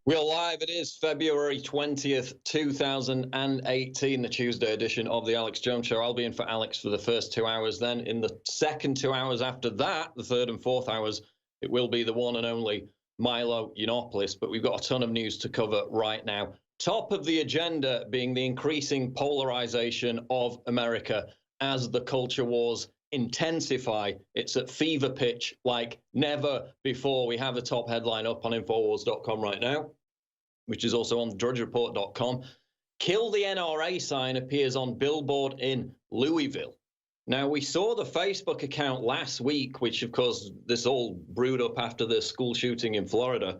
We are live. It is February 20th, 2018, the Tuesday edition of the Alex Jones Show. I'll be in for Alex for the first 2 hours. Then in the second 2 hours after that, the third and fourth hours, it will be the one and only Milo Yiannopoulos. But we've got a ton of news to cover right now. Top of the agenda being the increasing polarization of America as the culture wars intensify. It's at fever pitch like never before. We have a top headline up on Infowars.com right now, which is also on drudgereport.com. Kill the NRA sign appears on Billboard in Louisville. Now, we saw the Facebook account last week, which, of course, this all brewed up after the school shooting in Florida.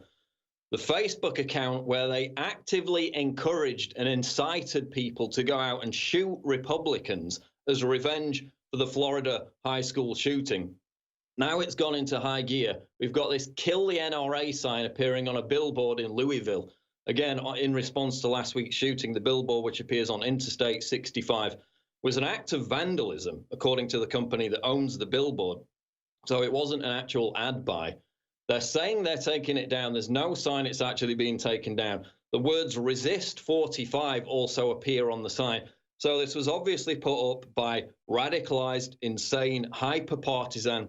The Facebook account where they actively encouraged and incited people to go out and shoot Republicans as revenge for the Florida high school shooting. Now it's gone into high gear. We've got this kill the NRA sign appearing on a billboard in Louisville. Again, in response to last week's shooting, the billboard, which appears on Interstate 65, was an act of vandalism, according to the company that owns the billboard. So it wasn't an actual ad buy. They're saying they're taking it down. There's no sign it's actually being taken down. The words resist 45 also appear on the sign. So this was obviously put up by radicalized, insane, hyper-partisan,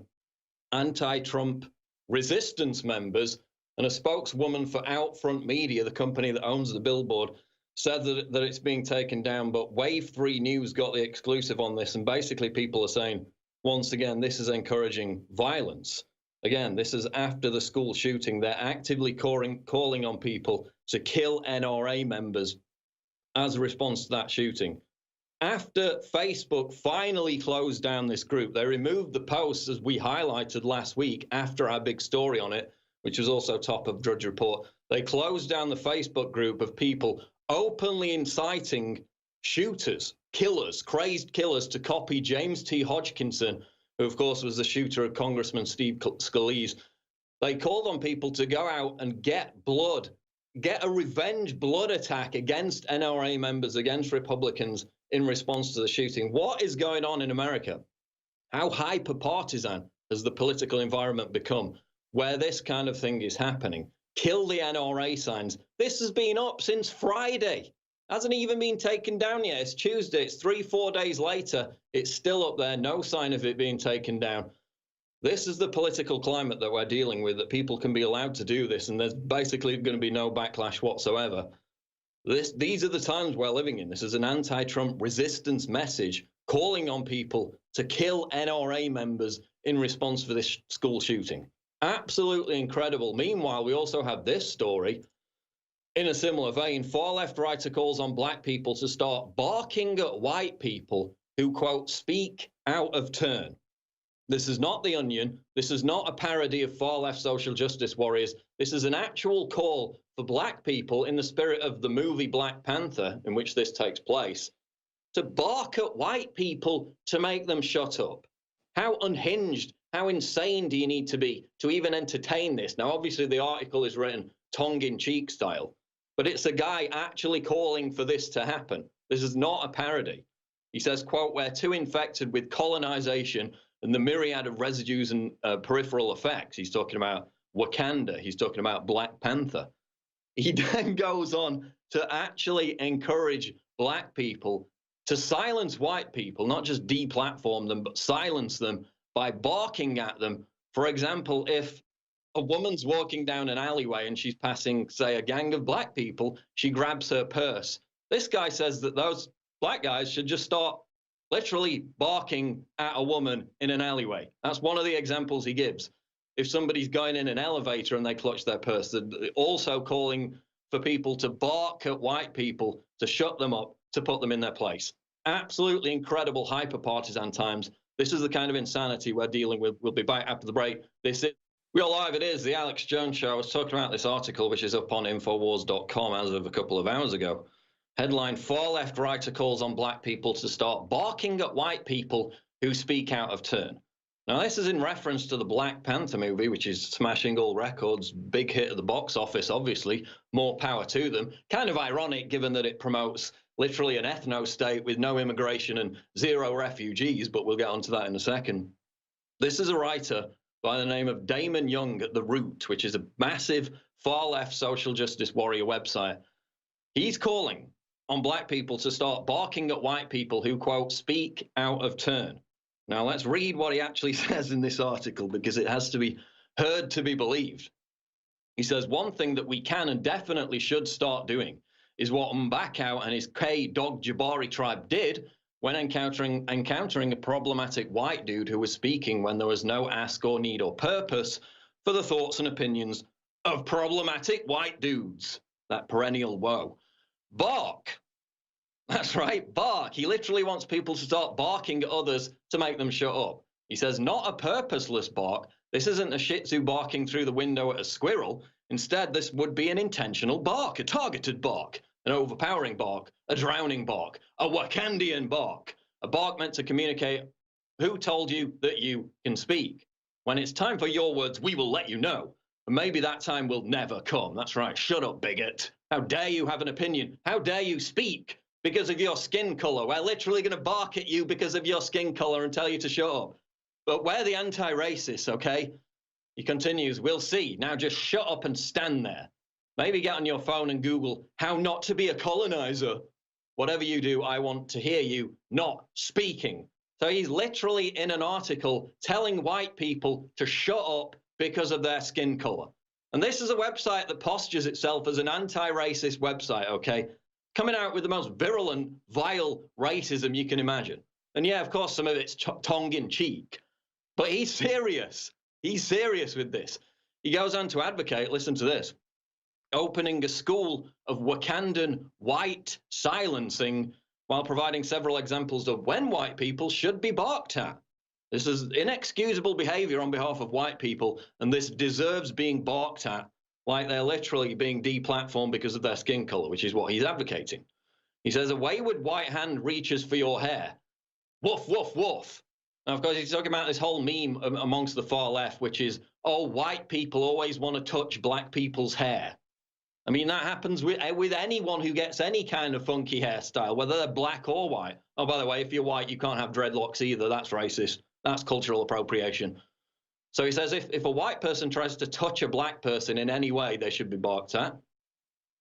anti-Trump resistance members. And a spokeswoman for Outfront Media, the company that owns the billboard, said that it's being taken down. But Wave 3 News got the exclusive on this. And basically people are saying, once again, this is encouraging violence. Again, this is after the school shooting. They're actively calling on people to kill NRA members as a response to that shooting. After Facebook finally closed down this group, they removed the posts, as we highlighted last week after our big story on it, which was also top of Drudge Report. They closed down the Facebook group of people openly inciting shooters, killers, crazed killers to copy James T. Hodgkinson, who, of course, was the shooter of Congressman Steve Scalise. They called on people to go out and get blood, get a revenge blood attack against NRA members, against Republicans in response to the shooting. What is going on in America? How hyper-partisan has the political environment become where this kind of thing is happening? Kill the NRA signs. This has been up since Friday. Hasn't even been taken down yet. It's Tuesday. It's 3-4 days later. It's still up there. No sign of it being taken down. This is the political climate that we're dealing with, that people can be allowed to do this, and there's basically going to be no backlash whatsoever. These are the times we're living in. This is an anti-Trump resistance message calling on people to kill NRA members in response for this school shooting. Absolutely incredible. Meanwhile, we also have this story in a similar vein. Far-left writer calls on black people to start barking at white people who, quote, speak out of turn. This is not The Onion. This is not a parody of far-left social justice warriors. This is an actual call for black people, in the spirit of the movie Black Panther, in which this takes place, to bark at white people to make them shut up. How unhinged, how insane do you need to be to even entertain this? Now, obviously, the article is written tongue-in-cheek style, but it's a guy actually calling for this to happen. This is not a parody. He says, quote, "We're too infected with colonization and the myriad of residues and peripheral effects." He's talking about Wakanda. He's talking about Black Panther. He then goes on to actually encourage black people to silence white people, not just deplatform them, but silence them by barking at them. For example, if a woman's walking down an alleyway and she's passing, say, a gang of black people, she grabs her purse. This guy says that those black guys should just start literally barking at a woman in an alleyway. That's one of the examples he gives. If somebody's going in an elevator and they clutch their purse, they're also calling for people to bark at white people, to shut them up, to put them in their place. Absolutely incredible hyper-partisan times. This is the kind of insanity we're dealing with. We'll be back after the break. We are live. It is the Alex Jones Show. I was talking about this article, which is up on Infowars.com as of a couple of hours ago. Headline, far-left writer calls on black people to start barking at white people who speak out of turn. Now, this is in reference to the Black Panther movie, which is smashing all records, big hit at the box office, obviously, more power to them. Kind of ironic, given that it promotes literally an ethno-state with no immigration and zero refugees, but we'll get onto that in a second. This is a writer by the name of Damon Young at The Root, which is a massive far-left social justice warrior website. He's calling on black people to start barking at white people who, quote, speak out of turn. Now, let's read what he actually says in this article, because it has to be heard to be believed. He says, one thing that we can and definitely should start doing is what Mbakau and his K-Dog Jabari tribe did when encountering a problematic white dude who was speaking when there was no ask or need or purpose for the thoughts and opinions of problematic white dudes. That perennial woe. Bark. That's right, bark. He literally wants people to start barking at others to make them shut up. He says, not a purposeless bark. This isn't a Shih Tzu barking through the window at a squirrel. Instead, this would be an intentional bark, a targeted bark, an overpowering bark, a drowning bark, a Wakandian bark, a bark meant to communicate who told you that you can speak. When it's time for your words, we will let you know. And maybe that time will never come. That's right. Shut up, bigot. How dare you have an opinion? How dare you speak because of your skin color? We're literally going to bark at you because of your skin color and tell you to shut up. But we're the anti-racists, okay? He continues, we'll see. Now just shut up and stand there. Maybe get on your phone and Google how not to be a colonizer. Whatever you do, I want to hear you not speaking. So he's literally in an article telling white people to shut up because of their skin color. And this is a website that postures itself as an anti-racist website, okay? Coming out with the most virulent, vile racism you can imagine. And yeah, of course, some of it's tongue-in-cheek. But he's serious. He's serious with this. He goes on to advocate, listen to this, opening a school of Wakandan white silencing while providing several examples of when white people should be barked at. This is inexcusable behavior on behalf of white people, and this deserves being barked at like they're literally being deplatformed because of their skin color, which is what he's advocating. He says, a wayward white hand reaches for your hair. Woof, woof, woof. Now, of course, he's talking about this whole meme amongst the far left, which is, oh, white people always want to touch black people's hair. I mean, that happens with anyone who gets any kind of funky hairstyle, whether they're black or white. Oh, by the way, if you're white, you can't have dreadlocks either. That's racist. That's cultural appropriation. So he says if a white person tries to touch a black person in any way, they should be barked at.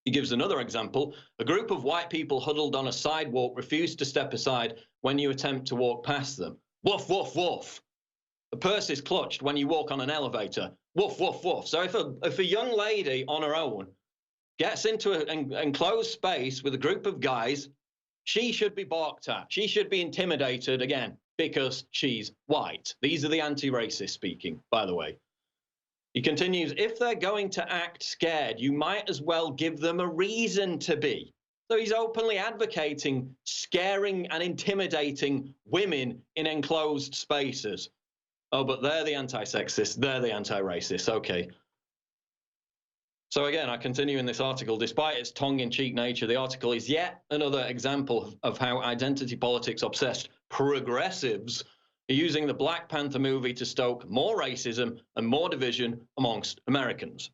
He gives another example. A group of white people huddled on a sidewalk refuse to step aside when you attempt to walk past them. Woof, woof, woof. A purse is clutched when you walk on an elevator. Woof, woof, woof. So if a young lady on her own gets into an enclosed space with a group of guys, she should be barked at. She should be intimidated, again, because she's white. These are the anti-racists speaking, by the way. He continues, if they're going to act scared, you might as well give them a reason to be. So he's openly advocating scaring and intimidating women in enclosed spaces. Oh, but they're the anti-sexists, they're the anti-racists, okay. So again, I continue in this article. Despite its tongue-in-cheek nature, the article is yet another example of how identity politics-obsessed progressives are using the Black Panther movie to stoke more racism and more division amongst Americans,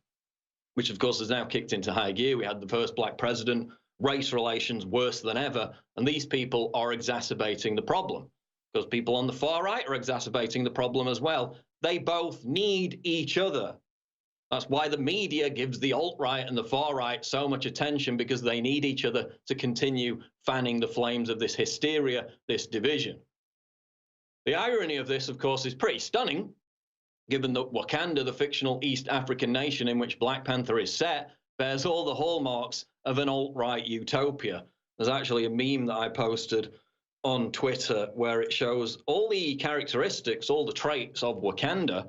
which of course has now kicked into high gear. We had the first black president, race relations worse than ever, and these people are exacerbating the problem because people on the far right are exacerbating the problem as well. They both need each other. That's why the media gives the alt-right and the far-right so much attention, because they need each other to continue fanning the flames of this hysteria, this division. The irony of this, of course, is pretty stunning, given that Wakanda, the fictional East African nation in which Black Panther is set, bears all the hallmarks of an alt-right utopia. There's actually a meme that I posted on Twitter where it shows all the characteristics, all the traits of Wakanda,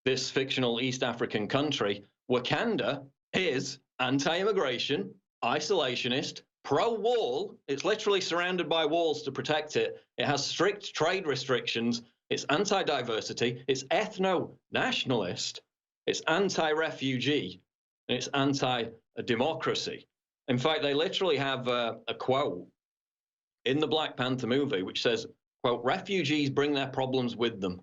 this fictional East African country. Wakanda is anti-immigration, isolationist, pro-wall. It's literally surrounded by walls to protect it. It has strict trade restrictions. It's anti-diversity. It's ethno-nationalist. It's anti-refugee. And it's anti-democracy. In fact, they literally have a quote in the Black Panther movie which says, quote, refugees bring their problems with them.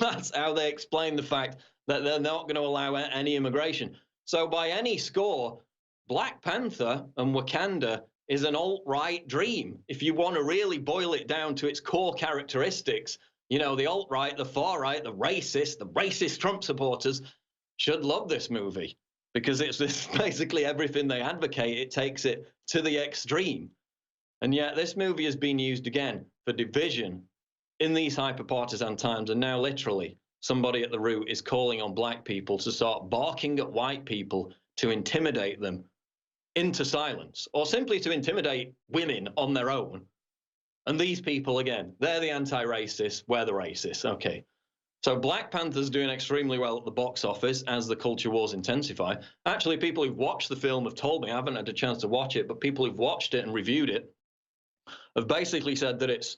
That's how they explain the fact that they're not going to allow any immigration. So by any score, Black Panther and Wakanda is an alt-right dream. If you want to really boil it down to its core characteristics, You know, the alt-right, the far-right, the racist Trump supporters should love this movie because it's this basically everything they advocate. It takes it to the extreme. And yet this movie has been used again for division in these hyper-partisan times. And now literally somebody at the root is calling on black people to start barking at white people to intimidate them into silence, or simply to intimidate women on their own. And these people, again, they're the anti-racists, we're the racists. Okay. So Black Panther's doing extremely well at the box office as the culture wars intensify. Actually, people who've watched the film have told me, I haven't had a chance to watch it, but people who've watched it and reviewed it have basically said that it's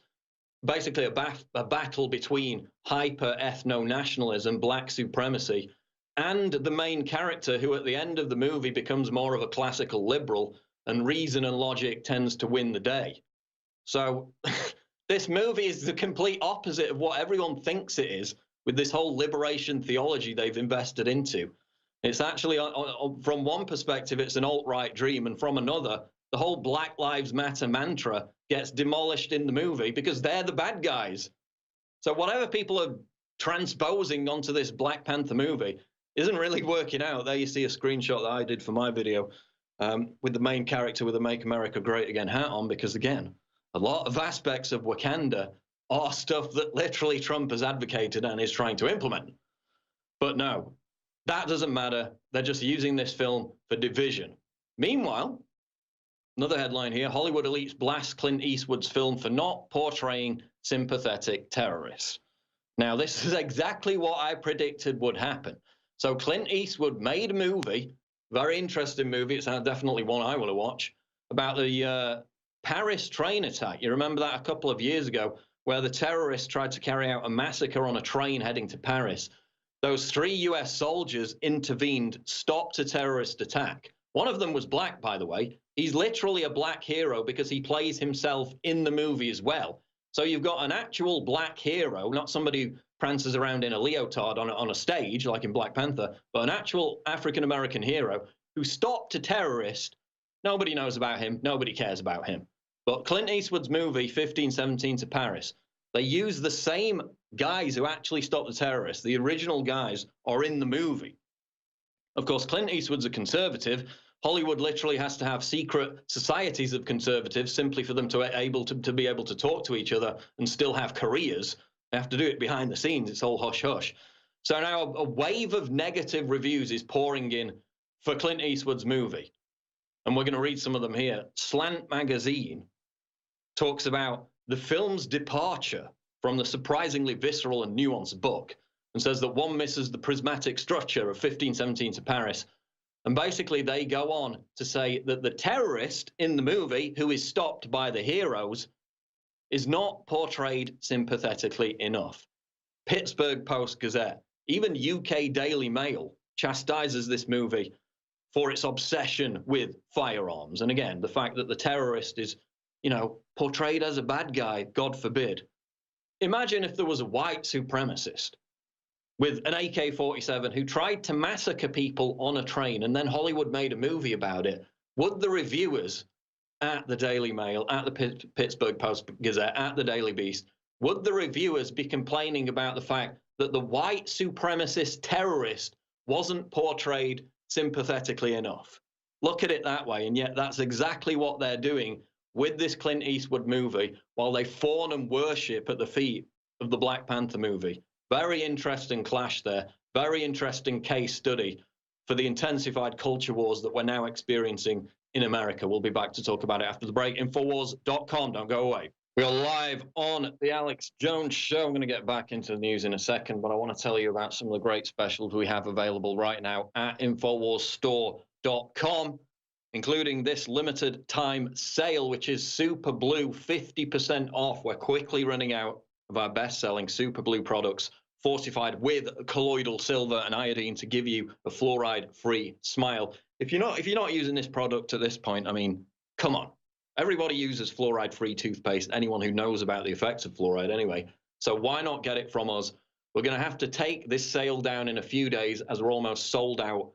basically a battle between hyper-ethno-nationalism, black supremacy, and the main character who at the end of the movie becomes more of a classical liberal, and reason and logic tends to win the day. So this movie is the complete opposite of what everyone thinks it is, with this whole liberation theology they've invested into. It's actually, from one perspective, it's an alt-right dream, and from another, the whole Black Lives Matter mantra gets demolished in the movie because they're the bad guys. So whatever people are transposing onto this Black Panther movie isn't really working out. There you see a screenshot that I did for my video with the main character with a Make America Great Again hat on, because again, a lot of aspects of Wakanda are stuff that literally Trump has advocated and is trying to implement. But no, that doesn't matter. They're just using this film for division. Meanwhile, another headline here, Hollywood elites blast Clint Eastwood's film for not portraying sympathetic terrorists. Now, this is exactly what I predicted would happen. So Clint Eastwood made a movie, very interesting movie, it's definitely one I want to watch, about the Paris train attack. You remember that a couple of years ago, where the terrorists tried to carry out a massacre on a train heading to Paris. Those 3 US soldiers intervened, stopped a terrorist attack. One of them was black, by the way. He's literally a black hero because he plays himself in the movie as well. So you've got an actual black hero, not somebody who prances around in a leotard on a stage like in Black Panther, but an actual African-American hero who stopped a terrorist. Nobody knows about him. Nobody cares about him. But Clint Eastwood's movie, 1517 to Paris, they use the same guys who actually stopped the terrorists. The original guys are in the movie. Of course, Clint Eastwood's a conservative. Hollywood literally has to have secret societies of conservatives simply for them to be able to talk to each other and still have careers. They have to do it behind the scenes. It's all hush-hush. So now a wave of negative reviews is pouring in for Clint Eastwood's movie. And we're going to read some of them here. Slant Magazine talks about the film's departure from the surprisingly visceral and nuanced book, and says that one misses the prismatic structure of 1517 to Paris. And basically they go on to say that the terrorist in the movie, who is stopped by the heroes, is not portrayed sympathetically enough. Pittsburgh Post-Gazette, even UK Daily Mail chastises this movie for its obsession with firearms. And again, the fact that the terrorist is, you know, portrayed as a bad guy, God forbid. Imagine if there was a white supremacist with an AK-47 who tried to massacre people on a train, and then Hollywood made a movie about it. Would the reviewers at the Daily Mail, at the Pittsburgh Post-Gazette, at the Daily Beast, would the reviewers be complaining about the fact that the white supremacist terrorist wasn't portrayed sympathetically enough? Look at it that way, and yet that's exactly what they're doing with this Clint Eastwood movie, while they fawn and worship at the feet of the Black Panther movie. Very interesting clash there. Very interesting case study for the intensified culture wars that we're now experiencing in America. We'll be back to talk about it after the break. Infowars.com. Don't go away. We are live on the Alex Jones Show. I'm going to get back into the news in a second, but I want to tell you about some of the great specials we have available right now at InfowarsStore.com, including this limited time sale, which is Super Blue 50% off. We're quickly running out of our best-selling Super Blue products, fortified with colloidal silver and iodine to give you a fluoride-free smile. If you're not using this product at this point, I mean, come on. Everybody uses fluoride-free toothpaste, anyone who knows about the effects of fluoride anyway. So why not get it from us? We're going to have to take this sale down in a few days as we're almost sold out.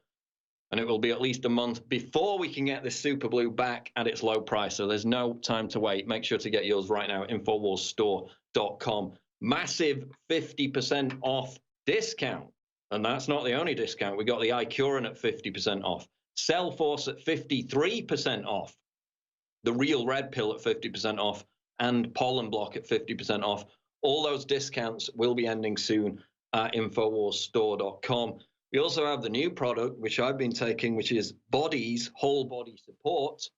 And it will be at least a month before we can get this Super Blue back at its low price. So there's no time to wait. Make sure to get yours right now, InfowarsStore.com. massive 50% off discount. And that's not the only discount. We got the iCurin at 50% off, Cellforce at 53% off, the Real Red Pill at 50% off, and Pollen Block at 50% off. All those discounts will be ending soon at InfowarsStore.com. We also have the new product, which I've been taking, which is Body's Whole Body Support.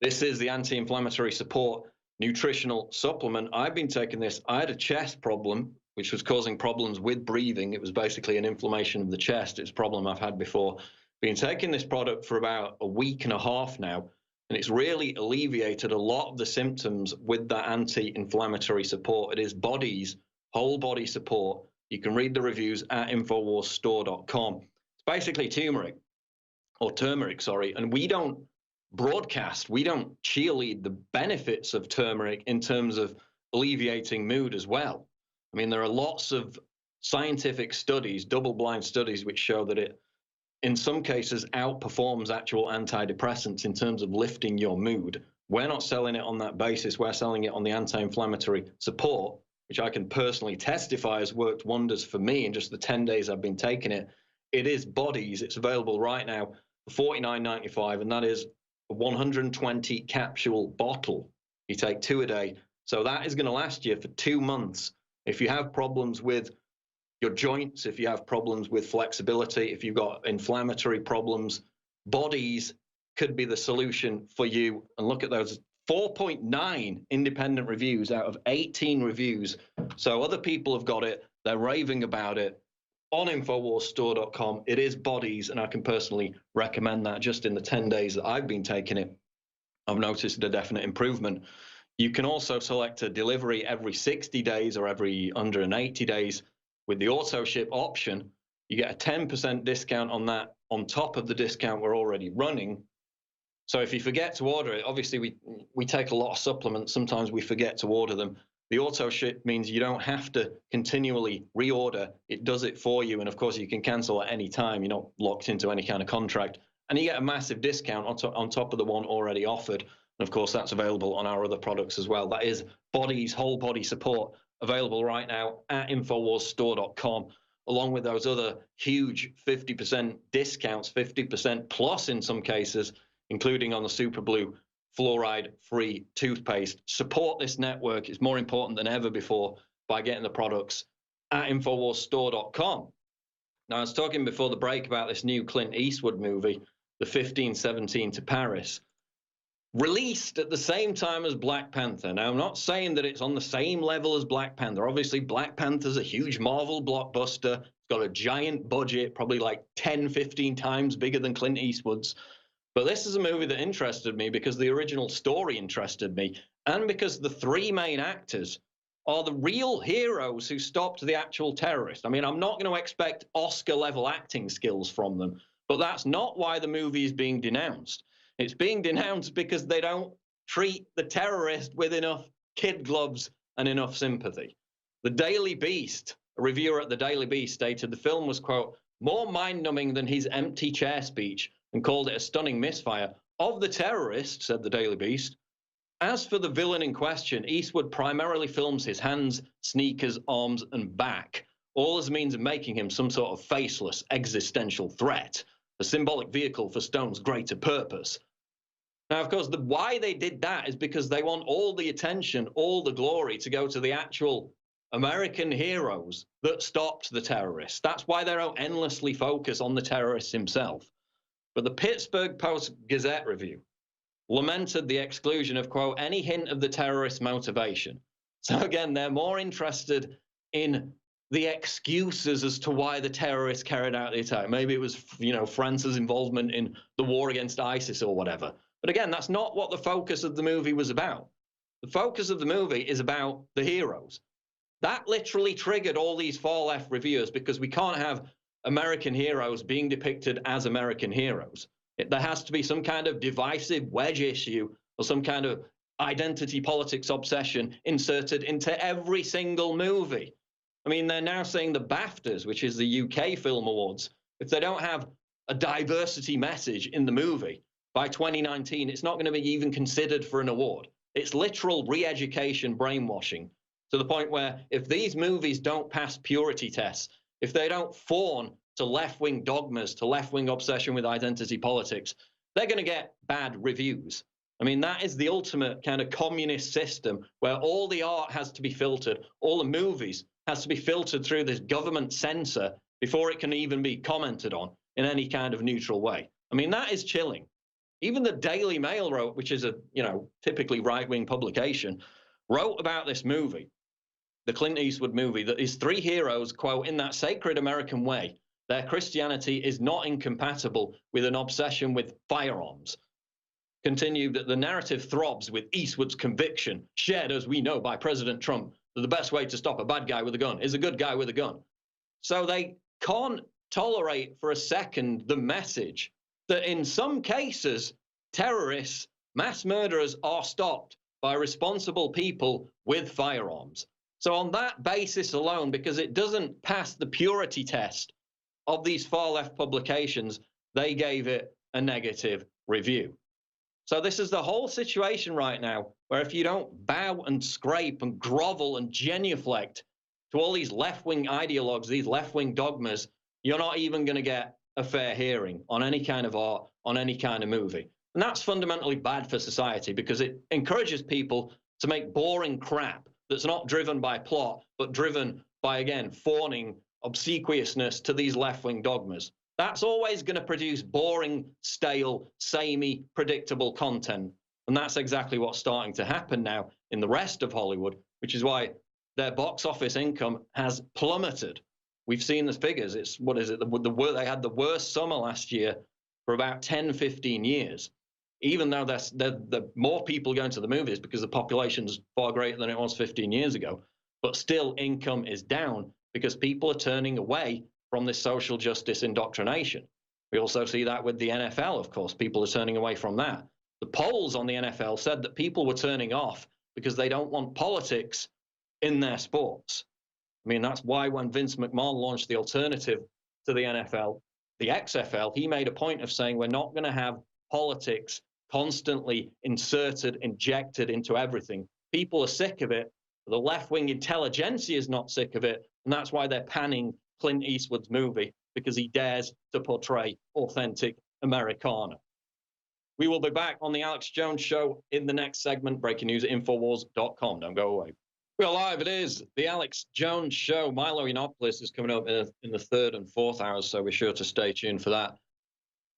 This is the anti-inflammatory support nutritional supplement. I've been taking this. I had a chest problem, which was causing problems with breathing. It was basically an inflammation of the chest. It's a problem I've had before. Been taking this product for about a week and a half now, and it's really alleviated a lot of the symptoms with that anti-inflammatory support. It is Body's Whole Body Support. You can read the reviews at InfowarsStore.com. It's basically turmeric, and we don't broadcast, we don't cheerlead the benefits of turmeric in terms of alleviating mood as well. I mean, there are lots of scientific studies, double-blind studies, which show that it, in some cases, outperforms actual antidepressants in terms of lifting your mood. We're not selling it on that basis. We're selling it on the anti-inflammatory support, which I can personally testify has worked wonders for me in just the 10 days I've been taking it. It is Body's. It's available right now for $49.95, and that is a 120 capsule bottle. You take 2 a day. So that is going to last you for 2 months. If you have problems with your joints, if you have problems with flexibility, if you've got inflammatory problems, Body's could be the solution for you. And look at those 4.9 independent reviews out of 18 reviews. So other people have got it. They're raving about it on InfowarsStore.com. It is Body's, and I can personally recommend that. Just in the 10 days that I've been taking it, I've noticed a definite improvement. You can also select a delivery every 60 days or every 180 days. With the auto ship option, you get a 10% discount on that on top of the discount we're already running. So if you forget to order it, obviously we take a lot of supplements. Sometimes we forget to order them. The auto ship means you don't have to continually reorder. It does it for you. And of course, you can cancel at any time. You're not locked into any kind of contract. And you get a massive discount on top of the one already offered. And of course, that's available on our other products as well. That is Body's Whole Body Support, available right now at InfowarsStore.com, along with those other huge 50% discounts, 50% plus in some cases, including on the Super Blue fluoride-free toothpaste. Support this network. It's more important than ever before by getting the products at InfowarsStore.com. Now, I was talking before the break about this new Clint Eastwood movie, The 1517 to Paris, released at the same time as Black Panther. Now, I'm not saying that it's on the same level as Black Panther. Obviously, Black Panther's a huge Marvel blockbuster. It's got a giant budget, probably like 10, 15 times bigger than Clint Eastwood's. But this is a movie that interested me because the original story interested me, and because the 3 main actors are the real heroes who stopped the actual terrorist. I mean, I'm not going to expect Oscar-level acting skills from them, but that's not why the movie is being denounced. It's being denounced because they don't treat the terrorist with enough kid gloves and enough sympathy. The Daily Beast, a reviewer at the Daily Beast, stated the film was, quote, more mind-numbing than his empty chair speech, and called it a stunning misfire of the terrorist, said the Daily Beast. As for the villain in question, Eastwood primarily films his hands, sneakers, arms, and back, all as a means of making him some sort of faceless existential threat, a symbolic vehicle for Stone's greater purpose. Now, of course, why they did that is because they want all the attention, all the glory to go to the actual American heroes that stopped the terrorists. That's why they don't endlessly focus on the terrorist himself. But the Pittsburgh Post-Gazette review lamented the exclusion of, quote, any hint of the terrorist motivation. So again, they're more interested in the excuses as to why the terrorists carried out the attack. Maybe it was, France's involvement in the war against ISIS or whatever. But again, that's not what the focus of the movie was about. The focus of the movie is about the heroes. That literally triggered all these far-left reviewers, because we can't have American heroes being depicted as American heroes. There has to be some kind of divisive wedge issue or some kind of identity politics obsession inserted into every single movie. I mean, they're now saying the BAFTAs, which is the UK Film Awards, if they don't have a diversity message in the movie by 2019, it's not going to be even considered for an award. It's literal re-education brainwashing. to the point where if these movies don't pass purity tests, if they don't fawn to left-wing dogmas, to left-wing obsession with identity politics, they're going to get bad reviews. I mean, that is the ultimate kind of communist system where all the art has to be filtered, all the movies has to be filtered through this government censor before it can even be commented on in any kind of neutral way. I mean, that is chilling. Even the Daily Mail wrote, which is a, typically right-wing publication, wrote about this movie, the Clint Eastwood movie, that his three heroes, quote, in that sacred American way, their Christianity is not incompatible with an obsession with firearms. Continued that the narrative throbs with Eastwood's conviction, shared as we know by President Trump, that the best way to stop a bad guy with a gun is a good guy with a gun. So they can't tolerate for a second the message that in some cases, terrorists, mass murderers are stopped by responsible people with firearms. So on that basis alone, because it doesn't pass the purity test of these far-left publications, they gave it a negative review. So this is the whole situation right now, where if you don't bow and scrape and grovel and genuflect to all these left-wing ideologues, these left-wing dogmas, you're not even going to get a fair hearing on any kind of art, on any kind of movie. And that's fundamentally bad for society because it encourages people to make boring crap that's not driven by plot, but driven by, again, fawning obsequiousness to these left-wing dogmas. That's always going to produce boring, stale, samey, predictable content. And that's exactly what's starting to happen now in the rest of Hollywood, which is why their box office income has plummeted. We've seen the figures. It's, what is it? They had the worst summer last year for about 10, 15 years, even though there's more people going to the movies because the population's far greater than it was 15 years ago. But still, income is down because people are turning away from this social justice indoctrination. We also see that with the NFL, of course. People are turning away from that. The polls on the NFL said that people were turning off because they don't want politics in their sports. I mean, that's why when Vince McMahon launched the alternative to the NFL, the XFL, he made a point of saying we're not going to have politics constantly injected into everything. People are sick of it. The left-wing intelligentsia is not sick of it, and that's why they're panning Clint Eastwood's movie, because he dares to portray authentic Americana. We will be back on the Alex Jones Show in the next segment. Breaking news at Infowars.com. Don't go away. We are live. It is the Alex Jones Show. Milo Yiannopoulos is coming up in the third and fourth hours, so be sure to stay tuned for that.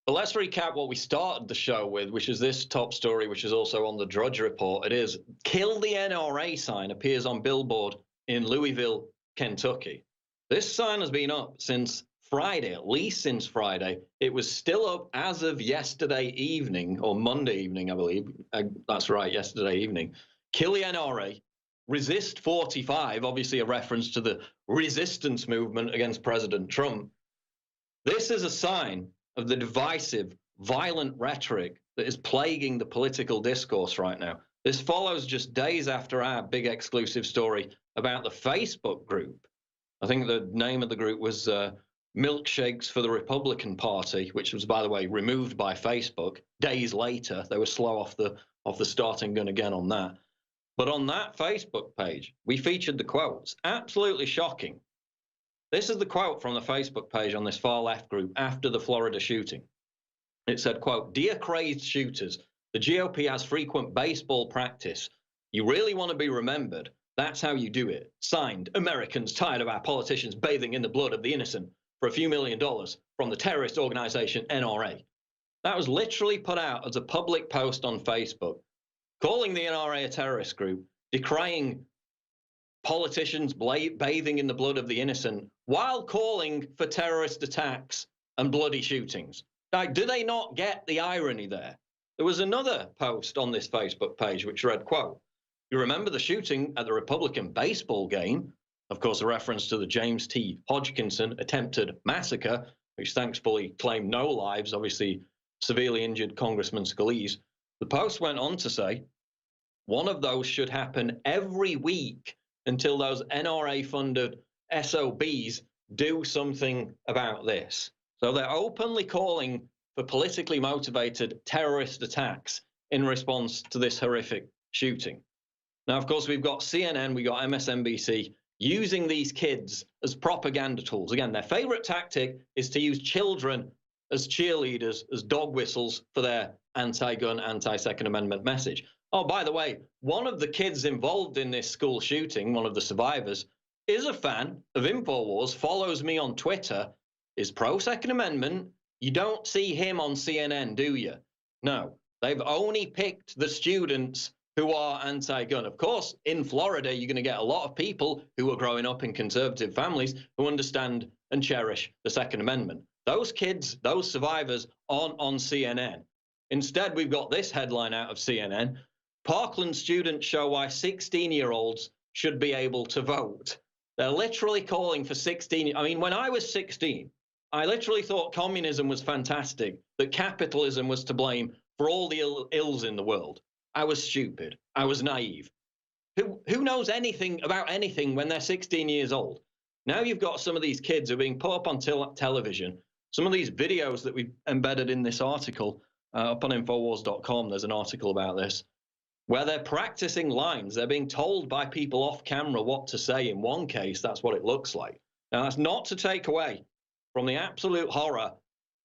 But let's recap what we started the show with, which is this top story, which is also on the Drudge Report. It is "Kill the NRA" sign appears on Billboard in Louisville, Kentucky. This sign has been up since Friday, at least since Friday. It was still up as of yesterday evening, or Monday evening, I believe. That's right, yesterday evening. Kill the NRA. Resist 45, obviously a reference to the resistance movement against President Trump. This is a sign of the divisive, violent rhetoric that is plaguing the political discourse right now. This follows just days after our big exclusive story about the Facebook group. I think the name of the group was Milkshakes for the Republican Party, which was, by the way, removed by Facebook days later. They were slow off the starting gun again on that. But on that Facebook page, we featured the quotes. Absolutely shocking. This is the quote from the Facebook page on this far-left group after the Florida shooting. It said, quote, "Dear crazed shooters, the GOP has frequent baseball practice. You really want to be remembered. That's how you do it. Signed, Americans tired of our politicians bathing in the blood of the innocent for a few $1 million from the terrorist organization NRA." That was literally put out as a public post on Facebook, calling the NRA a terrorist group, decrying politicians bathing in the blood of the innocent, while calling for terrorist attacks and bloody shootings. Like, do they not get the irony there? There was another post on this Facebook page which read, quote, "You remember the shooting at the Republican baseball game?" Of course, a reference to the James T. Hodgkinson attempted massacre, which thankfully claimed no lives, obviously severely injured Congressman Scalise. The post went on to say, "One of those should happen every week until those NRA-funded SOBs do something about this." So they're openly calling for politically motivated terrorist attacks in response to this horrific shooting. Now, of course, we've got CNN, we've got MSNBC using these kids as propaganda tools. Again, their favorite tactic is to use children as cheerleaders, as dog whistles for their anti-gun, anti-Second Amendment message. Oh, by the way, one of the kids involved in this school shooting, one of the survivors, is a fan of Infowars, follows me on Twitter, is pro-Second Amendment. You don't see him on CNN, do you? No, they've only picked the students who are anti-gun. Of course, in Florida, you're going to get a lot of people who are growing up in conservative families who understand and cherish the Second Amendment. Those kids, those survivors aren't on CNN. Instead, we've got this headline out of CNN. Parkland students show why 16-year-olds should be able to vote. They're literally calling for 16. I mean, when I was 16, I literally thought communism was fantastic, that capitalism was to blame for all the ills in the world. I was stupid. I was naive. Who knows anything about anything when they're 16 years old? Now you've got some of these kids who are being put up on television. Some of these videos that we've embedded in this article, up on Infowars.com, there's an article about this, where they're practicing lines. They're being told by people off camera what to say. In one case, that's what it looks like. Now, that's not to take away from the absolute horror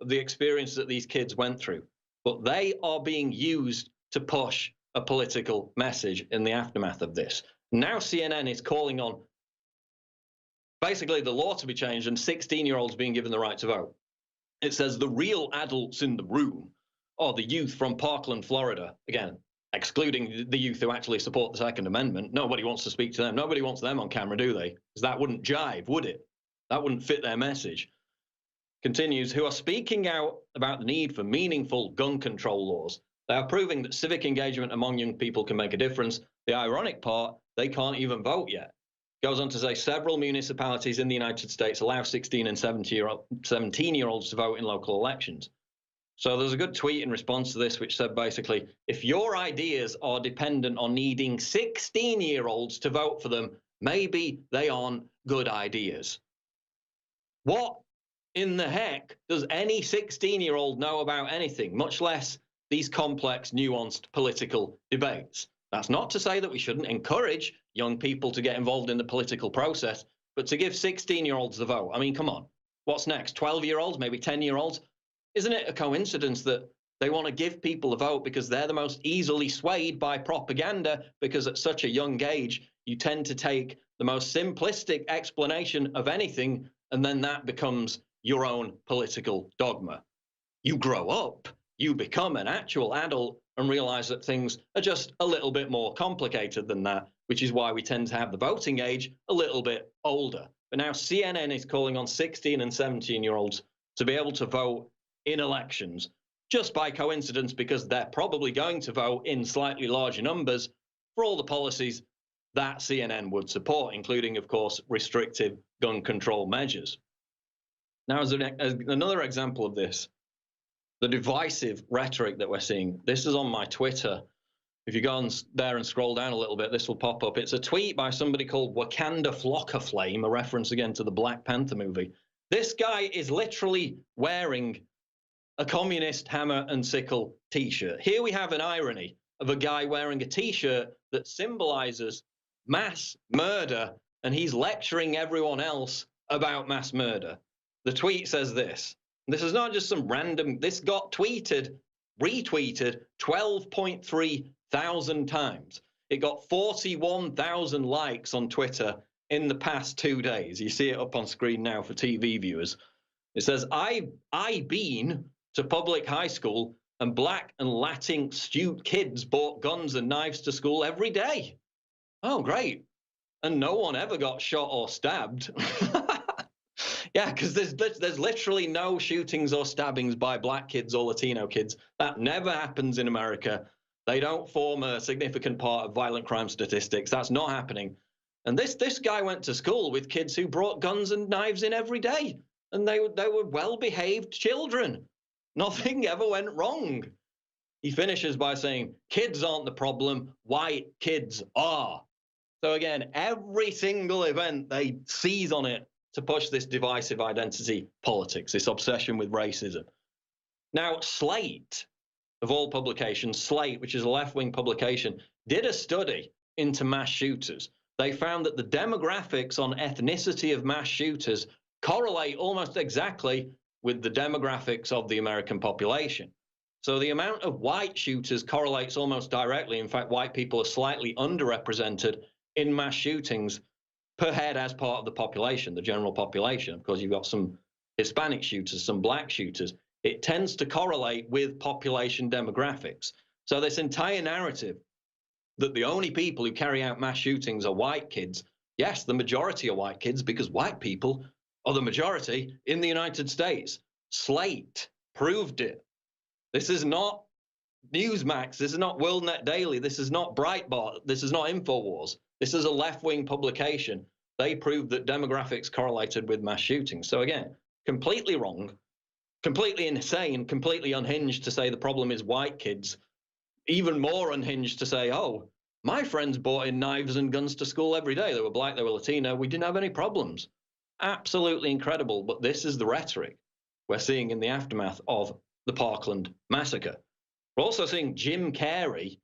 of the experience that these kids went through, but they are being used to push a political message in the aftermath of this. Now CNN is calling on basically the law to be changed and 16-year-olds being given the right to vote. It says the real adults in the room are the youth from Parkland, Florida. Again, excluding the youth who actually support the Second Amendment. Nobody wants to speak to them. Nobody wants them on camera, do they? Because that wouldn't jive, would it? That wouldn't fit their message. Continues, who are speaking out about the need for meaningful gun control laws. They are proving that civic engagement among young people can make a difference. The ironic part, they can't even vote yet. Goes on to say several municipalities in the United States allow 16 and 17-year-olds to vote in local elections. So there's a good tweet in response to this which said basically, if your ideas are dependent on needing 16-year-olds to vote for them, maybe they aren't good ideas. What in the heck does any 16-year-old know about anything, much less these complex, nuanced political debates? That's not to say that we shouldn't encourage young people to get involved in the political process, but to give 16-year-olds the vote, I mean, come on. What's next? 12-year-olds, maybe 10-year-olds? Isn't it a coincidence that they want to give people a vote because they're the most easily swayed by propaganda, because at such a young age, you tend to take the most simplistic explanation of anything, and then that becomes your own political dogma. You grow up, you become an actual adult and realize that things are just a little bit more complicated than that, which is why we tend to have the voting age a little bit older. But now CNN is calling on 16 and 17-year-olds to be able to vote in elections, just by coincidence, because they're probably going to vote in slightly larger numbers for all the policies that CNN would support, including, of course, restrictive gun control measures. Now, as another example of this, the divisive rhetoric that we're seeing, this is on my Twitter. If you go on there and scroll down a little bit, this will pop up. It's a tweet by somebody called Wakanda Flocker Flame, a reference again to the Black Panther movie. This guy is literally wearing a communist hammer and sickle t-shirt. Here we have an irony of a guy wearing a t-shirt that symbolizes mass murder, and he's lecturing everyone else about mass murder. The tweet says this. This is not just some random, this got retweeted 12.3 thousand times. It got 41,000 likes on Twitter in the past 2 days. You see it up on screen now for TV viewers. It says, I been to public high school and black and Latin astute kids bought guns and knives to school every day. Oh, great. And no one ever got shot or stabbed. Yeah, because there's literally no shootings or stabbings by black kids or Latino kids. That never happens in America. They don't form a significant part of violent crime statistics. That's not happening. And this guy went to school with kids who brought guns and knives in every day. And they were well-behaved children. Nothing ever went wrong. He finishes by saying, kids aren't the problem, white kids are. So again, every single event, they seize on it to push this divisive identity politics, this obsession with racism. Now, Slate, of all publications, Slate, which is a left-wing publication, did a study into mass shooters, they found that the demographics on ethnicity of mass shooters correlate almost exactly with the demographics of the American population. So the amount of white shooters correlates almost directly. In fact, white people are slightly underrepresented in mass shootings per head as part of the population, the general population. Of course, you've got some Hispanic shooters, some black shooters. It tends to correlate with population demographics. So this entire narrative that the only people who carry out mass shootings are white kids, yes, the majority are white kids because white people are the majority in the United States. Slate proved it. This is not Newsmax. This is not WorldNet Daily. This is not Breitbart. This is not Infowars. This is a left-wing publication. They proved that demographics correlated with mass shootings. So again, completely wrong, completely insane, completely unhinged to say the problem is white kids. Even more unhinged to say, oh, my friends brought in knives and guns to school every day. They were black, they were Latino. We didn't have any problems. Absolutely incredible. But this is the rhetoric we're seeing in the aftermath of the Parkland massacre. We're also seeing Jim Carrey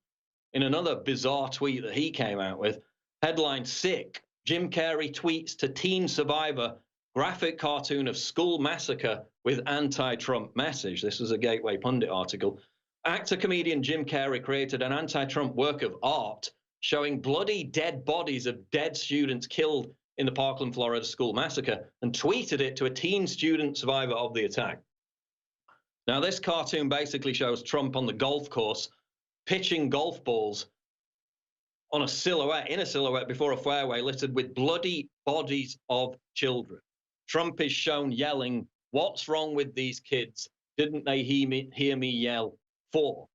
in another bizarre tweet that he came out with. Headline, sick. Jim Carrey tweets to teen survivor, graphic cartoon of school massacre with anti-Trump message. This was a Gateway Pundit article. Actor-comedian Jim Carrey created an anti-Trump work of art showing bloody dead bodies of dead students killed in the Parkland, Florida school massacre and tweeted it to a teen student survivor of the attack. Now, this cartoon basically shows Trump on the golf course pitching golf balls on a silhouette, in a silhouette before a fairway littered with bloody bodies of children. Trump is shown yelling, "What's wrong with these kids? Didn't they hear me yell for?"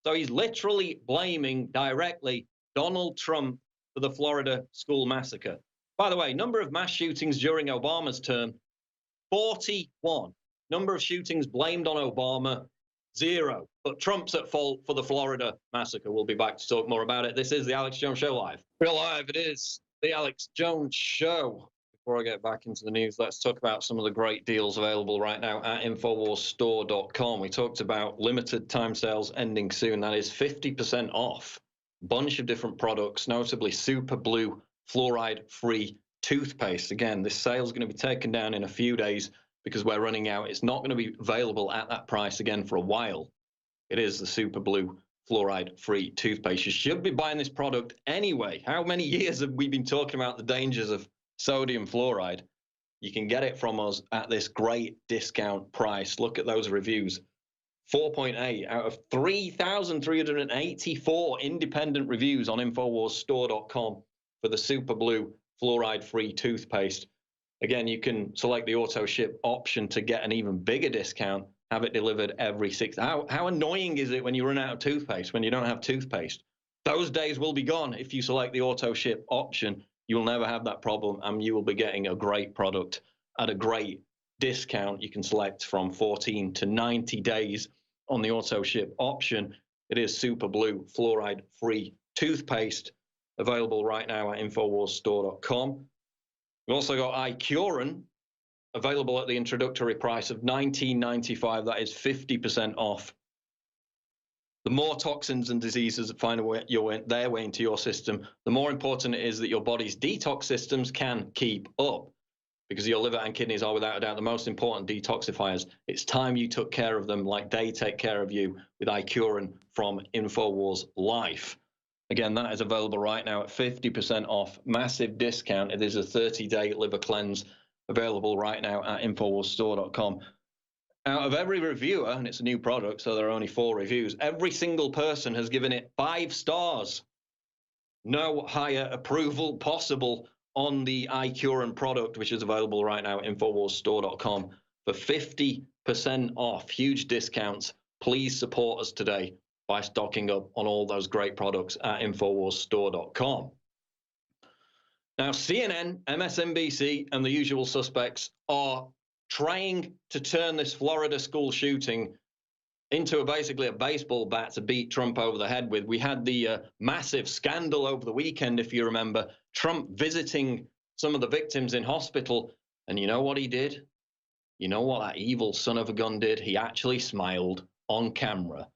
So he's literally blaming directly Donald Trump for the Florida school massacre. By the way, number of mass shootings during Obama's term, 41. Number of shootings blamed on Obama, 0. But Trump's at fault for the Florida massacre. We'll be back to talk more about it. This is the Alex Jones Show live. Real live, it is the Alex Jones Show. Before I get back into the news, let's talk about some of the great deals available right now at InfowarsStore.com. We talked about limited time sales ending soon. That is 50% off. Bunch of different products, notably Super Blue fluoride-free toothpaste. Again, this sale is going to be taken down in a few days because we're running out. It's not going to be available at that price again for a while. It is the Super Blue fluoride-free toothpaste. You should be buying this product anyway. How many years have we been talking about the dangers of sodium fluoride? You can get it from us at this great discount price. Look at those reviews. 4.8 out of 3,384 independent reviews on InfowarsStore.com for the Super Blue fluoride-free toothpaste. Again, you can select the auto ship option to get an even bigger discount, have it delivered every 6 hours. How annoying is it when you run out of toothpaste, when you don't have toothpaste? Those days will be gone if you select the auto ship option. You will never have that problem, and you will be getting a great product at a great discount. You can select from 14 to 90 days on the auto ship option. It is Super Blue fluoride-free toothpaste, available right now at InfowarsStore.com. We've also got iCuren, available at the introductory price of $19.95. That is 50% off. The more toxins and diseases that find their way into your system, the more important it is that your body's detox systems can keep up, because your liver and kidneys are without a doubt the most important detoxifiers. It's time you took care of them like they take care of you with iCuren from Infowars Life. Again, that is available right now at 50% off, massive discount. It is a 30-day liver cleanse available right now at InfowarsStore.com. Out of every reviewer, and it's a new product, so there are only 4 reviews, every single person has given it 5 stars. No higher approval possible on the iCuren product, which is available right now at InfowarsStore.com for 50% off. Huge discounts. Please support us today by stocking up on all those great products at InfowarsStore.com. Now, CNN, MSNBC, and the usual suspects are trying to turn this Florida school shooting into basically a baseball bat to beat Trump over the head with. We had the massive scandal over the weekend, if you remember, Trump visiting some of the victims in hospital. And you know what he did? You know what that evil son of a gun did? He actually smiled on camera.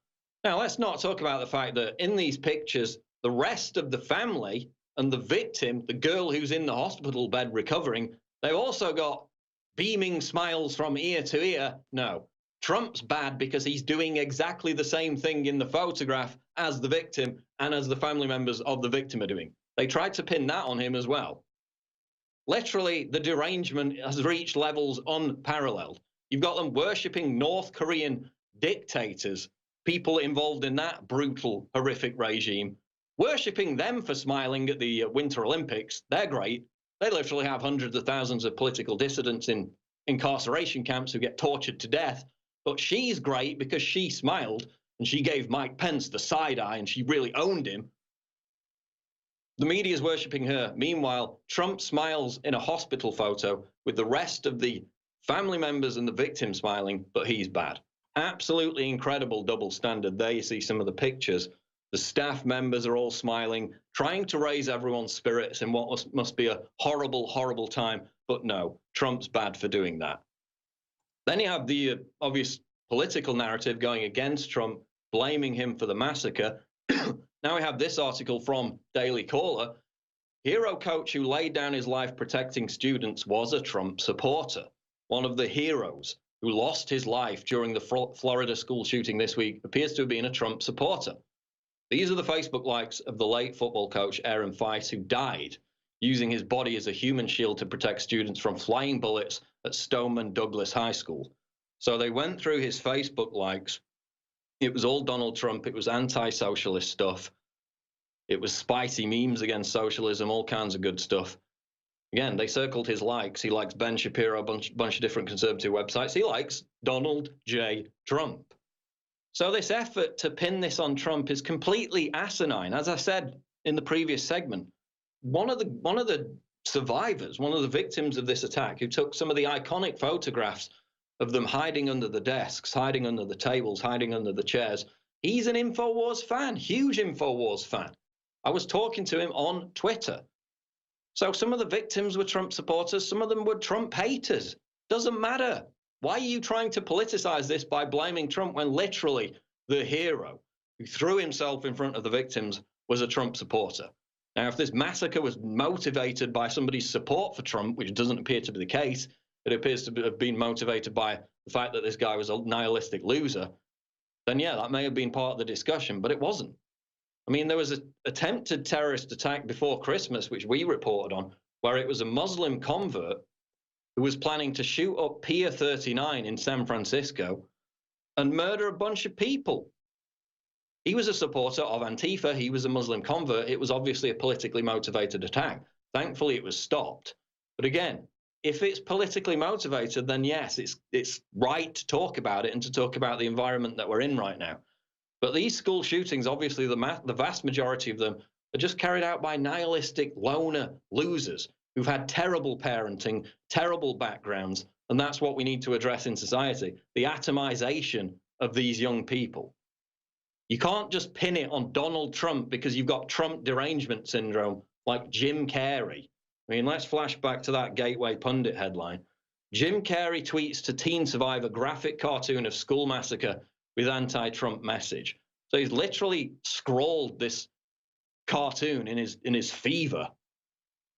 Now, let's not talk about the fact that in these pictures, the rest of the family and the victim, the girl who's in the hospital bed recovering, they've also got beaming smiles from ear to ear. No, Trump's bad because he's doing exactly the same thing in the photograph as the victim and as the family members of the victim are doing. They tried to pin that on him as well. Literally, the derangement has reached levels unparalleled. You've got them worshipping North Korean dictators, people involved in that brutal, horrific regime, worshipping them for smiling at the Winter Olympics. They're great. They literally have hundreds of thousands of political dissidents in incarceration camps who get tortured to death. But she's great because she smiled and she gave Mike Pence the side eye and she really owned him. The media is worshipping her. Meanwhile, Trump smiles in a hospital photo with the rest of the family members and the victim smiling, but he's bad. Absolutely incredible double standard. There you see some of the pictures. The staff members are all smiling, trying to raise everyone's spirits in what must be a horrible, horrible time. But no, Trump's bad for doing that. Then you have the obvious political narrative going against Trump, blaming him for the massacre. Now we have this article from Daily Caller. Hero coach who laid down his life protecting students was a Trump supporter. One of the heroes who lost his life during the Florida school shooting this week appears to have been a Trump supporter. These are the Facebook likes of the late football coach Aaron Feist, who died using his body as a human shield to protect students from flying bullets at Stoneman Douglas High School. So they went through his Facebook likes. It was all Donald Trump. It was anti-socialist stuff. It was spicy memes against socialism, all kinds of good stuff. Again, they circled his likes. He likes Ben Shapiro, a bunch of different conservative websites. He likes Donald J. Trump. So this effort to pin this on Trump is completely asinine. As I said in the previous segment, one of the survivors, one of the victims of this attack, who took some of the iconic photographs of them hiding under the desks, hiding under the tables, hiding under the chairs, he's an Infowars fan, huge Infowars fan. I was talking to him on Twitter. So some of the victims were Trump supporters, some of them were Trump haters. Doesn't matter. Why are you trying to politicize this by blaming Trump when literally the hero who threw himself in front of the victims was a Trump supporter? Now, if this massacre was motivated by somebody's support for Trump, which doesn't appear to be the case, it appears to have been motivated by the fact that this guy was a nihilistic loser, then yeah, that may have been part of the discussion, but it wasn't. I mean, there was an attempted terrorist attack before Christmas, which we reported on, where it was a Muslim convert who was planning to shoot up Pier 39 in San Francisco and murder a bunch of people. He was a supporter of Antifa. He was a Muslim convert. It was obviously a politically motivated attack. Thankfully, it was stopped. But again, if it's politically motivated, then yes, it's right to talk about it and to talk about the environment that we're in right now. But these school shootings, obviously the vast majority of them are just carried out by nihilistic loner losers who've had terrible parenting, terrible backgrounds, and that's what we need to address in society, the atomization of these young people. You can't just pin it on Donald Trump because you've got Trump derangement syndrome like Jim Carrey. I mean, let's flash back to that Gateway Pundit headline. Jim Carrey tweets to teen survivor graphic cartoon of school massacre with anti-Trump message. So he's literally scrawled this cartoon in his fever,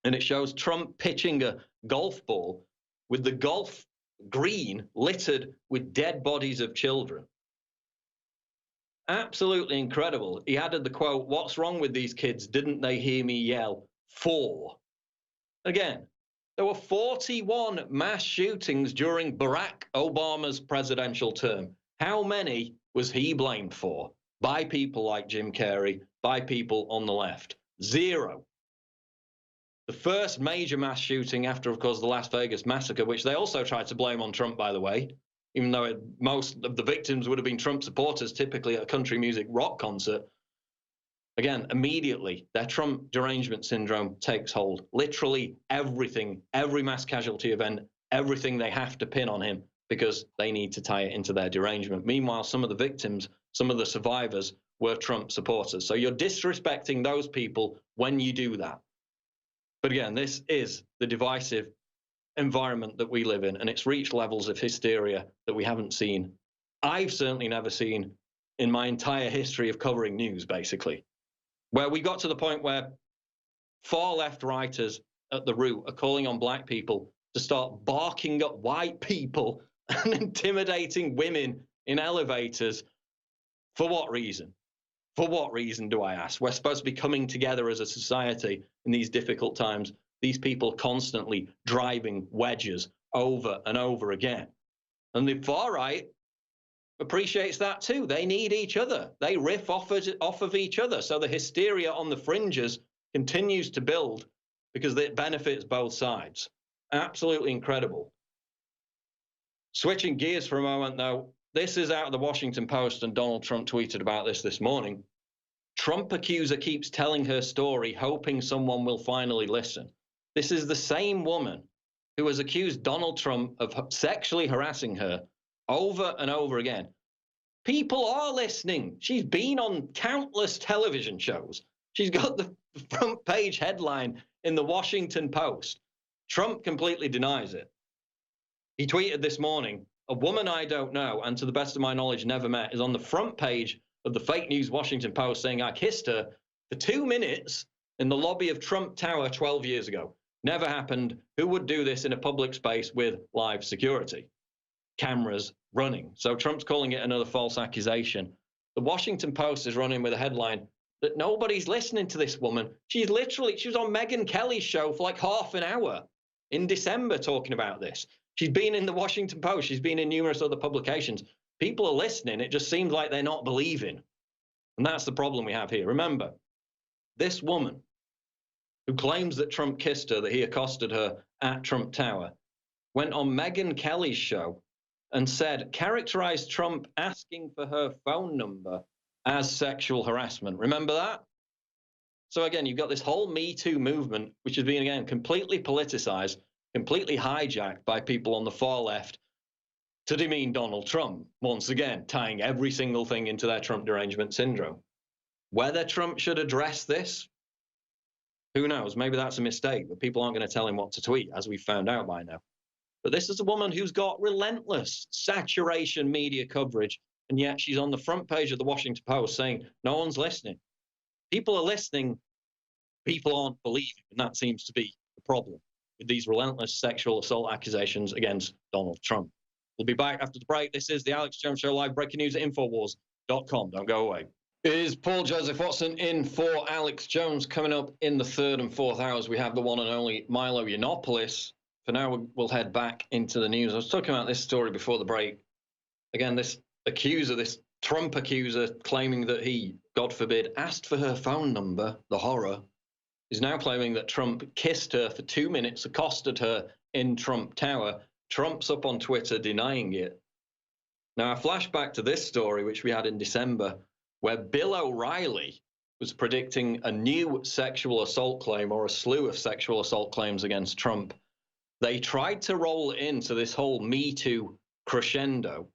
and it shows Trump pitching a golf ball with the golf green littered with dead bodies of children. Absolutely incredible. He added the quote, "What's wrong with these kids? Didn't they hear me yell 4?" Again, there were 41 mass shootings during Barack Obama's presidential term. How many was he blamed for? By people like Jim Carrey, by people on the left? 0. The first major mass shooting after, of course, the Las Vegas massacre, which they also tried to blame on Trump, by the way, even though most of the victims would have been Trump supporters, typically at a country music rock concert. Again, immediately, their Trump derangement syndrome takes hold. Literally everything, every mass casualty event, everything they have to pin on him because they need to tie it into their derangement. Meanwhile, some of the victims, some of the survivors were Trump supporters. So you're disrespecting those people when you do that. But again, this is the divisive environment that we live in, and it's reached levels of hysteria that we haven't seen. I've certainly never seen in my entire history of covering news, basically, where we got to the point where far-left writers at the root are calling on black people to start barking at white people and intimidating women in elevators. For what reason? For what reason, do I ask? We're supposed to be coming together as a society in these difficult times. These people constantly driving wedges over and over again. And the far right appreciates that too. They need each other. They riff off of each other. So the hysteria on the fringes continues to build because it benefits both sides. Absolutely incredible. Switching gears for a moment, though, this is out of the Washington Post, and Donald Trump tweeted about this morning. Trump accuser keeps telling her story, hoping someone will finally listen. This is the same woman who has accused Donald Trump of sexually harassing her over and over again. People are listening. She's been on countless television shows. She's got the front page headline in the Washington Post. Trump completely denies it. He tweeted this morning, "A woman I don't know, and to the best of my knowledge never met, is on the front page of the fake news Washington Post saying I kissed her for 2 minutes in the lobby of Trump Tower 12 years ago. Never happened. Who would do this in a public space with live security? Cameras running." So Trump's calling it another false accusation. The Washington Post is running with a headline that nobody's listening to this woman. She was on Megyn Kelly's show for like half an hour in December talking about this. She's been in the Washington Post. She's been in numerous other publications. People are listening. It just seems like they're not believing. And that's the problem we have here. Remember, this woman who claims that Trump kissed her, that he accosted her at Trump Tower, went on Megyn Kelly's show and characterized Trump asking for her phone number as sexual harassment. Remember that? So again, you've got this whole Me Too movement, which has been, again, completely politicized, completely hijacked by people on the far left to demean Donald Trump, once again, tying every single thing into their Trump derangement syndrome. Whether Trump should address this, who knows? Maybe that's a mistake, but people aren't going to tell him what to tweet, as we've found out by now. But this is a woman who's got relentless saturation media coverage, and yet she's on the front page of the Washington Post saying no one's listening. People are listening, people aren't believing, and that seems to be the problem with these relentless sexual assault accusations against Donald Trump. We'll be back after the break. This is the Alex Jones Show, live breaking news at Infowars.com. Don't go away. It is Paul Joseph Watson in for Alex Jones. Coming up in the third and fourth hours, we have the one and only Milo Yiannopoulos. For now, we'll head back into the news. I was talking about this story before the break. Again, this accuser, this Trump accuser, claiming that he, God forbid, asked for her phone number, the horror, is now claiming that Trump kissed her for 2 minutes, accosted her in Trump Tower. Trump's up on Twitter denying it. Now, I flash back to this story, which we had in December, where Bill O'Reilly was predicting a new sexual assault claim, or a slew of sexual assault claims against Trump. They tried to roll into this whole Me Too crescendo,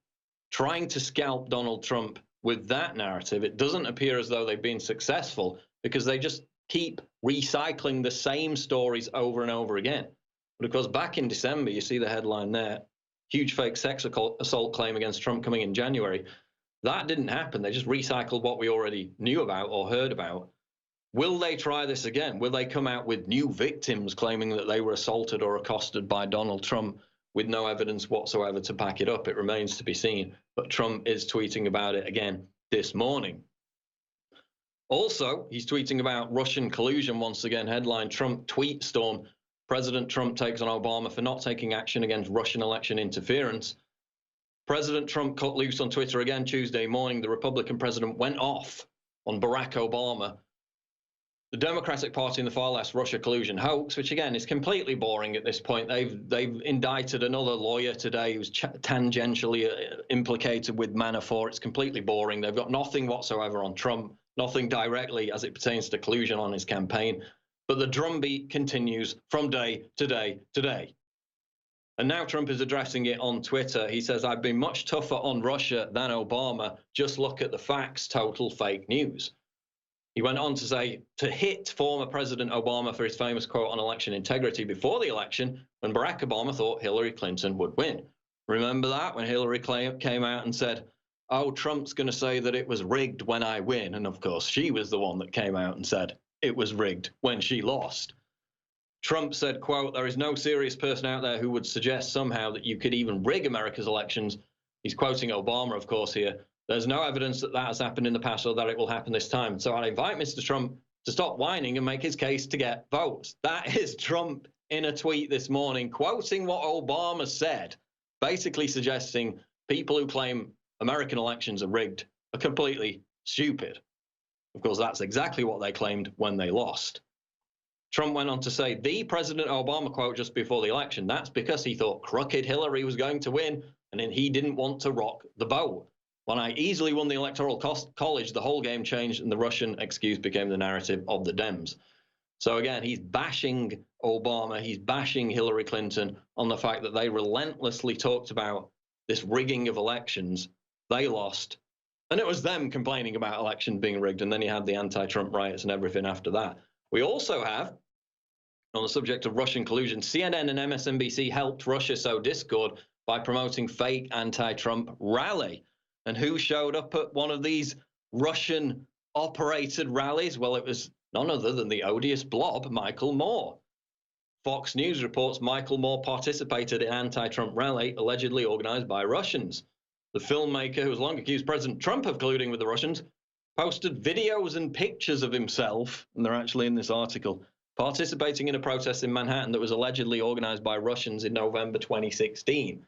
trying to scalp Donald Trump with that narrative. It doesn't appear as though they've been successful because they just keep recycling the same stories over and over again. But of course, back in December, you see the headline there, huge fake sex assault claim against Trump coming in January. That didn't happen. They just recycled what we already knew about or heard about. Will they try this again? Will they come out with new victims claiming that they were assaulted or accosted by Donald Trump with no evidence whatsoever to back it up? It remains to be seen. But Trump is tweeting about it again this morning. Also, he's tweeting about Russian collusion once again. Headline, Trump tweet storm. President Trump takes on Obama for not taking action against Russian election interference. President Trump cut loose on Twitter again Tuesday morning. The Republican president went off on Barack Obama. The Democratic Party and the far left Russia collusion hoax, which again is completely boring at this point. They've indicted another lawyer today who's tangentially implicated with Manafort. It's completely boring. They've got nothing whatsoever on Trump, nothing directly as it pertains to collusion on his campaign. But the drumbeat continues from day to day to day. And now Trump is addressing it on Twitter. He says, I've been much tougher on Russia than Obama. Just look at the facts, total fake news. He went on to say, to hit former President Obama for his famous quote on election integrity before the election, when Barack Obama thought Hillary Clinton would win. Remember that, when Hillary came out and said, oh, Trump's going to say that it was rigged when I win. And of course, she was the one that came out and said it was rigged when she lost. Trump said, quote, "There is no serious person out there who would suggest somehow that you could even rig America's elections." He's quoting Obama, of course, here. "There's no evidence that that has happened in the past or that it will happen this time. So I invite Mr. Trump to stop whining and make his case to get votes." That is Trump in a tweet this morning, quoting what Obama said, basically suggesting people who claim American elections are rigged are completely stupid. Of course, that's exactly what they claimed when they lost. Trump went on to say, the President Obama quote just before the election, that's because he thought crooked Hillary was going to win and then he didn't want to rock the boat. When I easily won the Electoral College, the whole game changed and the Russian excuse became the narrative of the Dems. So again, he's bashing Obama, he's bashing Hillary Clinton on the fact that they relentlessly talked about this rigging of elections. They lost, and it was them complaining about elections being rigged, and then you had the anti-Trump riots and everything after that. We also have, on the subject of Russian collusion, CNN and MSNBC helped Russia sow discord by promoting fake anti-Trump rally. And who showed up at one of these Russian-operated rallies? Well, it was none other than the odious blob, Michael Moore. Fox News reports Michael Moore participated in an anti-Trump rally allegedly organized by Russians. The filmmaker, who has long accused President Trump of colluding with the Russians, posted videos and pictures of himself, and they're actually in this article, participating in a protest in Manhattan that was allegedly organized by Russians in November 2016.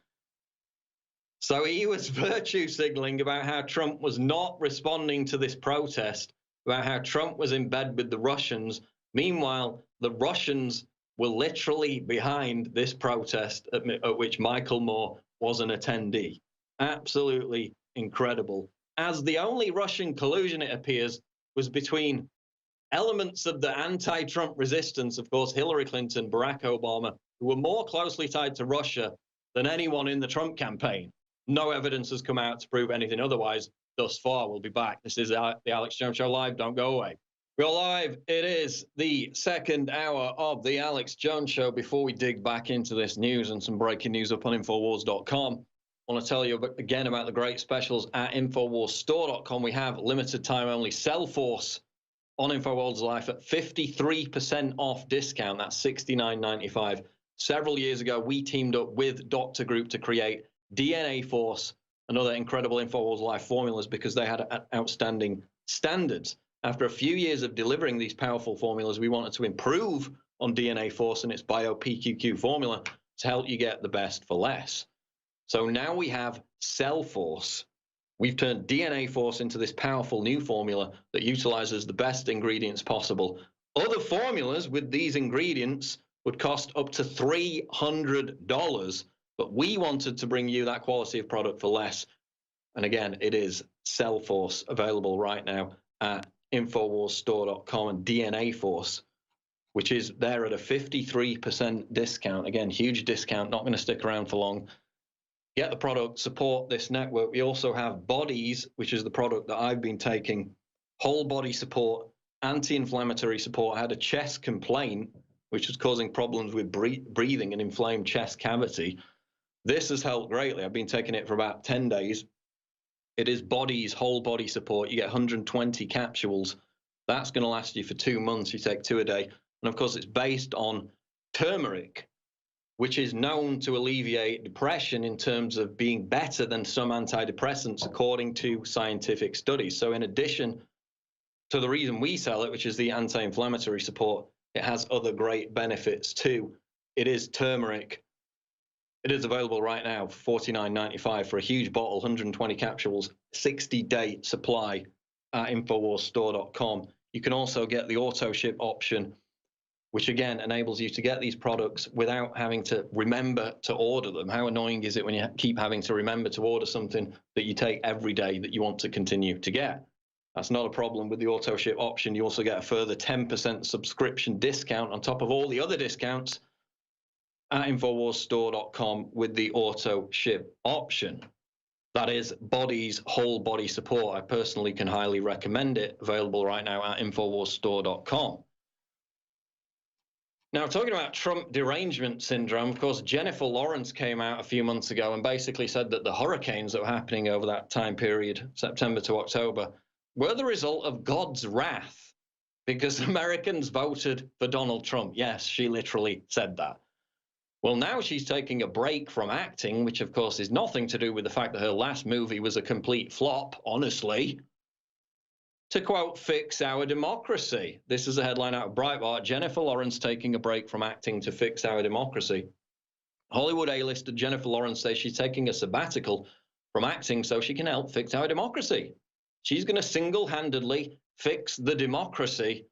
So he was virtue signaling about how Trump was not responding to this protest, about how Trump was in bed with the Russians. Meanwhile, the Russians were literally behind this protest at which Michael Moore was an attendee. Absolutely incredible. As the only Russian collusion, it appears, was between elements of the anti-Trump resistance, of course, Hillary Clinton, Barack Obama, who were more closely tied to Russia than anyone in the Trump campaign. No evidence has come out to prove anything otherwise thus far. We'll be back. This is the Alex Jones Show Live. Don't go away. We're live. It is the second hour of the Alex Jones Show. Before we dig back into this news and some breaking news up on Infowars.com, I want to tell you again about the great specials at InfowarsStore.com. We have limited time only Sell Force on InfoWorld's Life at 53% off discount. That's $69.95. Several years ago, we teamed up with Dr. Group to create DNA Force and other incredible InfoWars Life formulas because they had outstanding standards. After a few years of delivering these powerful formulas, we wanted to improve on DNA Force and its Bio-PQQ formula to help you get the best for less. So now we have Cell Force. We've turned DNA Force into this powerful new formula that utilizes the best ingredients possible. Other formulas with these ingredients would cost up to $300, but we wanted to bring you that quality of product for less. And again, it is Cell Force, available right now at InfoWarsStore.com, and DNA Force, which is there at a 53% discount. Again, huge discount, not going to stick around for long. Get the product, support this network. We also have Bodies, which is the product that I've been taking. Whole body support, anti-inflammatory support. I had a chest complaint, which was causing problems with breathing and inflamed chest cavity. This has helped greatly. I've been taking it for about 10 days. It is Bodies whole body support. You get 120 capsules. That's going to last you for 2 months. You take 2 a day. And of course, it's based on turmeric, which is known to alleviate depression in terms of being better than some antidepressants, according to scientific studies. So in addition to the reason we sell it, which is the anti-inflammatory support, it has other great benefits too. It is turmeric. It is available right now for $49.95 for a huge bottle, 120 capsules, 60-day supply at InfoWarsStore.com. You can also get the auto ship option, which again enables you to get these products without having to remember to order them. How annoying is it when you keep having to remember to order something that you take every day that you want to continue to get? That's not a problem with the auto ship option. You also get a further 10% subscription discount on top of all the other discounts at InfoWarsStore.com with the auto ship option. That is Bodies whole body support. I personally can highly recommend it. Available right now at InfoWarsStore.com. Now, talking about Trump derangement syndrome, of course, Jennifer Lawrence came out a few months ago and basically said that the hurricanes that were happening over that time period, September to October, were the result of God's wrath. because Americans voted for Donald Trump. Yes, she literally said that. Well, now she's taking a break from acting, which of course is nothing to do with the fact that her last movie was a complete flop, honestly, to quote, fix our democracy. This is a headline out of Breitbart. Jennifer Lawrence taking a break from acting to fix our democracy. Hollywood A-lister Jennifer Lawrence says she's taking a sabbatical from acting so she can help fix our democracy. She's going to single-handedly fix the democracy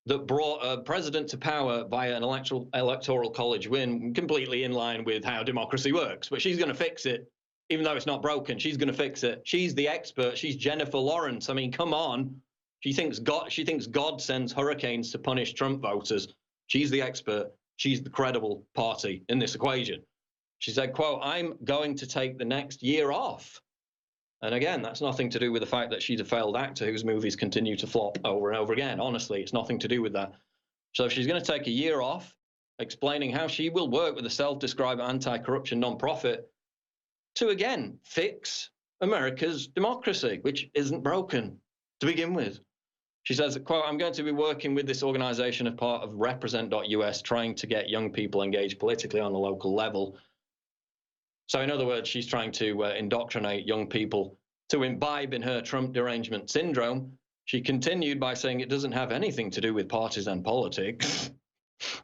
that brought a president to power via an electoral college win, completely in line with how democracy works. But she's going to fix it, even though it's not broken. She's going to fix it. She's the expert. She's Jennifer Lawrence. I mean, come on. She thinks God sends hurricanes to punish Trump voters. She's the expert. She's the credible party in this equation. She said, quote, I'm going to take the next year off. And again, that's nothing to do with the fact that she's a failed actor whose movies continue to flop over and over again. Honestly, it's nothing to do with that. So she's going to take a year off, explaining how she will work with a self-described anti-corruption nonprofit to, again, fix America's democracy, which isn't broken to begin with. She says, quote, I'm going to be working with this organization as part of Represent.us, trying to get young people engaged politically on the local level. So in other words, she's trying to indoctrinate young people to imbibe in her Trump derangement syndrome. She continued by saying it doesn't have anything to do with partisan politics.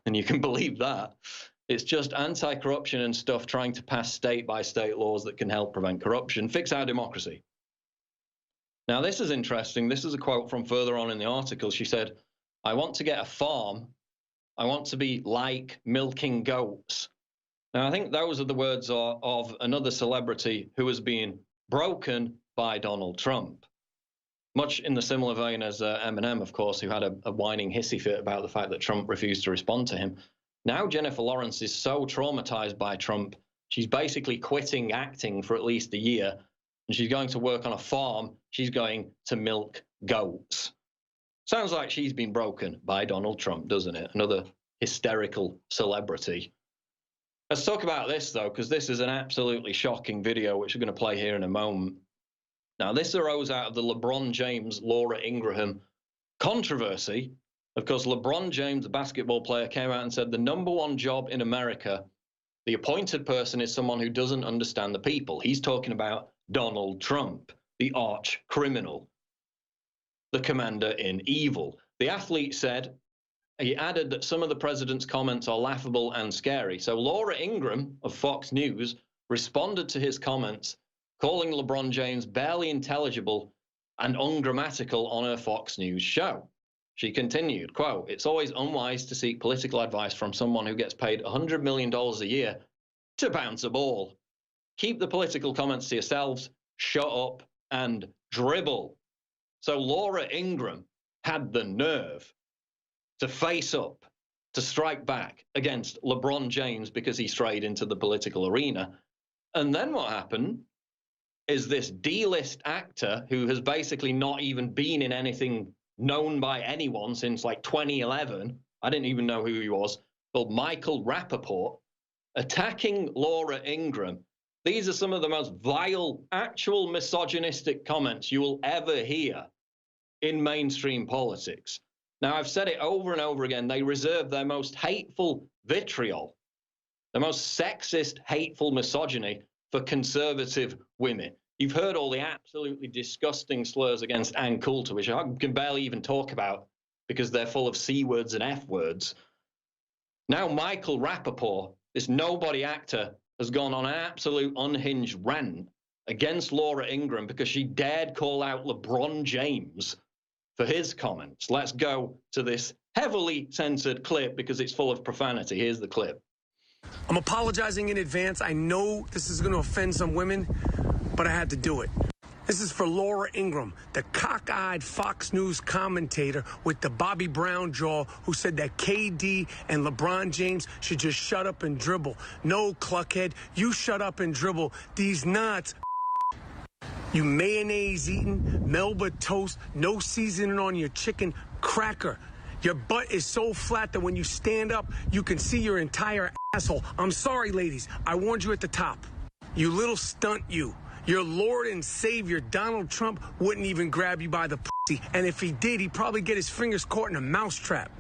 And you can believe that. It's just anti-corruption and stuff, trying to pass state-by-state laws that can help prevent corruption, fix our democracy. Now, this is interesting. This is a quote from further on in the article. She said, I want to get a farm. I want to be like milking goats. Now, I think those are the words of another celebrity who has been broken by Donald Trump. Much in the similar vein as Eminem, of course, who had a whining hissy fit about the fact that Trump refused to respond to him. Now Jennifer Lawrence is so traumatized by Trump, she's basically quitting acting for at least a year, and she's going to work on a farm. She's going to milk goats. Sounds like she's been broken by Donald Trump, doesn't it? Another hysterical celebrity. Let's talk about this, though, because this is an absolutely shocking video, which we're going to play here in a moment. Now, this arose out of the LeBron James-Laura Ingraham controversy. Of course, LeBron James, the basketball player, came out and said the #1 job in America, the appointed person, is someone who doesn't understand the people. He's talking about Donald Trump, the arch criminal, the commander in evil. The athlete said, he added that some of the president's comments are laughable and scary. So Laura Ingraham of Fox News responded to his comments, calling LeBron James barely intelligible and ungrammatical on her Fox News show. She continued, quote, it's always unwise to seek political advice from someone who gets paid $100 million a year to bounce a ball. Keep the political comments to yourselves, shut up, and dribble. So Laura Ingraham had the nerve to face up, to strike back against LeBron James because he strayed into the political arena. And then what happened is this D-list actor who has basically not even been in anything known by anyone since like 2011, I didn't even know who he was, called Michael Rappaport, attacking Laura Ingraham. These are some of the most vile, actual misogynistic comments you will ever hear in mainstream politics. Now, I've said it over and over again, they reserve their most hateful vitriol, the most sexist, hateful misogyny for conservative women. You've heard all the absolutely disgusting slurs against Ann Coulter, which I can barely even talk about because they're full of C words and F words. Now Michael Rappaport, this nobody actor, has gone on an absolute unhinged rant against Laura Ingraham because she dared call out LeBron James for his comments. Let's go to this heavily censored clip because it's full of profanity. Here's the clip. I'm apologizing in advance. I know this is going to offend some women, but I had to do it. This is for Laura Ingraham, the cockeyed Fox News commentator with the Bobby Brown jaw who said that KD and LeBron James should just shut up and dribble. No, cluckhead, you shut up and dribble. These nuts. You mayonnaise-eating, Melba toast, no seasoning on your chicken cracker. Your butt is so flat that when you stand up, you can see your entire asshole. I'm sorry, ladies. I warned you at the top. You little stunt, you. Your Lord and Savior, Donald Trump, wouldn't even grab you by the and if he did, he'd probably get his fingers caught in a mousetrap.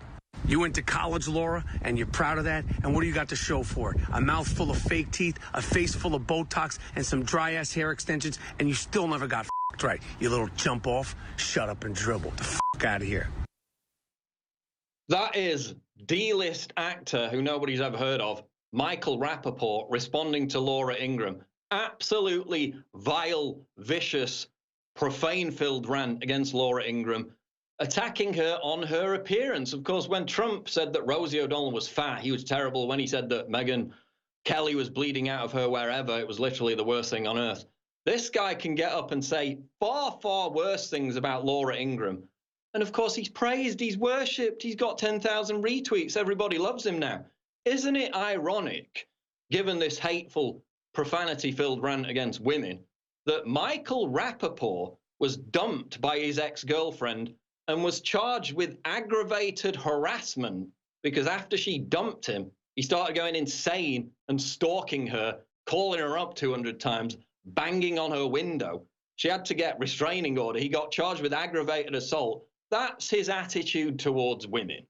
You went to college, Laura, and you're proud of that? And what do you got to show for it? A mouth full of fake teeth, a face full of Botox, and some dry-ass hair extensions, and you still never got f***ed right. You little jump off, shut up and dribble. The f*** out of here. That is D-list actor who nobody's ever heard of, Michael Rappaport, responding to Laura Ingraham. Absolutely vile, vicious, profane-filled rant against Laura Ingraham, attacking her on her appearance. Of course, when Trump said that Rosie O'Donnell was fat, he was terrible. When he said that Megyn Kelly was bleeding out of her wherever, it was literally the worst thing on earth. This guy can get up and say far, far worse things about Laura Ingraham. And of course, he's praised, he's worshipped, he's got 10,000 retweets. Everybody loves him now. Isn't it ironic, given this hateful, profanity-filled rant against women, that Michael Rappaport was dumped by his ex-girlfriend and was charged with aggravated harassment because after she dumped him, he started going insane and stalking her, calling her up 200 times, banging on her window. She had to get restraining order. He got charged with aggravated assault. That's his attitude towards women.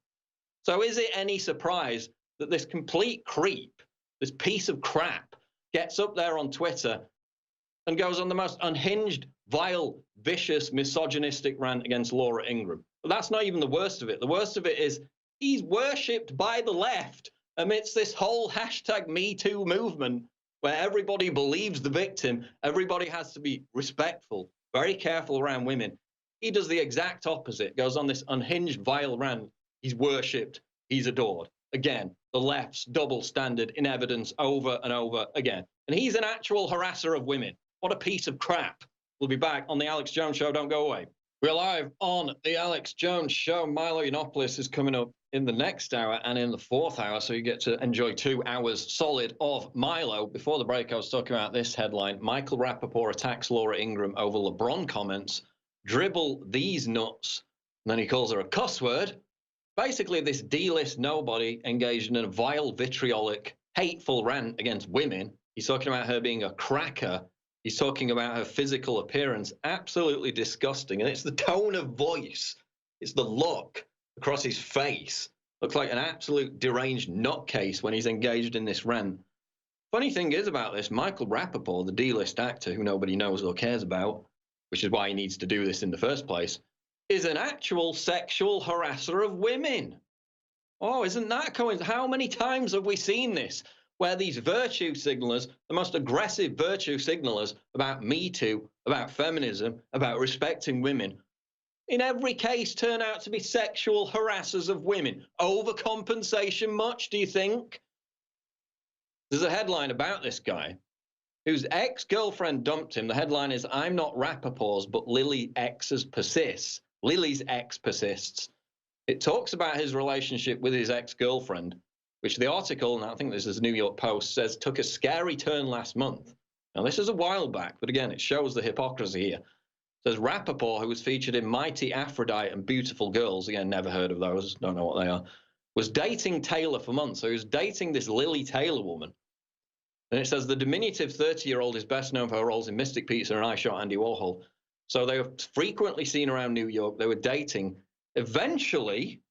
So is it any surprise that this complete creep, this piece of crap, gets up there on Twitter and goes on the most unhinged, vile, vicious, misogynistic rant against Laura Ingraham? But that's not even the worst of it. The worst of it is he's worshipped by the left amidst this whole hashtag Me Too movement where everybody believes the victim. Everybody has to be respectful, very careful around women. He does the exact opposite, goes on this unhinged, vile rant. He's worshipped, he's adored. Again, the left's double standard in evidence over and over again. And he's an actual harasser of women. What a piece of crap. We'll be back on The Alex Jones Show. Don't go away. We're live on The Alex Jones Show. Milo Yiannopoulos is coming up in the next hour and in the fourth hour, so you get to enjoy 2 hours solid of Milo. Before the break, I was talking about this headline. Michael Rappaport attacks Laura Ingraham over LeBron comments. Dribble these nuts. And then he calls her a cuss word. Basically, this D-list nobody engaged in a vile, vitriolic, hateful rant against women. He's talking about her being a cracker. He's talking about her physical appearance. Absolutely disgusting. And it's the tone of voice. It's the look across his face. Looks like an absolute deranged nutcase when he's engaged in this rant. Funny thing is about this, Michael Rappaport, the D-list actor who nobody knows or cares about, which is why he needs to do this in the first place, is an actual sexual harasser of women. Oh, isn't that coincidence? How many times have we seen this, where these virtue signalers, the most aggressive virtue signalers about Me Too, about feminism, about respecting women, in every case turn out to be sexual harassers of women? Overcompensation much, do you think? There's a headline about this guy whose ex-girlfriend dumped him. The headline is, I'm not Rappaport's, but Lily's ex persists. Lily's ex persists. It talks about his relationship with his ex-girlfriend, which the article, and I think this is New York Post, says took a scary turn last month. Now, this is a while back, but again, it shows the hypocrisy here. It says Rappaport, who was featured in Mighty Aphrodite and Beautiful Girls, again, never heard of those, don't know what they are, was dating Taylor for months. So he was dating this Lily Taylor woman. And it says the diminutive 30-year-old is best known for her roles in Mystic Pizza and I Shot Andy Warhol. So they were frequently seen around New York. They were dating. Eventually,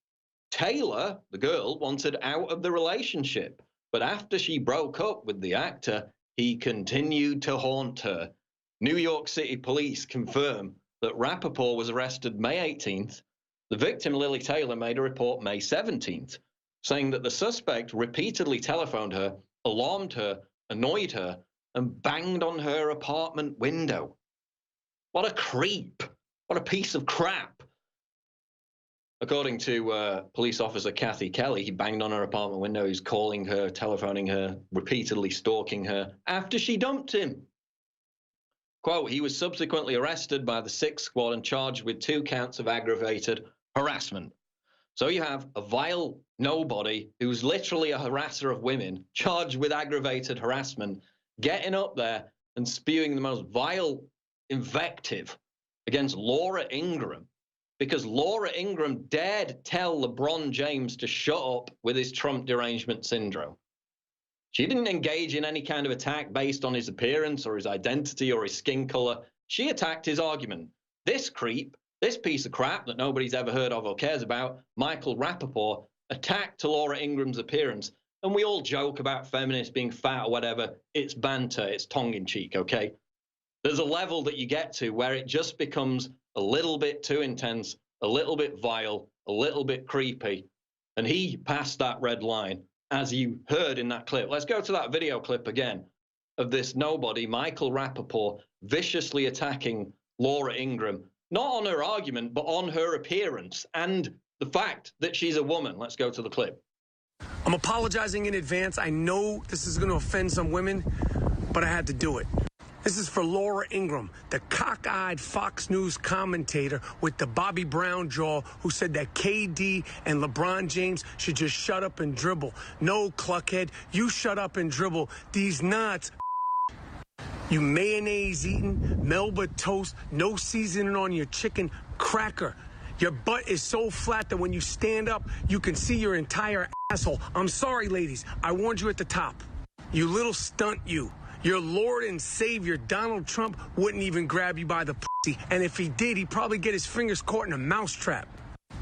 Taylor, the girl, wanted out of the relationship. But after she broke up with the actor, he continued to haunt her. New York City police confirm that Rappaport was arrested May 18th. The victim, Lily Taylor, made a report May 17th, saying that the suspect repeatedly telephoned her, alarmed her, annoyed her, and banged on her apartment window. What a creep. What a piece of crap. According to police officer Kathy Kelly, he banged on her apartment window. He's calling her, telephoning her, repeatedly stalking her after she dumped him. Quote, he was subsequently arrested by the 6th Squad and charged with 2 counts of aggravated harassment. So you have a vile nobody who's literally a harasser of women, charged with aggravated harassment, getting up there and spewing the most vile invective against Laura Ingraham, because Laura Ingraham dared tell LeBron James to shut up with his Trump derangement syndrome. She didn't engage in any kind of attack based on his appearance or his identity or his skin color. She attacked his argument. This creep This piece of crap that nobody's ever heard of or cares about, Michael Rappaport, attacked Laura Ingram's appearance. And we all joke about feminists being fat or whatever. It's banter. It's tongue-in-cheek, okay? There's a level that you get to where it just becomes a little bit too intense, a little bit vile, a little bit creepy. And he passed that red line, as you heard in that clip. Let's go to that video clip again of this nobody, Michael Rappaport, viciously attacking Laura Ingram, not on her argument, but on her appearance and the fact that she's a woman. Let's go to the clip. I'm apologizing in advance. I know this is going to offend some women, but I had to do it. This is for Laura Ingram, the cockeyed Fox News commentator with the Bobby Brown jaw who said that KD and LeBron James should just shut up and dribble. No, cluckhead, you shut up and dribble. These nuts. You mayonnaise-eating, Melba toast, no seasoning on your chicken cracker. Your butt is so flat that when you stand up, you can see your entire asshole. I'm sorry, ladies. I warned you at the top. You little stunt, you. Your Lord and Savior, Donald Trump, wouldn't even grab you by the pussy. And if he did, he'd probably get his fingers caught in a mousetrap.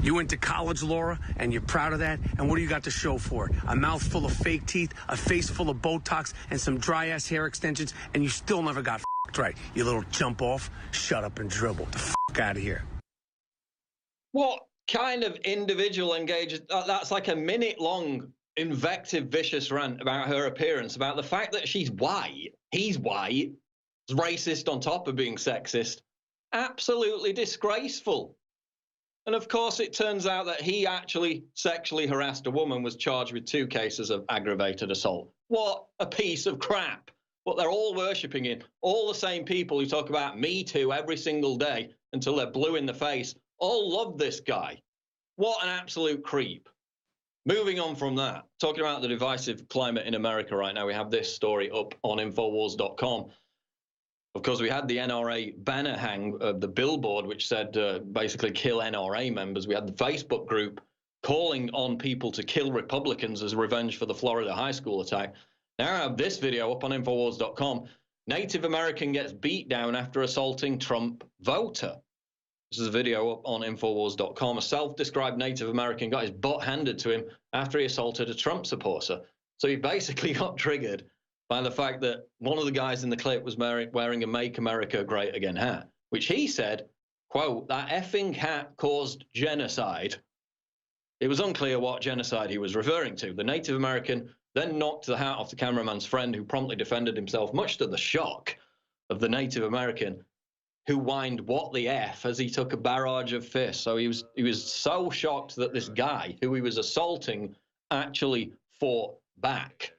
You went to college, Laura, and you're proud of that? And what do you got to show for it? A mouth full of fake teeth, a face full of Botox, and some dry-ass hair extensions, and you still never got f***ed right. You little jump off, shut up and dribble. The f*** out of here. What kind of individual engages? That's like a minute-long invective, vicious rant about her appearance, about the fact that she's white, he's white, is racist on top of being sexist. Absolutely disgraceful. And of course, it turns out that he actually sexually harassed a woman, was charged with 2 cases of aggravated assault. What a piece of crap. What they're all worshipping in. All the same people who talk about Me Too every single day until they're blue in the face all love this guy. What an absolute creep. Moving on from that, talking about the divisive climate in America right now, we have this story up on Infowars.com. Of course, we had the NRA banner hang of the Billboard, which said basically kill NRA members. We had the Facebook group calling on people to kill Republicans as revenge for the Florida high school attack. Now I have this video up on Infowars.com. Native American gets beat down after assaulting Trump voter. This is a video up on Infowars.com. A self-described Native American got his butt handed to him after he assaulted a Trump supporter. So he basically got triggered by the fact that one of the guys in the clip was wearing a Make America Great Again hat, which he said, quote, that effing hat caused genocide. It was unclear what genocide he was referring to. The Native American then knocked the hat off the cameraman's friend, who promptly defended himself, much to the shock of the Native American, who whined, what the F, as he took a barrage of fists. So he was so shocked that this guy, who he was assaulting, actually fought back.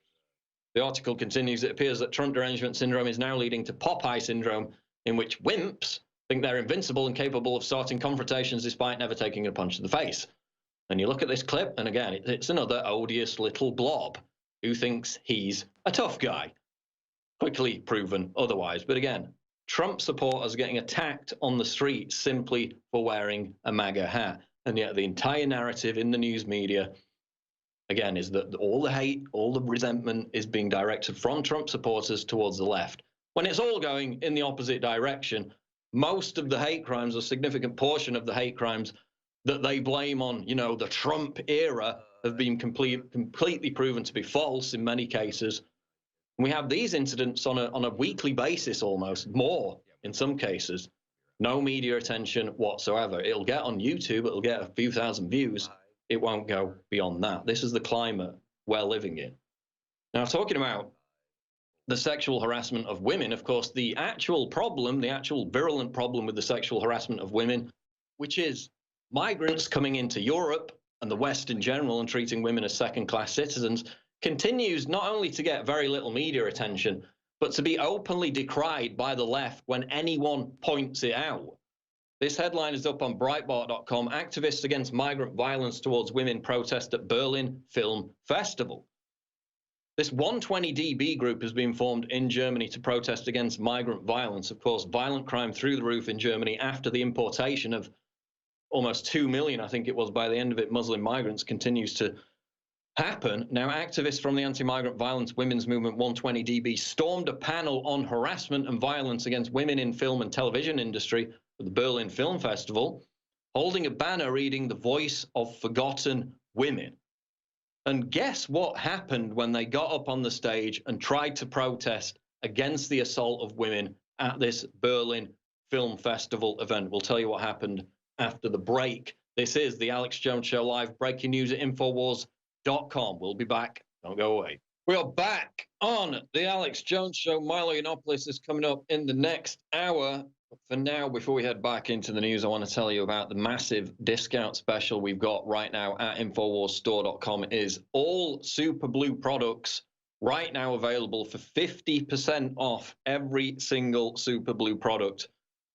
The article continues, it appears that Trump derangement syndrome is now leading to Popeye syndrome, in which wimps think they're invincible and capable of starting confrontations despite never taking a punch to the face. And you look at this clip, and again, it's another odious little blob who thinks he's a tough guy. Quickly proven otherwise. But again, Trump supporters getting attacked on the street simply for wearing a MAGA hat. And yet the entire narrative in the news media, again, is that all the hate, all the resentment is being directed from Trump supporters towards the left. When it's all going in the opposite direction, most of the hate crimes, a significant portion of the hate crimes that they blame on, you know, the Trump era have been completely proven to be false in many cases. And we have these incidents on a weekly basis, almost more in some cases. No media attention whatsoever. It'll get on YouTube, it'll get a few thousand views. It won't go beyond that. This is the climate we're living in. Now, talking about the sexual harassment of women, of course, the actual problem, the actual virulent problem with the sexual harassment of women, which is migrants coming into Europe and the West in general and treating women as second-class citizens, continues not only to get very little media attention, but to be openly decried by the left when anyone points it out. This headline is up on Breitbart.com. Activists against migrant violence towards women protest at Berlin Film Festival. This 120DB group has been formed in Germany to protest against migrant violence. Of course, violent crime through the roof in Germany after the importation of almost 2 million, I think it was by the end of it, Muslim migrants continues to happen. Now, activists from the anti-migrant violence women's movement 120DB stormed a panel on harassment and violence against women in film and television industry at the Berlin Film Festival. holding a banner reading "The Voice of Forgotten Women." And guess what happened when they got up on the stage and tried to protest against the assault of women at this Berlin Film Festival event? We'll tell you what happened after the break. This is the Alex Jones Show live, breaking news at Infowars.com. We'll be back. Don't go away. We are back on the Alex Jones Show. Milo Yiannopoulos is coming up in the next hour. But for now, before we head back into the news, I want to tell you about the massive discount special we've got right now at InfoWarsStore.com. It is all Super Blue products right now available for 50% off every single Super Blue product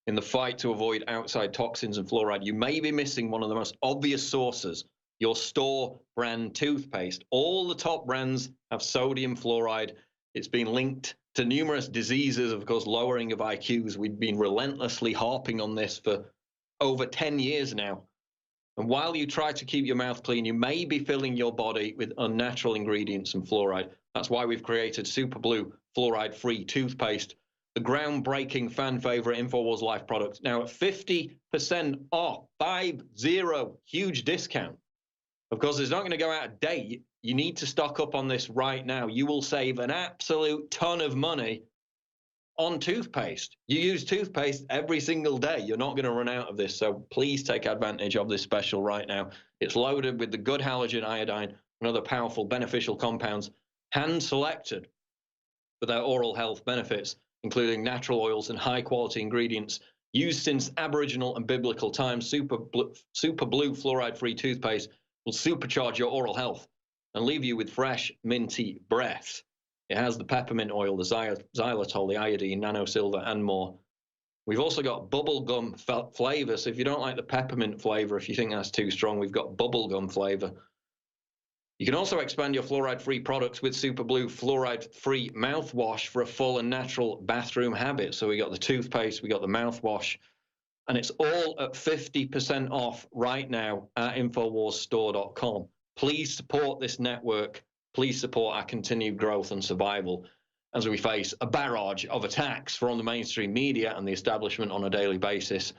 in the fight to avoid outside toxins and fluoride. You may be missing one of the most obvious sources, your store brand toothpaste. All the top brands have sodium fluoride. It's been linked to numerous diseases, of course, lowering of IQs. We've been relentlessly harping on this for over 10 years now. And while you try to keep your mouth clean, you may be filling your body with unnatural ingredients and fluoride. That's why we've created Super Blue fluoride-free toothpaste, the groundbreaking fan favorite InfoWars Life product, now at 50% off, 50, huge discount. Of course, it's not going to go out of date. You need to stock up on this right now. You will save an absolute ton of money on toothpaste. You use toothpaste every single day. You're not going to run out of this. So please take advantage of this special right now. It's loaded with the good halogen iodine and other powerful beneficial compounds, hand selected for their oral health benefits, including natural oils and high quality ingredients used since Aboriginal and biblical times. Super Blue fluoride-free toothpaste will supercharge your oral health and leave you with fresh, minty breath. It has the peppermint oil, the xylitol, the iodine, nanosilver, and more. We've also got bubblegum flavor. So if you don't like the peppermint flavor, if you think that's too strong, we've got bubblegum flavor. You can also expand your fluoride-free products with Super Blue fluoride-free mouthwash for a full and natural bathroom habit. So we got the toothpaste, we got the mouthwash, and it's all at 50% off right now at InfoWarsStore.com. Please support this network. Please support our continued growth and survival as we face a barrage of attacks from the mainstream media and the establishment on a daily basis.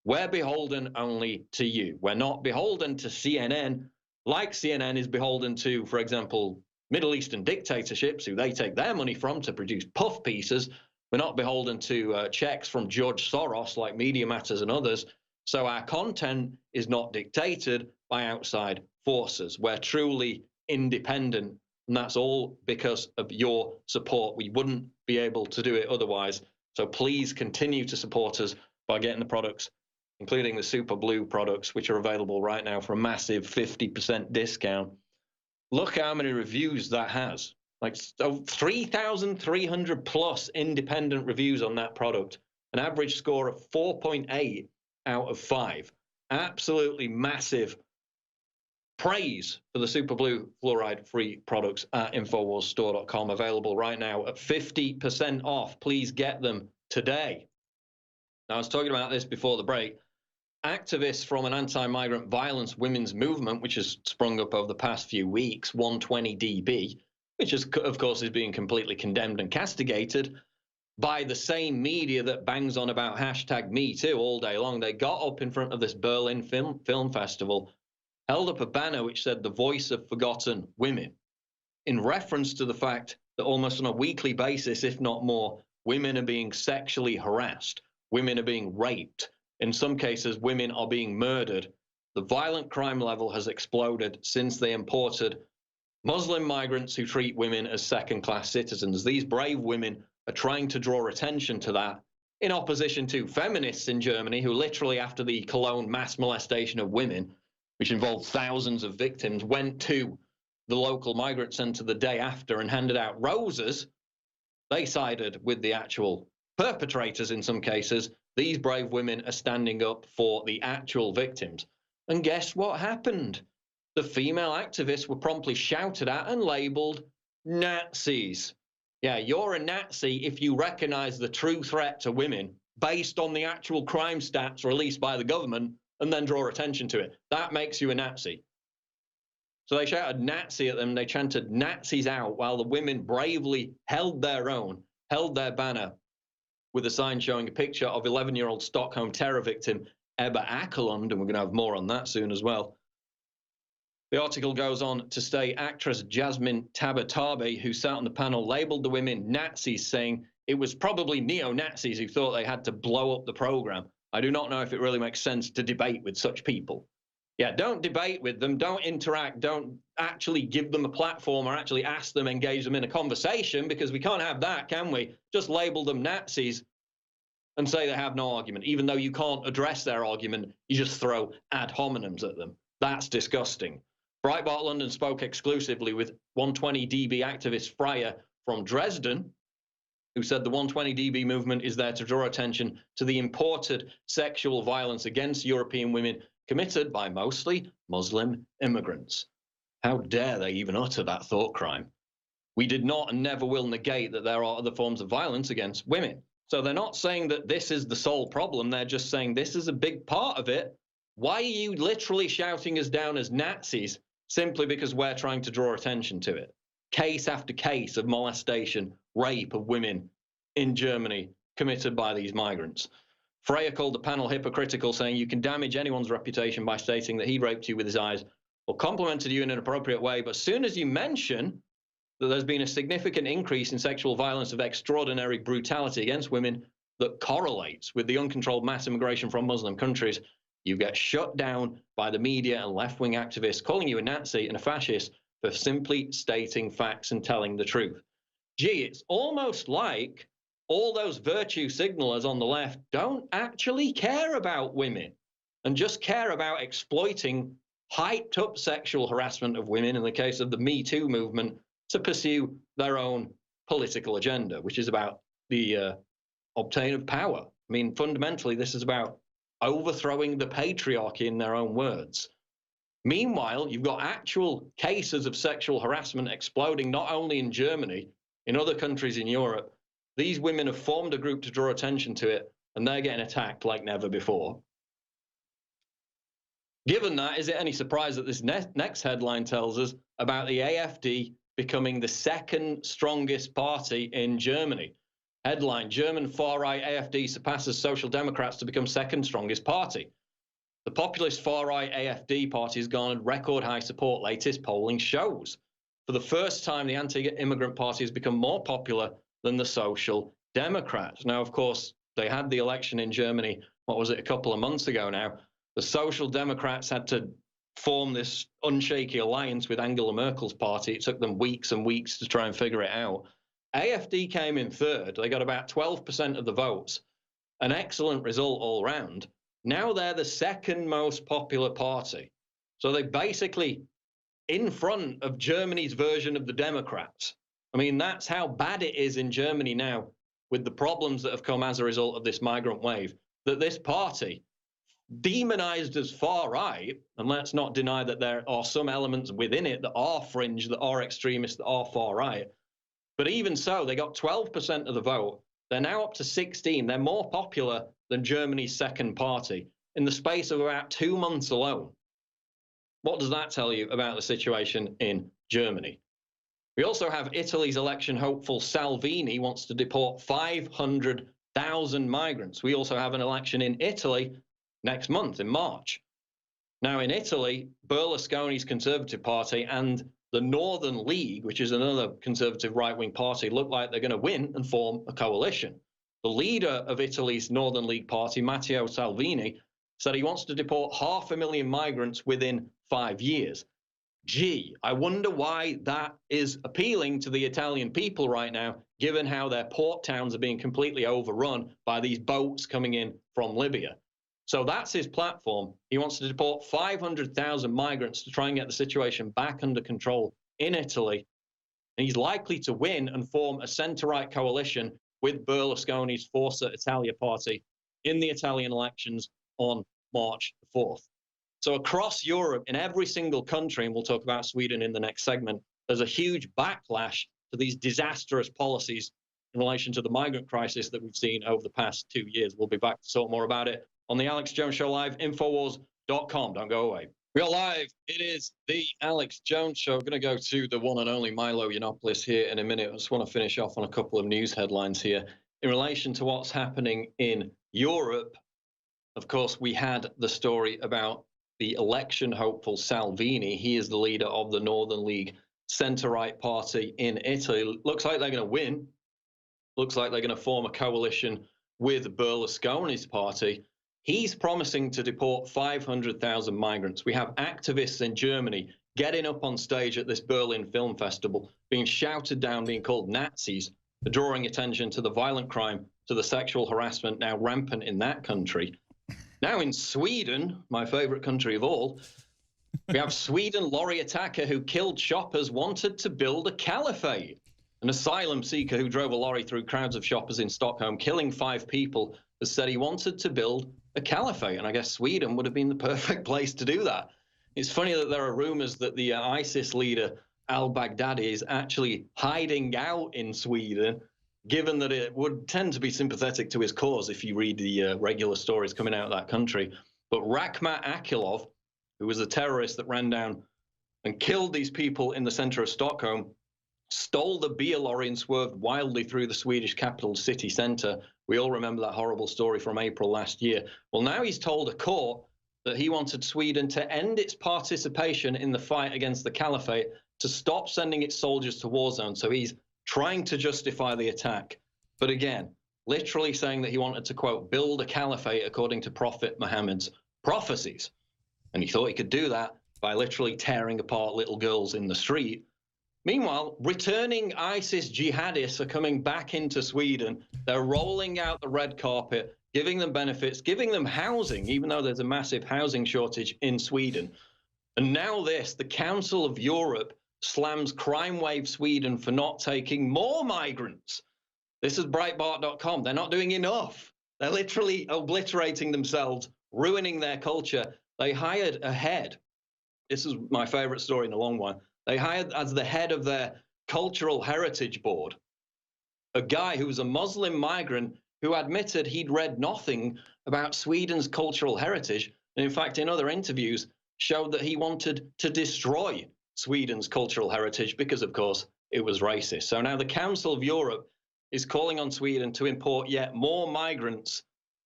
We're beholden only to you. We're not beholden to CNN, like CNN is beholden to, for example, Middle Eastern dictatorships, who they take their money from to produce puff pieces. We're not beholden to checks from George Soros, like Media Matters and others. So our content is not dictated by outside forces. We're truly independent, and that's all because of your support. We wouldn't be able to do it otherwise. So please continue to support us by getting the products, including the Super Blue products, which are available right now for a massive 50% discount. Look how many reviews that has. Like 3,300 plus independent reviews on that product. An average score of 4.8 out of 5. Absolutely massive praise for the Super Blue fluoride-free products at InfoWarsStore.com. Available right now at 50% off. Please get them today. Now, I was talking about this before the break. Activists from an anti-migrant violence women's movement, which has sprung up over the past few weeks, 120DB, which is, of course, is being completely condemned and castigated by the same media that bangs on about #MeToo all day long. They got up in front of this Berlin film festival, held up a banner which said "The Voice of Forgotten Women," in reference to the fact that almost on a weekly basis, if not more, women are being sexually harassed, women are being raped. In some cases, women are being murdered. The violent crime level has exploded since they imported Muslim migrants who treat women as second-class citizens. These brave women are trying to draw attention to that, in opposition to feminists in Germany, who literally, after the Cologne mass molestation of women, which involved thousands of victims, went to the local migrant center the day after and handed out roses. They sided with the actual perpetrators in some cases. These brave women are standing up for the actual victims. And guess what happened? The female activists were promptly shouted at and labeled Nazis. Yeah, you're a Nazi if you recognize the true threat to women based on the actual crime stats released by the government and then draw attention to it. That makes you a Nazi. So they shouted Nazi at them. They chanted Nazis out while the women bravely held their own, held their banner with a sign showing a picture of 11-year-old Stockholm terror victim Ebba Akerlund, and we're going to have more on that soon as well. The article goes on to say actress Jasmine Tabatabai, who sat on the panel, labeled the women Nazis, saying it was probably neo-Nazis who thought they had to blow up the program. I do not know if it really makes sense to debate with such people. Yeah, don't debate with them, don't interact, don't actually give them a platform or actually ask them, engage them in a conversation, because we can't have that, can we? Just label them Nazis and say they have no argument. Even though you can't address their argument, you just throw ad hominems at them. That's disgusting. Breitbart London spoke exclusively with 120 DB activist Freya from Dresden, who said the 120 DB movement is there to draw attention to the imported sexual violence against European women committed by mostly Muslim immigrants. How dare they even utter that thought crime? We did not and never will negate that there are other forms of violence against women. So they're not saying that this is the sole problem. They're just saying this is a big part of it. Why are you literally shouting us down as Nazis simply because we're trying to draw attention to it? Case after case of molestation, rape of women in Germany committed by these migrants. Freya called the panel hypocritical, saying you can damage anyone's reputation by stating that he raped you with his eyes or complimented you in an appropriate way, but as soon as you mention that there's been a significant increase in sexual violence of extraordinary brutality against women that correlates with the uncontrolled mass immigration from Muslim countries, you get shut down by the media and left-wing activists, calling you a Nazi and a fascist for simply stating facts and telling the truth. Gee, it's almost like all those virtue signalers on the left don't actually care about women and just care about exploiting hyped up sexual harassment of women, in the case of the Me Too movement, to pursue their own political agenda, which is about the obtain of power. I mean, fundamentally, this is about overthrowing the patriarchy in their own words. Meanwhile, you've got actual cases of sexual harassment exploding not only in Germany, in other countries in Europe. These women have formed a group to draw attention to it, and they're getting attacked like never before. Given that, is it any surprise that this next headline tells us about the AfD becoming the second strongest party in Germany? Headline, German far-right AfD surpasses Social Democrats to become second strongest party. The populist far-right AfD party has garnered record high support, latest polling shows. For the first time, the anti-immigrant party has become more popular than the Social Democrats. Now, of course, they had the election in Germany, what was it, a couple of months ago now. The Social Democrats had to form this unshaky alliance with Angela Merkel's party. It took them weeks and weeks to try and figure it out. AfD came in third. They got about 12% of the votes. An excellent result all round. Now they're the second most popular party. So they're basically in front of Germany's version of the Democrats. I mean, that's how bad it is in Germany now, with the problems that have come as a result of this migrant wave, that this party, demonized as far right, and let's not deny that there are some elements within it that are fringe, that are extremist, that are far right, but even so, they got 12% of the vote. They're now up to 16. They're more popular than Germany's second party in the space of about 2 months alone. What does that tell you about the situation in Germany? We also have Italy's election hopeful Salvini wants to deport 500,000 migrants. We also have an election in Italy next month, in March. Now, in Italy, Berlusconi's Conservative Party and the Northern League, which is another conservative right-wing party, look like they're going to win and form a coalition. The leader of Italy's Northern League party, Matteo Salvini, said he wants to deport 500,000 migrants within 5 years. Gee, I wonder why that is appealing to the Italian people right now, given how their port towns are being completely overrun by these boats coming in from Libya. So that's his platform. He wants to deport 500,000 migrants to try and get the situation back under control in Italy. And he's likely to win and form a centre-right coalition with Berlusconi's Forza Italia party in the Italian elections on March 4th. So across Europe, in every single country, and we'll talk about Sweden in the next segment, there's a huge backlash to these disastrous policies in relation to the migrant crisis that we've seen over the past 2 years. We'll be back to talk more about it on the Alex Jones Show live, Infowars.com. Don't go away. We are live. It is the Alex Jones Show. I'm going to go to the one and only Milo Yiannopoulos here in a minute. I just want to finish off on a couple of news headlines here in relation to what's happening in Europe of course, we had the story about the election hopeful Salvini. He is the leader of the Northern League centre-right party in Italy. Looks like they're going to win. Looks like they're going to form a coalition with Berlusconi's party. He's promising to deport 500,000 migrants. We have activists in Germany getting up on stage at this Berlin Film Festival, being shouted down, being called Nazis, drawing attention to the violent crime, to the sexual harassment now rampant in that country. Now in Sweden, my favorite country of all, we have Sweden lorry attacker who killed shoppers wanted to build a caliphate. An asylum seeker who drove a lorry through crowds of shoppers in Stockholm, killing 5 people, has said he wanted to build a caliphate. And I guess Sweden would have been the perfect place to do that. It's funny that there are rumors that the ISIS leader al-Baghdadi is actually hiding out in Sweden, given that it would tend to be sympathetic to his cause if you read the regular stories coming out of that country. But Rakhmat Akilov, who was a terrorist that ran down and killed these people in the center of Stockholm, stole the beer lorry and swerved wildly through the Swedish capital city center. We all remember that horrible story from April last year. Well, now he's told a court that he wanted Sweden to end its participation in the fight against the caliphate, to stop sending its soldiers to war zones. So he's trying to justify the attack. But again, literally saying that he wanted to, quote, build a caliphate according to Prophet Muhammad's prophecies. And he thought he could do that by literally tearing apart little girls in the street. Meanwhile, returning ISIS jihadists are coming back into Sweden. They're rolling out the red carpet, giving them benefits, giving them housing, even though there's a massive housing shortage in Sweden. And now this, the Council of Europe slams Crime Wave Sweden for not taking more migrants. This is Breitbart.com. They're not doing enough. They're literally obliterating themselves, ruining their culture. They hired a head. This is my favorite story in the long one. They hired as the head of their cultural heritage board a guy who was a Muslim migrant who admitted he'd read nothing about Sweden's cultural heritage, and in fact, in other interviews, showed that he wanted to destroy Sweden's cultural heritage because, of course, it was racist. So now the Council of Europe is calling on Sweden to import yet more migrants,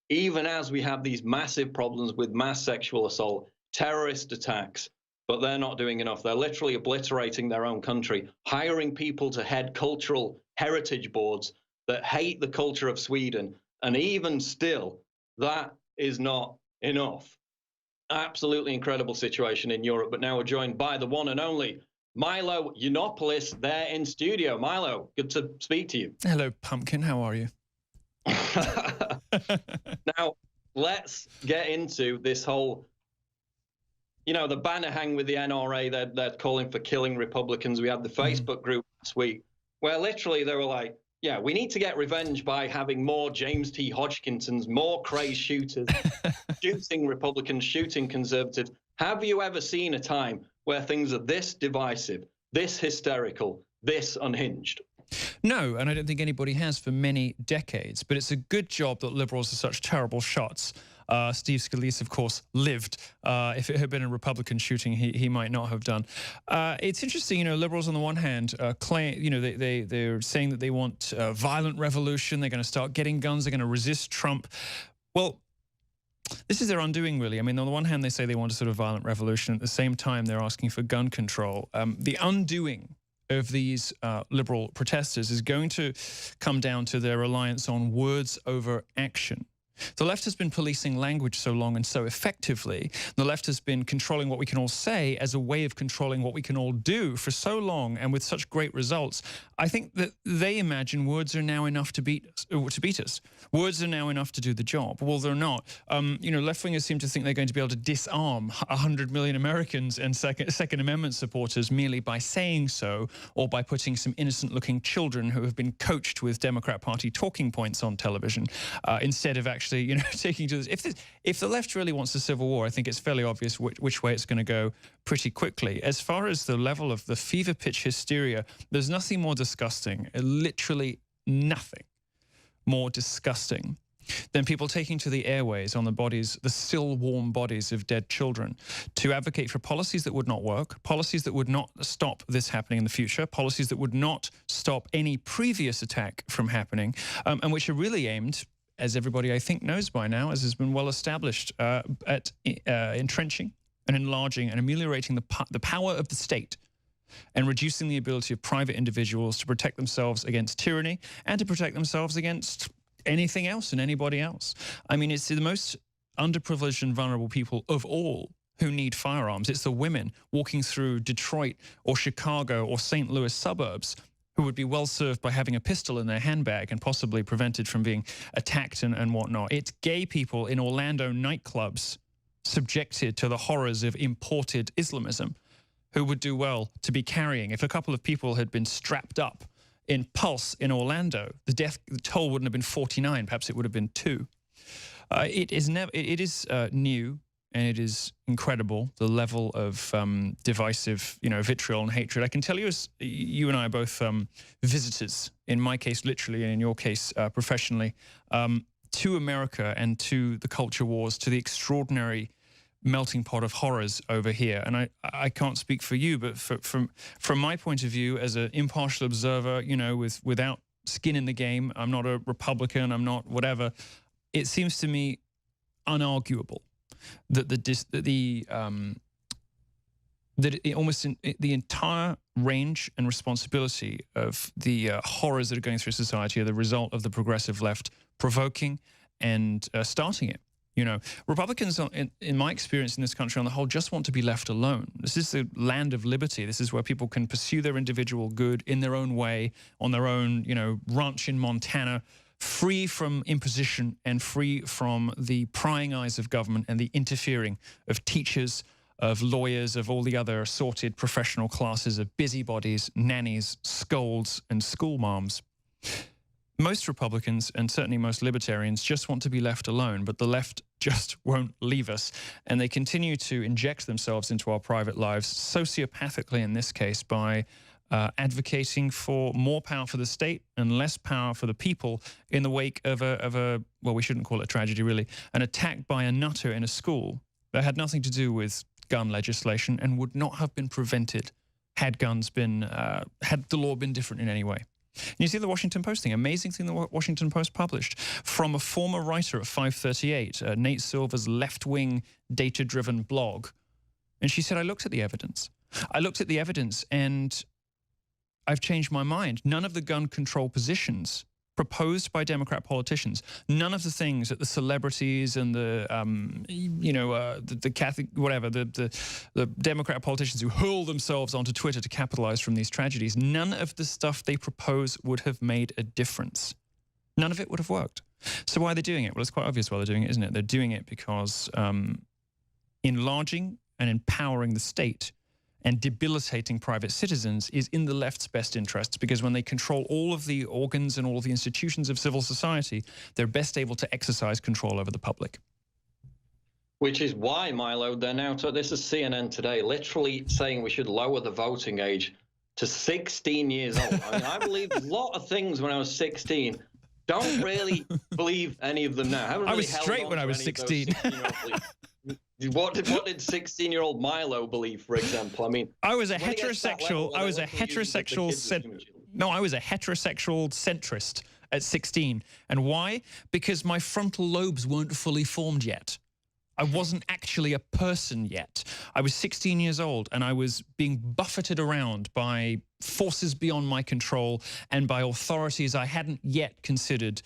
even as we have these massive problems with mass sexual assault, terrorist attacks. But they're not doing enough. They're literally obliterating their own country, hiring people to head cultural heritage boards that hate the culture of Sweden. And even still, that is not enough. Absolutely incredible situation in Europe. But now we're joined by the one and only Milo Yiannopoulos there in studio. Milo, good to speak to you. Hello, Pumpkin. How are you? Now, let's get into this whole, you know, the banner hang with the NRA. They're calling for killing Republicans. We had the Facebook group last week where literally they were like, yeah, we need to get revenge by having more James T. Hodgkinsons, more crazed shooters, shooting Republicans, shooting conservatives. Have you ever seen a time where things are this divisive, this hysterical, this unhinged? No, and I don't think anybody has for many decades, but it's a good job that liberals are such terrible shots. Steve Scalise, of course, lived. If it had been a Republican shooting, he might not have done. It's interesting, you know, liberals on the one hand claim, you know, they're saying that they want a violent revolution. They're going to start getting guns. They're going to resist Trump. Well, this is their undoing, really. I mean, on the one hand, they say they want a sort of violent revolution. At the same time, they're asking for gun control. The undoing of these liberal protesters is going to come down to their reliance on words over action. The left has been policing language so long and so effectively. The left has been controlling what we can all say as a way of controlling what we can all do for so long and with such great results. I think that they imagine words are now enough to beat us. Words are now enough to do the job. Well, they're not. You know, left-wingers seem to think they're going to be able to disarm 100 million Americans and Second Amendment supporters merely by saying so, or by putting some innocent-looking children who have been coached with Democrat Party talking points on television, instead of actually, you know, taking to this. If the left really wants a civil war, I think it's fairly obvious which way it's going to go pretty quickly. As far as the level of the fever pitch hysteria, there's nothing more disgusting, literally nothing more disgusting than people taking to the airways on the bodies, the still warm bodies of dead children, to advocate for policies that would not work, policies that would not stop this happening in the future, policies that would not stop any previous attack from happening, and which are really aimed as everybody I think knows by now, as has been well established, at entrenching and enlarging and ameliorating the power of the state and reducing the ability of private individuals to protect themselves against tyranny and to protect themselves against anything else and anybody else. I mean, it's the most underprivileged and vulnerable people of all who need firearms. It's the women walking through Detroit or Chicago or St. Louis suburbs who would be well served by having a pistol in their handbag and possibly prevented from being attacked and whatnot. It's gay people in Orlando nightclubs subjected to the horrors of imported Islamism who would do well to be carrying. If a couple of people had been strapped up in Pulse in Orlando, the toll wouldn't have been 49, perhaps it would have been 2. It is new, and it is incredible, the level of divisive, vitriol and hatred. I can tell you, as you and I are both visitors, in my case literally, and in your case professionally, to America and to the culture wars, to the extraordinary melting pot of horrors over here. And I can't speak for you, but from my point of view as an impartial observer, without skin in the game, I'm not a Republican, I'm not whatever, it seems to me unarguable that the entire range and responsibility of the horrors that are going through society are the result of the progressive left provoking and starting it. Republicans, in my experience in this country on the whole, just want to be left alone. This is the land of liberty. This is where people can pursue their individual good in their own way, on their own, ranch in Montana, free from imposition and free from the prying eyes of government and the interfering of teachers, of lawyers, of all the other assorted professional classes of busybodies, nannies, scolds, and school moms. Most Republicans, and certainly most libertarians, just want to be left alone, but the left just won't leave us. And they continue to inject themselves into our private lives, sociopathically in this case, by advocating for more power for the state and less power for the people in the wake of a well, we shouldn't call it a tragedy, really, an attack by a nutter in a school that had nothing to do with gun legislation and would not have been prevented had had the law been different in any way. And you see the Washington Post thing, amazing thing the Washington Post published from a former writer at 538, Nate Silver's left-wing data-driven blog. And she said, I looked at the evidence. And I've changed my mind. None of the gun control positions proposed by Democrat politicians, none of the things that the celebrities and the Catholic, whatever, the Democrat politicians who hurl themselves onto Twitter to capitalize from these tragedies, none of the stuff they propose would have made a difference. None of it would have worked. So why are they doing it? Well, it's quite obvious why they're doing it, isn't it? They're doing it because enlarging and empowering the state and debilitating private citizens is in the left's best interests, because when they control all of the organs and all of the institutions of civil society, they're best able to exercise control over the public. Which is why, Milo, they're now, this is CNN today, literally saying we should lower the voting age to 16 years old. I mean, I believed a lot of things when I was 16. Don't really believe any of them now. I was straight when I was 16. What did 16-year-old Milo believe, for example? I mean, I was a heterosexual centrist at 16. And why? Because my frontal lobes weren't fully formed yet. I wasn't actually a person yet. I was 16 years old and I was being buffeted around by forces beyond my control and by authorities I hadn't yet considered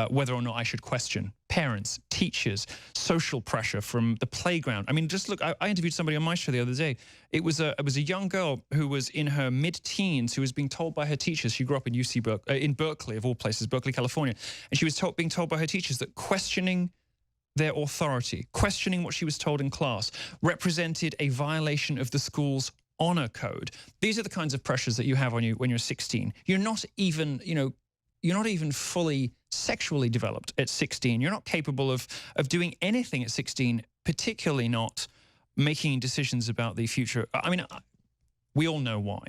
whether or not I should question. Parents, teachers, social pressure from the playground. I mean, just look, I interviewed somebody on my show the other day. It was a young girl who was in her mid-teens who was being told by her teachers, she grew up in in Berkeley, of all places, Berkeley, California, and she was being told by her teachers that questioning their authority, questioning what she was told in class, represented a violation of the school's honor code. These are the kinds of pressures that you have on you when you're 16. You're not even, you're not even fully sexually developed at 16. You're not capable of doing anything at 16, particularly not making decisions about the future. I mean, we all know why.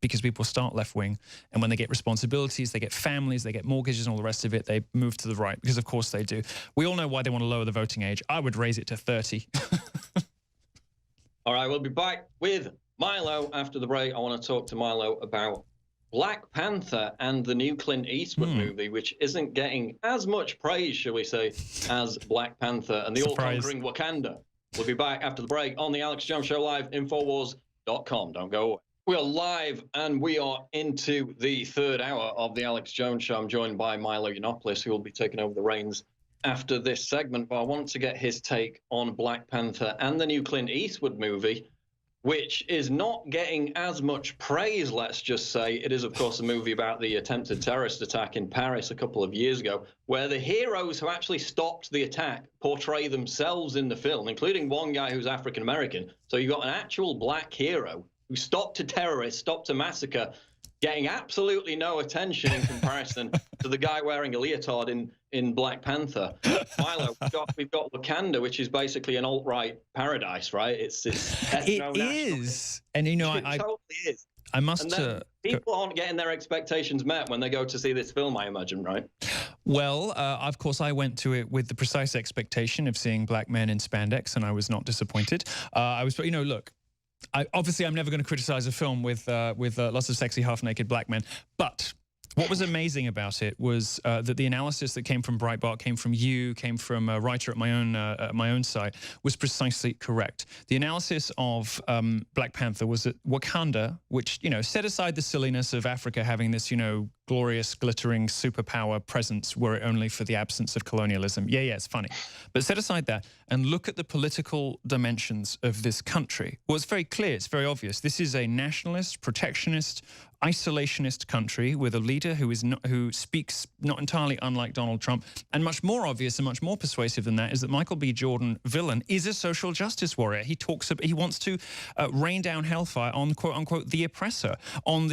Because people start left-wing, and when they get responsibilities, they get families, they get mortgages and all the rest of it, they move to the right, because of course they do. We all know why they want to lower the voting age. I would raise it to 30. All right, we'll be back with Milo after the break. I want to talk to Milo about Black Panther and the new Clint Eastwood movie, which isn't getting as much praise, shall we say, as Black Panther and the all-conquering Wakanda. We'll be back after the break on the Alex Jones Show live, Infowars.com. Don't go away. We are live and we are into the third hour of the Alex Jones Show. I'm joined by Milo Yiannopoulos, who will be taking over the reins after this segment. But I want to get his take on Black Panther and the new Clint Eastwood movie, which is not getting as much praise, let's just say. It is, of course, a movie about the attempted terrorist attack in Paris a couple of years ago, where the heroes who actually stopped the attack portray themselves in the film, including one guy who's African-American. So you've got an actual black hero who stopped a terrorist, stopped a massacre, getting absolutely no attention in comparison to the guy wearing a leotard in Black Panther. Milo, we've got Wakanda, which is basically an alt-right paradise, right? It is. And, you know, it totally is. I must... people aren't getting their expectations met when they go to see this film, I imagine, right? Well, of course, I went to it with the precise expectation of seeing black men in spandex, and I was not disappointed. You know, look, obviously, I'm never going to criticize a film with lots of sexy half-naked black men, but what was amazing about it was that the analysis that came from Breitbart, came from a writer at my own site, was precisely correct. The analysis of Black Panther was that Wakanda, which, you know, set aside the silliness of Africa having this, you know, glorious, glittering superpower presence were it only for the absence of colonialism. Yeah, it's funny. But set aside that and look at the political dimensions of this country. Well, it's very clear, it's very obvious. This is a nationalist, protectionist, isolationist country with a leader who speaks not entirely unlike Donald Trump. And much more obvious and much more persuasive than that is that Michael B. Jordan, villain, is a social justice warrior. He wants to rain down hellfire on, quote unquote, the oppressor, on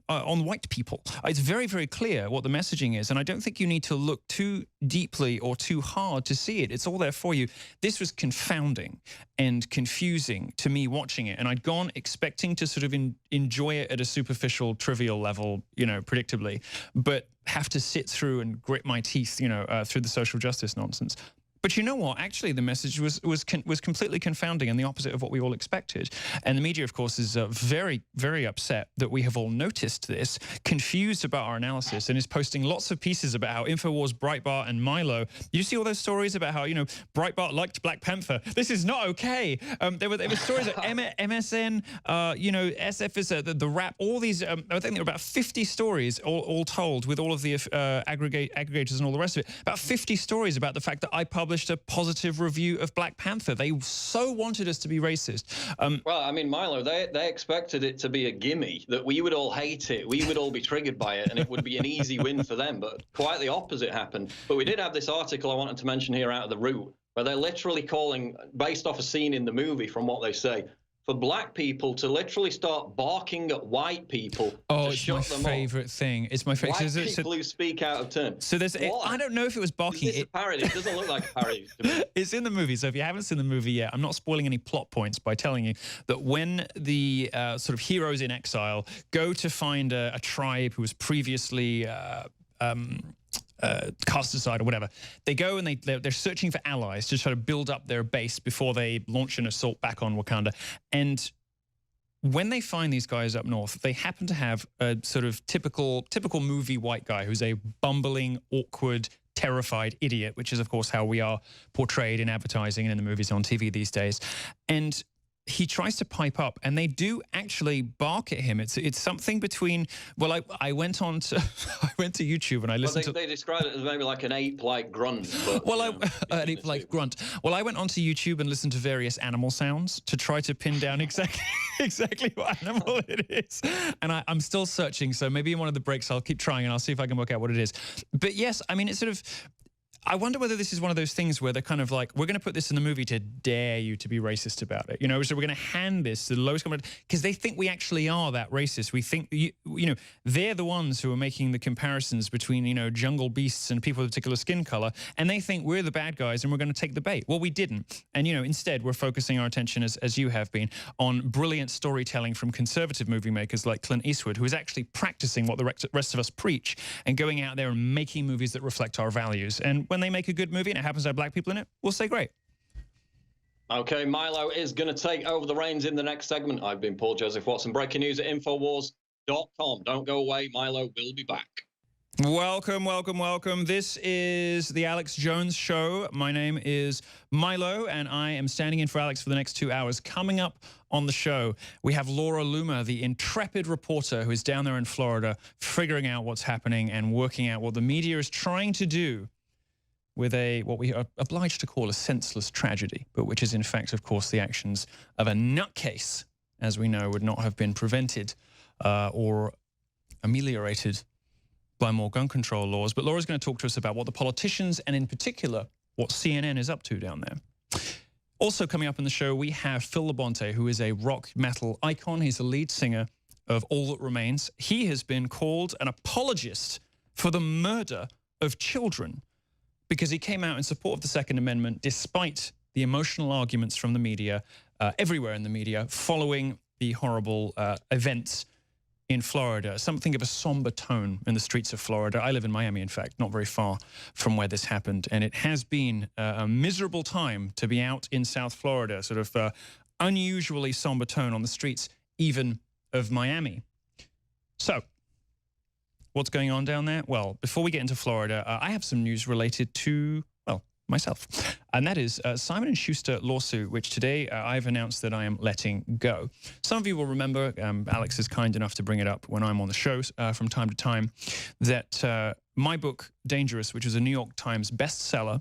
white people. It's very, very clear what the messaging is, and I don't think you need to look too deeply or too hard to see it. It's all there for you. This was confounding and confusing to me watching it, and I'd gone expecting to sort of enjoy it at a superficial, trivial level, you know, predictably, but have to sit through and grit my teeth, you know, through the social justice nonsense. But you know what? Actually, the message was completely confounding and the opposite of what we all expected. And the media, of course, is very, very upset that we have all noticed this, confused about our analysis, and is posting lots of pieces about how Infowars, Breitbart, and Milo. You see all those stories about how, you know, Breitbart liked Black Panther. This is not okay. There were stories at MSN, you know, SF is the Rap. All these, I think there were about 50 stories all told, with all of the aggregators and all the rest of it. About 50 stories about the fact that I published a positive review of Black Panther. They so wanted us to be racist. Well, I mean, Milo, they expected it to be a gimme, that we would all hate it, we would all be triggered by it, and it would be an easy win for them. But quite the opposite happened. But we did have this article I wanted to mention here out of the root, where they're literally calling, based off a scene in the movie from what they say, for black people to literally start barking at white people. Oh, it's my favorite thing. It's my favorite. White people who speak out of turn. So there's, I don't know if it was barking. Is this a parody? It doesn't look like a parody to me. It's in the movie. So if you haven't seen the movie yet, I'm not spoiling any plot points by telling you that when the sort of heroes in exile go to find a tribe who was previously cast aside or whatever, they go and they're searching for allies to try to build up their base before they launch an assault back on Wakanda. And when they find these guys up north, they happen to have a sort of typical movie white guy who's a bumbling, awkward, terrified idiot, which is of course how we are portrayed in advertising and in the movies on TV these days. And he tries to pipe up, and they do actually bark at him. It's something between. Well, I went on to YouTube and I listened to. They describe it as maybe like an ape-like grunt. But, well, an ape-like grunt. Well, I went onto YouTube and listened to various animal sounds to try to pin down exactly what animal it is, and I'm still searching. So maybe in one of the breaks I'll keep trying and I'll see if I can work out what it is. But yes, I mean, it's sort of. I wonder whether this is one of those things where they're kind of like, we're going to put this in the movie to dare you to be racist about it. You know, so we're going to hand this to the lowest common, because they think we actually are that racist. We think, you know, they're the ones who are making the comparisons between, you know, jungle beasts and people with a particular skin color, and they think we're the bad guys and we're going to take the bait. Well, we didn't. And, you know, instead we're focusing our attention, as you have been, on brilliant storytelling from conservative movie makers like Clint Eastwood, who is actually practicing what the rest of us preach and going out there and making movies that reflect our values. And when they make a good movie and it happens to have black people in it, we'll say great. Okay, Milo is going to take over the reins in the next segment. I've been Paul Joseph Watson. Breaking news at Infowars. infowars.com. Don't go away. Milo will be back. Welcome, welcome, welcome. This is the Alex Jones Show. My name is Milo, and I am standing in for Alex for the next 2 hours. Coming up on the show, we have Laura Loomer, the intrepid reporter who is down there in Florida, figuring out what's happening and working out what the media is trying to do with what we are obliged to call a senseless tragedy, but which is in fact, of course, the actions of a nutcase, as we know, would not have been prevented or ameliorated by more gun control laws. But Laura's going to talk to us about what the politicians, and in particular, what CNN is up to down there. Also coming up in the show, we have Phil Labonte, who is a rock metal icon. He's the lead singer of All That Remains. He has been called an apologist for the murder of children because he came out in support of the Second Amendment despite the emotional arguments from the media, everywhere in the media, following the horrible events in Florida. Something of a somber tone in the streets of Florida. I live in Miami, in fact, not very far from where this happened. And it has been a miserable time to be out in South Florida, sort of unusually somber tone on the streets, even of Miami. So, what's going on down there? Well, before we get into Florida, I have some news related to, well, myself. And that is Simon & Schuster lawsuit, which today I've announced that I am letting go. Some of you will remember, Alex is kind enough to bring it up when I'm on the show from time to time, that my book, Dangerous, which was a New York Times bestseller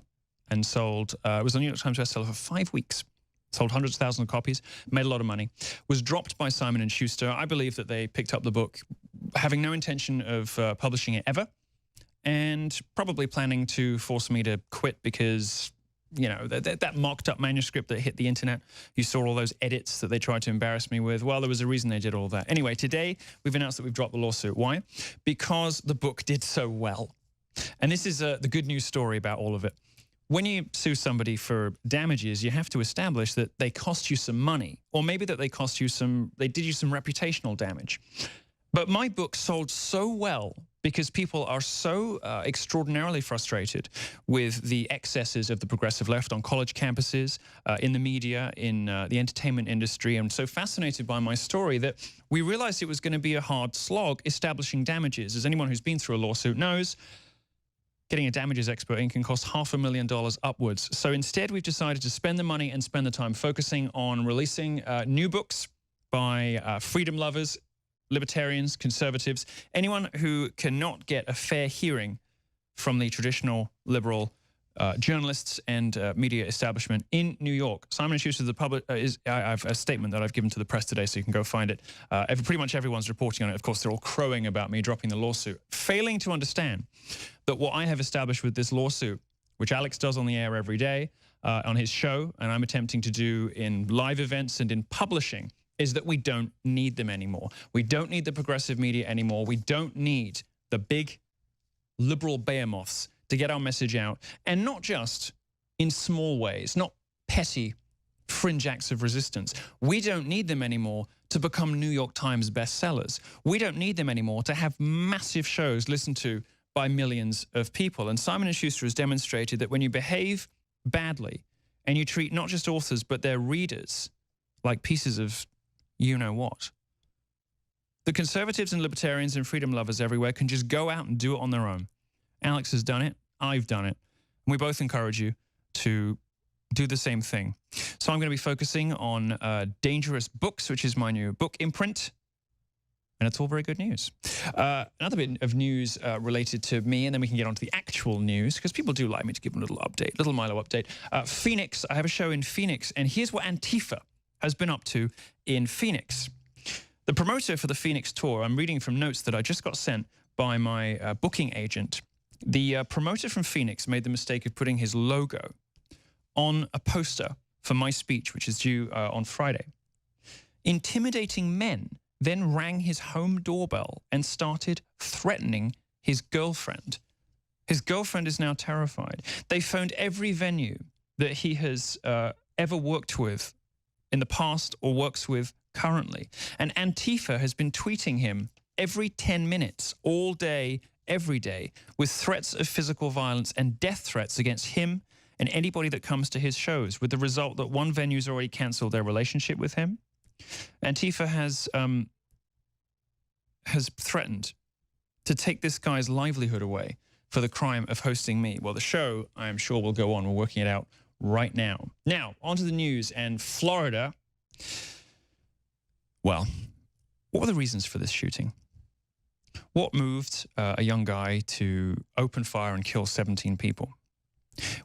and sold, it was a New York Times bestseller for 5 weeks, sold hundreds of thousands of copies, made a lot of money, was dropped by Simon & Schuster. I believe that they picked up the book having no intention of publishing it ever, and probably planning to force me to quit because, you know, that mocked up manuscript that hit the internet, you saw all those edits that they tried to embarrass me with. Well, there was a reason they did all that. Anyway, today we've announced that we've dropped the lawsuit. Why? Because the book did so well. And this is the good news story about all of it. When you sue somebody for damages, you have to establish that they cost you some money, or maybe that they cost you they did you some reputational damage. But my book sold so well because people are so extraordinarily frustrated with the excesses of the progressive left on college campuses, in the media, in the entertainment industry, and so fascinated by my story that we realized it was going to be a hard slog establishing damages. As anyone who's been through a lawsuit knows, getting a damages expert in can cost $500,000 upwards. So instead, we've decided to spend the money and spend the time focusing on releasing new books by freedom lovers, libertarians, conservatives, anyone who cannot get a fair hearing from the traditional liberal journalists and media establishment in New York. Simon & Schuster, I have a statement that I've given to the press today, so you can go find it. Pretty much everyone's reporting on it. Of course, they're all crowing about me dropping the lawsuit, failing to understand that what I have established with this lawsuit, which Alex does on the air every day on his show, and I'm attempting to do in live events and in publishing, is that we don't need them anymore. We don't need the progressive media anymore. We don't need the big liberal behemoths to get our message out, and not just in small ways, not petty fringe acts of resistance. We don't need them anymore to become New York Times bestsellers. We don't need them anymore to have massive shows listened to by millions of people. And Simon & Schuster has demonstrated that when you behave badly and you treat not just authors but their readers like pieces of you-know-what, the conservatives and libertarians and freedom lovers everywhere can just go out and do it on their own. Alex has done it. I've done it. And we both encourage you to do the same thing. So I'm going to be focusing on Dangerous Books, which is my new book imprint. And it's all very good news. Another bit of news related to me, and then we can get on to the actual news, because people do like me to give them a little update, little Milo update. Phoenix, I have a show in Phoenix, and here's what Antifa has been up to in Phoenix. The promoter for the Phoenix tour, I'm reading from notes that I just got sent by my booking agent. The promoter from Phoenix made the mistake of putting his logo on a poster for my speech, which is due on Friday. Intimidating men then rang his home doorbell and started threatening his girlfriend. His girlfriend is now terrified. They phoned every venue that he has ever worked with in the past or works with currently. And Antifa has been tweeting him every 10 minutes, all day, every day, with threats of physical violence and death threats against him and anybody that comes to his shows, with the result that one venue's already canceled their relationship with him. Antifa has, has threatened to take this guy's livelihood away for the crime of hosting me. Well, the show, I am sure, will go on. We're working it out right now. Now, onto the news and Florida. Well, what were the reasons for this shooting? What moved a young guy to open fire and kill 17 people?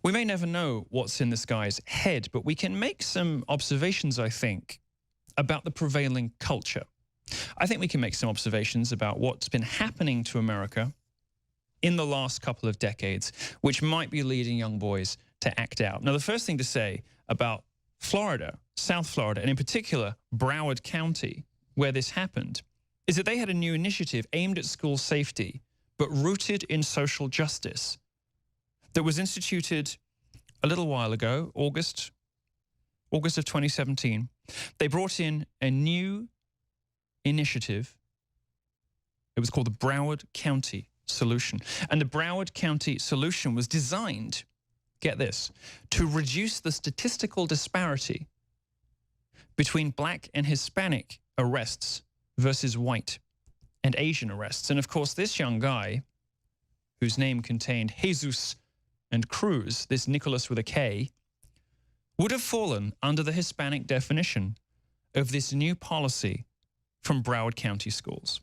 We may never know what's in this guy's head, but we can make some observations, I think, about the prevailing culture. I think we can make some observations about what's been happening to America in the last couple of decades, which might be leading young boys to act out. Now, the first thing to say about Florida, South Florida, and in particular Broward County, where this happened, is that they had a new initiative aimed at school safety, but rooted in social justice, that was instituted a little while ago, August of 2017. They brought in a new initiative. It was called the Broward County Solution. And the Broward County Solution was designed, get this, to reduce the statistical disparity between Black and Hispanic arrests versus white and Asian arrests. And of course, this young guy, whose name contained Jesus and Cruz, this Nicholas with a K, would have fallen under the Hispanic definition of this new policy from Broward County schools.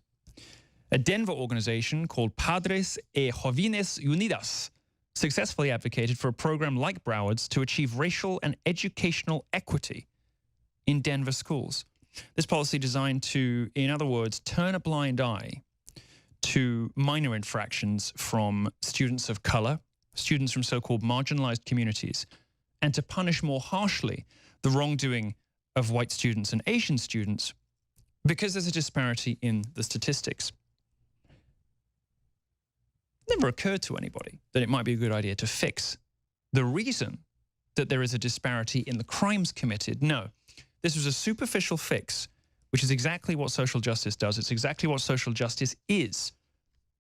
A Denver organization called Padres y Jóvenes Unidas successfully advocated for a program like Broward's to achieve racial and educational equity in Denver schools. This policy designed to, in other words, turn a blind eye to minor infractions from students of color, students from so-called marginalized communities, and to punish more harshly the wrongdoing of white students and Asian students because there's a disparity in the statistics. It never occurred to anybody that it might be a good idea to fix the reason that there is a disparity in the crimes committed. No, this was a superficial fix, which is exactly what social justice does. It's exactly what social justice is.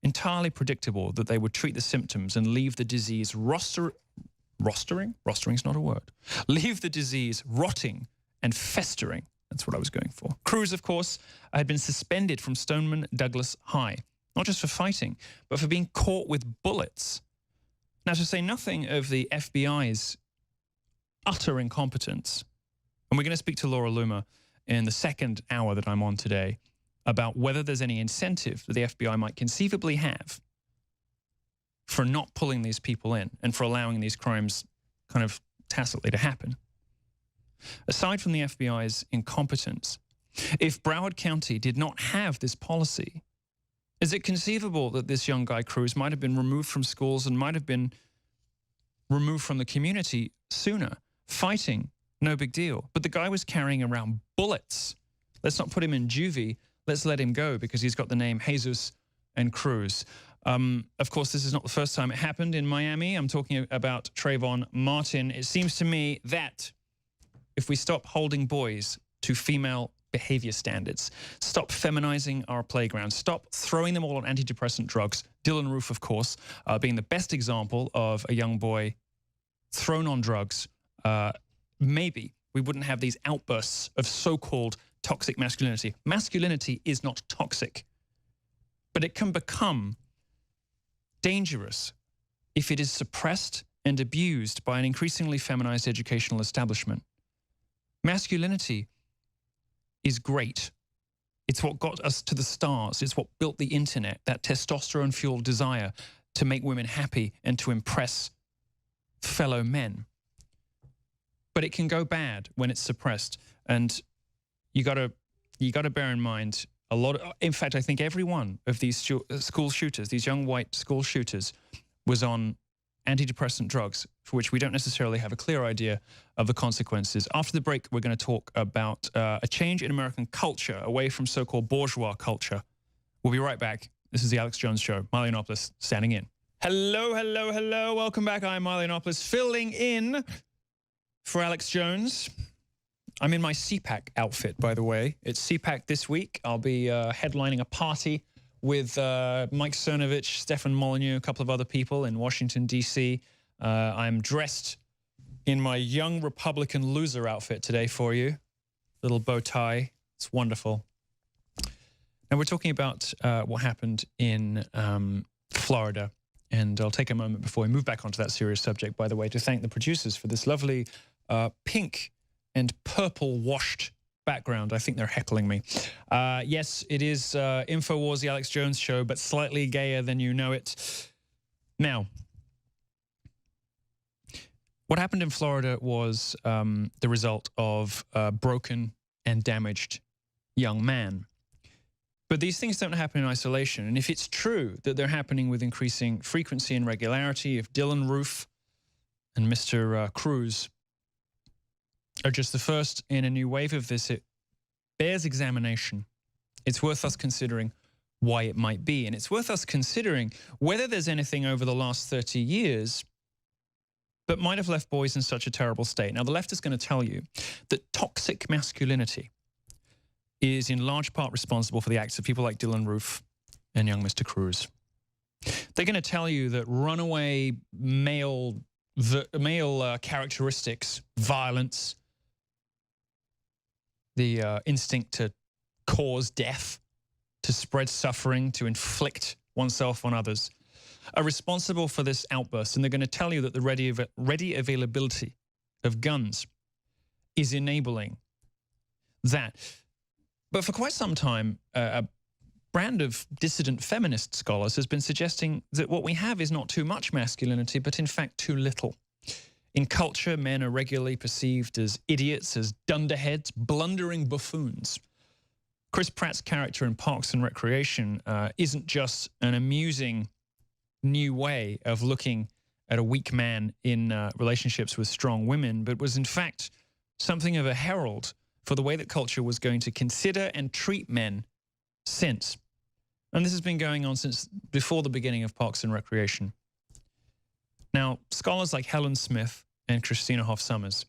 Entirely predictable that they would treat the symptoms and leave the disease rostering? Rostering's not a word. Leave the disease rotting and festering. That's what I was going for. Cruz, of course, had been suspended from Stoneman Douglas High, not just for fighting, but for being caught with bullets. Now, to say nothing of the FBI's utter incompetence, and we're going to speak to Laura Loomer in the second hour that I'm on today about whether there's any incentive that the FBI might conceivably have for not pulling these people in and for allowing these crimes kind of tacitly to happen. Aside from the FBI's incompetence, if Broward County did not have this policy, is it conceivable that this young guy, Cruz, might have been removed from schools and might have been removed from the community sooner? Fighting, no big deal. But the guy was carrying around bullets. Let's not put him in juvie. Let's let him go because he's got the name Jesus and Cruz. Of course, this is not the first time it happened in Miami. I'm talking about Trayvon Martin. It seems to me that if we stop holding boys to female behavior standards, stop feminizing our playgrounds, stop throwing them all on antidepressant drugs, Dylan Roof, of course, being the best example of a young boy thrown on drugs, maybe we wouldn't have these outbursts of so-called toxic masculinity. Masculinity is not toxic, but it can become dangerous if it is suppressed and abused by an increasingly feminized educational establishment. Masculinity is great. It's what got us to the stars. It's what built the internet, that testosterone-fueled desire to make women happy and to impress fellow men. But it can go bad when it's suppressed. And you gotta bear in mind a lot of, in fact, I think every one of these school shooters, these young white school shooters, was on antidepressant drugs, for which we don't necessarily have a clear idea of the consequences. After the break, we're going to talk about a change in American culture away from so-called bourgeois culture. We'll be right back. This is the Alex Jones Show. Milo Yiannopoulos standing in. Hello, hello, hello. Welcome back. I'm Milo Yiannopoulos, filling in for Alex Jones. I'm in my CPAC outfit, by the way. It's CPAC this week. I'll be headlining a party with Mike Cernovich, Stefan Molyneux, a couple of other people in Washington, D.C. I'm dressed in my young Republican loser outfit today for you. Little bow tie. It's wonderful. Now, we're talking about what happened in Florida. And I'll take a moment before we move back onto that serious subject, by the way, to thank the producers for this lovely pink and purple washed background. I think they're heckling me. Yes, it is Infowars, the Alex Jones show, but slightly gayer than you know it. Now, what happened in Florida was the result of a broken and damaged young man. But these things don't happen in isolation. And if it's true that they're happening with increasing frequency and regularity, if Dylan Roof and Mr. Cruz are just the first in a new wave of this, it bears examination. It's worth us considering why it might be. And it's worth us considering whether there's anything over the last 30 years that might have left boys in such a terrible state. Now, the left is going to tell you that toxic masculinity is in large part responsible for the acts of people like Dylan Roof and young Mr. Cruz. They're going to tell you that runaway male characteristics, violence, the instinct to cause death, to spread suffering, to inflict oneself on others, are responsible for this outburst. And they're going to tell you that the ready availability of guns is enabling that. But for quite some time, a brand of dissident feminist scholars has been suggesting that what we have is not too much masculinity, but in fact too little. In culture, men are regularly perceived as idiots, as dunderheads, blundering buffoons. Chris Pratt's character in Parks and Recreation isn't just an amusing new way of looking at a weak man in relationships with strong women, but was in fact something of a herald for the way that culture was going to consider and treat men since. And this has been going on since before the beginning of Parks and Recreation. Now, scholars like Helen Smith and Christina Hoff Sommers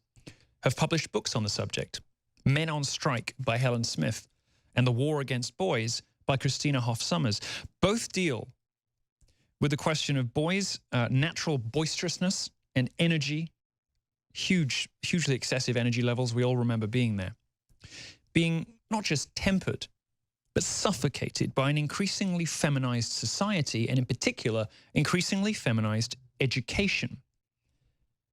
have published books on the subject. Men on Strike by Helen Smith and The War Against Boys by Christina Hoff Sommers. Both deal with the question of boys' natural boisterousness and energy, hugely excessive energy levels. We all remember being there. Being not just tempered, but suffocated by an increasingly feminized society, and in particular, increasingly feminized education.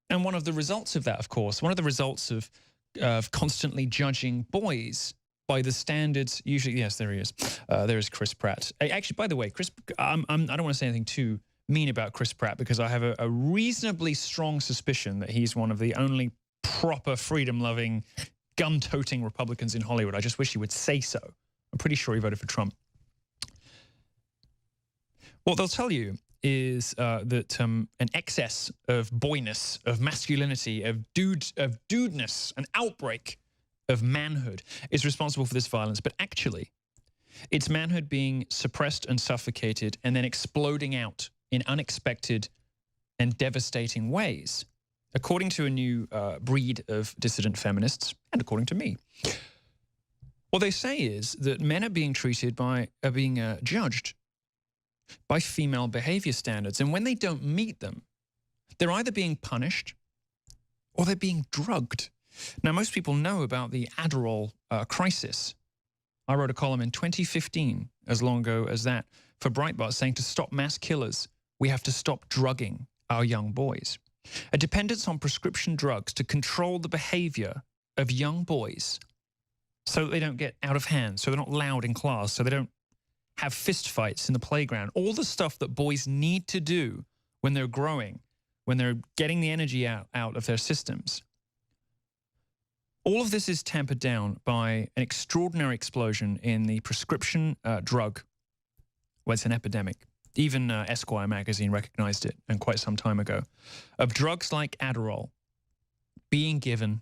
And one of the results of that, of course, one of the results of constantly judging boys by the standards, usually, yes, there he is. There is Chris Pratt. Actually, by the way, I don't want to say anything too mean about Chris Pratt because I have a reasonably strong suspicion that he's one of the only proper freedom-loving, gun-toting Republicans in Hollywood. I just wish he would say so. I'm pretty sure he voted for Trump. What they'll tell you is that an excess of boyness, of masculinity, of dudeness, an outbreak of manhood is responsible for this violence. But actually, it's manhood being suppressed and suffocated and then exploding out in unexpected and devastating ways, according to a new breed of dissident feminists, and according to me. What they say is that men are being treated judged by female behavior standards. And when they don't meet them, they're either being punished or they're being drugged. Now, most people know about the Adderall crisis. I wrote a column in 2015, as long ago as that, for Breitbart, saying to stop mass killers, we have to stop drugging our young boys. A dependence on prescription drugs to control the behavior of young boys so that they don't get out of hand, so they're not loud in class, so they don't have fist fights in the playground. All the stuff that boys need to do when they're growing, when they're getting the energy out of their systems. All of this is tampered down by an extraordinary explosion in the prescription drug. Well, it's an epidemic. Even Esquire magazine recognized it, and quite some time ago, of drugs like Adderall being given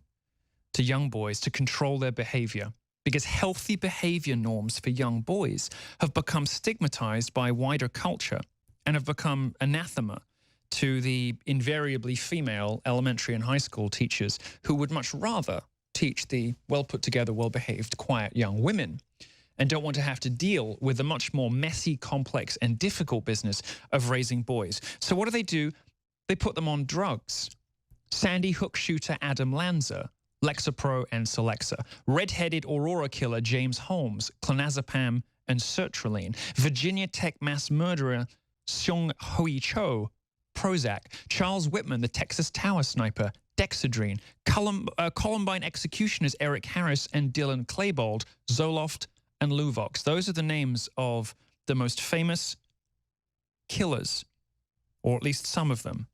to young boys to control their behavior, because healthy behavior norms for young boys have become stigmatized by wider culture and have become anathema to the invariably female elementary and high school teachers who would much rather teach the well-put-together, well-behaved, quiet young women and don't want to have to deal with the much more messy, complex, and difficult business of raising boys. So what do? They put them on drugs. Sandy Hook shooter Adam Lanza, Lexapro and Celexa. Red-headed Aurora killer James Holmes, clonazepam and sertraline. Virginia Tech mass murderer Seung Hui Cho, Prozac. Charles Whitman, the Texas Tower sniper, Dexedrine. Columbine executioners Eric Harris and Dylan Klebold, Zoloft and Luvox. Those are the names of the most famous killers, or at least some of them,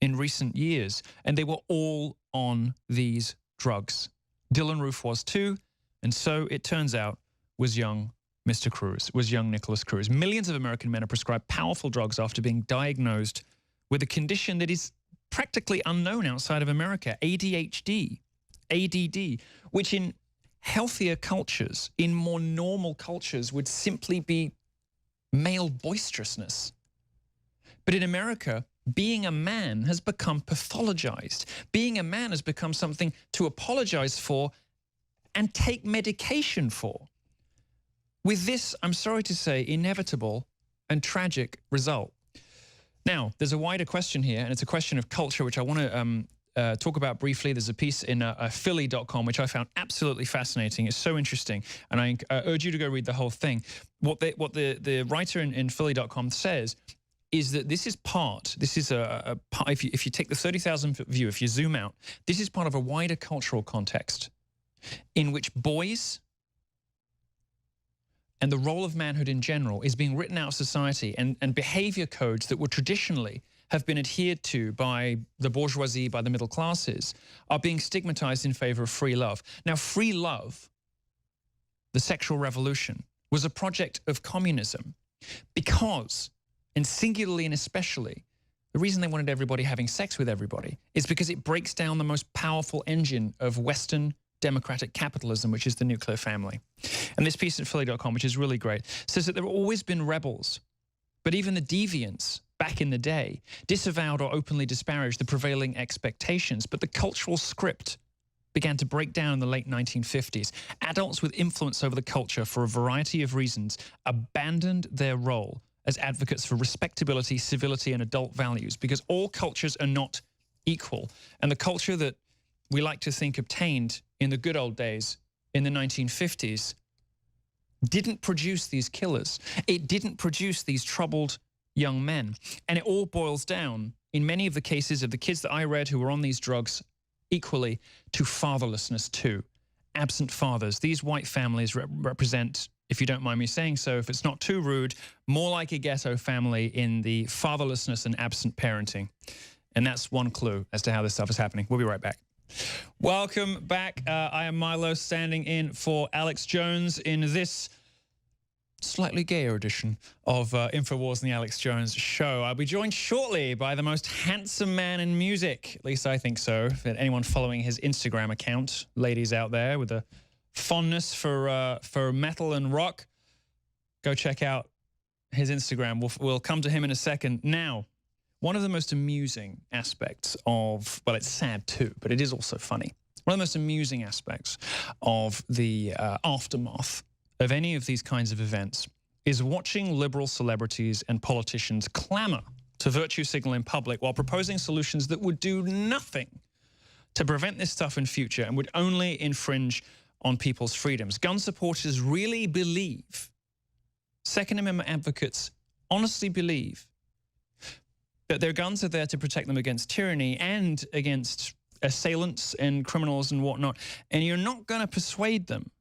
in recent years. And they were all on these drugs. Dylan Roof was too, and so it turns out was young Mr. Cruz, was young Nicholas Cruz. Millions of American men are prescribed powerful drugs after being diagnosed with a condition that is practically unknown outside of America, ADHD, ADD, which in healthier cultures, in more normal cultures, would simply be male boisterousness. But in America, being a man has become pathologized. Being a man has become something to apologize for and take medication for. With this, I'm sorry to say, inevitable and tragic result. Now, there's a wider question here, and it's a question of culture, which I want to talk about briefly. There's a piece in Philly.com, which I found absolutely fascinating. It's so interesting, and I urge you to go read the whole thing. What the writer in Philly.com says is that this is if you take the 30,000 foot view, if you zoom out, this is part of a wider cultural context in which boys and the role of manhood in general is being written out of society, and behavior codes that would traditionally have been adhered to by the bourgeoisie, by the middle classes, are being stigmatized in favor of free love. Now, free love, the sexual revolution, was a project of communism because, and singularly and especially, the reason they wanted everybody having sex with everybody is because it breaks down the most powerful engine of Western democratic capitalism, which is the nuclear family. And this piece at Philly.com, which is really great, says that there have always been rebels, but even the deviants back in the day disavowed or openly disparaged the prevailing expectations. But the cultural script began to break down in the late 1950s. Adults with influence over the culture for a variety of reasons abandoned their role as advocates for respectability, civility, and adult values, because all cultures are not equal. And the culture that we like to think obtained in the good old days in the 1950s didn't produce these killers. It didn't produce these troubled young men. And it all boils down, in many of the cases of the kids that I read who were on these drugs, equally to fatherlessness too. Absent fathers. These white families represent, if you don't mind me saying so, if it's not too rude, more like a ghetto family in the fatherlessness and absent parenting. And that's one clue as to how this stuff is happening. We'll be right back. Welcome back. I am Milo, standing in for Alex Jones in this slightly gayer edition of Infowars and the Alex Jones Show. I'll be joined shortly by the most handsome man in music. At least I think so. If anyone following his Instagram account, ladies out there with a fondness for metal and rock, go check out his Instagram. We'll come to him in a second. Now, one of the most amusing aspects of, well, it's sad too, but it is also funny. One of the most amusing aspects of the aftermath of any of these kinds of events is watching liberal celebrities and politicians clamor to virtue signal in public while proposing solutions that would do nothing to prevent this stuff in future and would only infringe on people's freedoms. Gun supporters really believe, Second Amendment advocates honestly believe, that their guns are there to protect them against tyranny and against assailants and criminals and whatnot. And you're not going to persuade them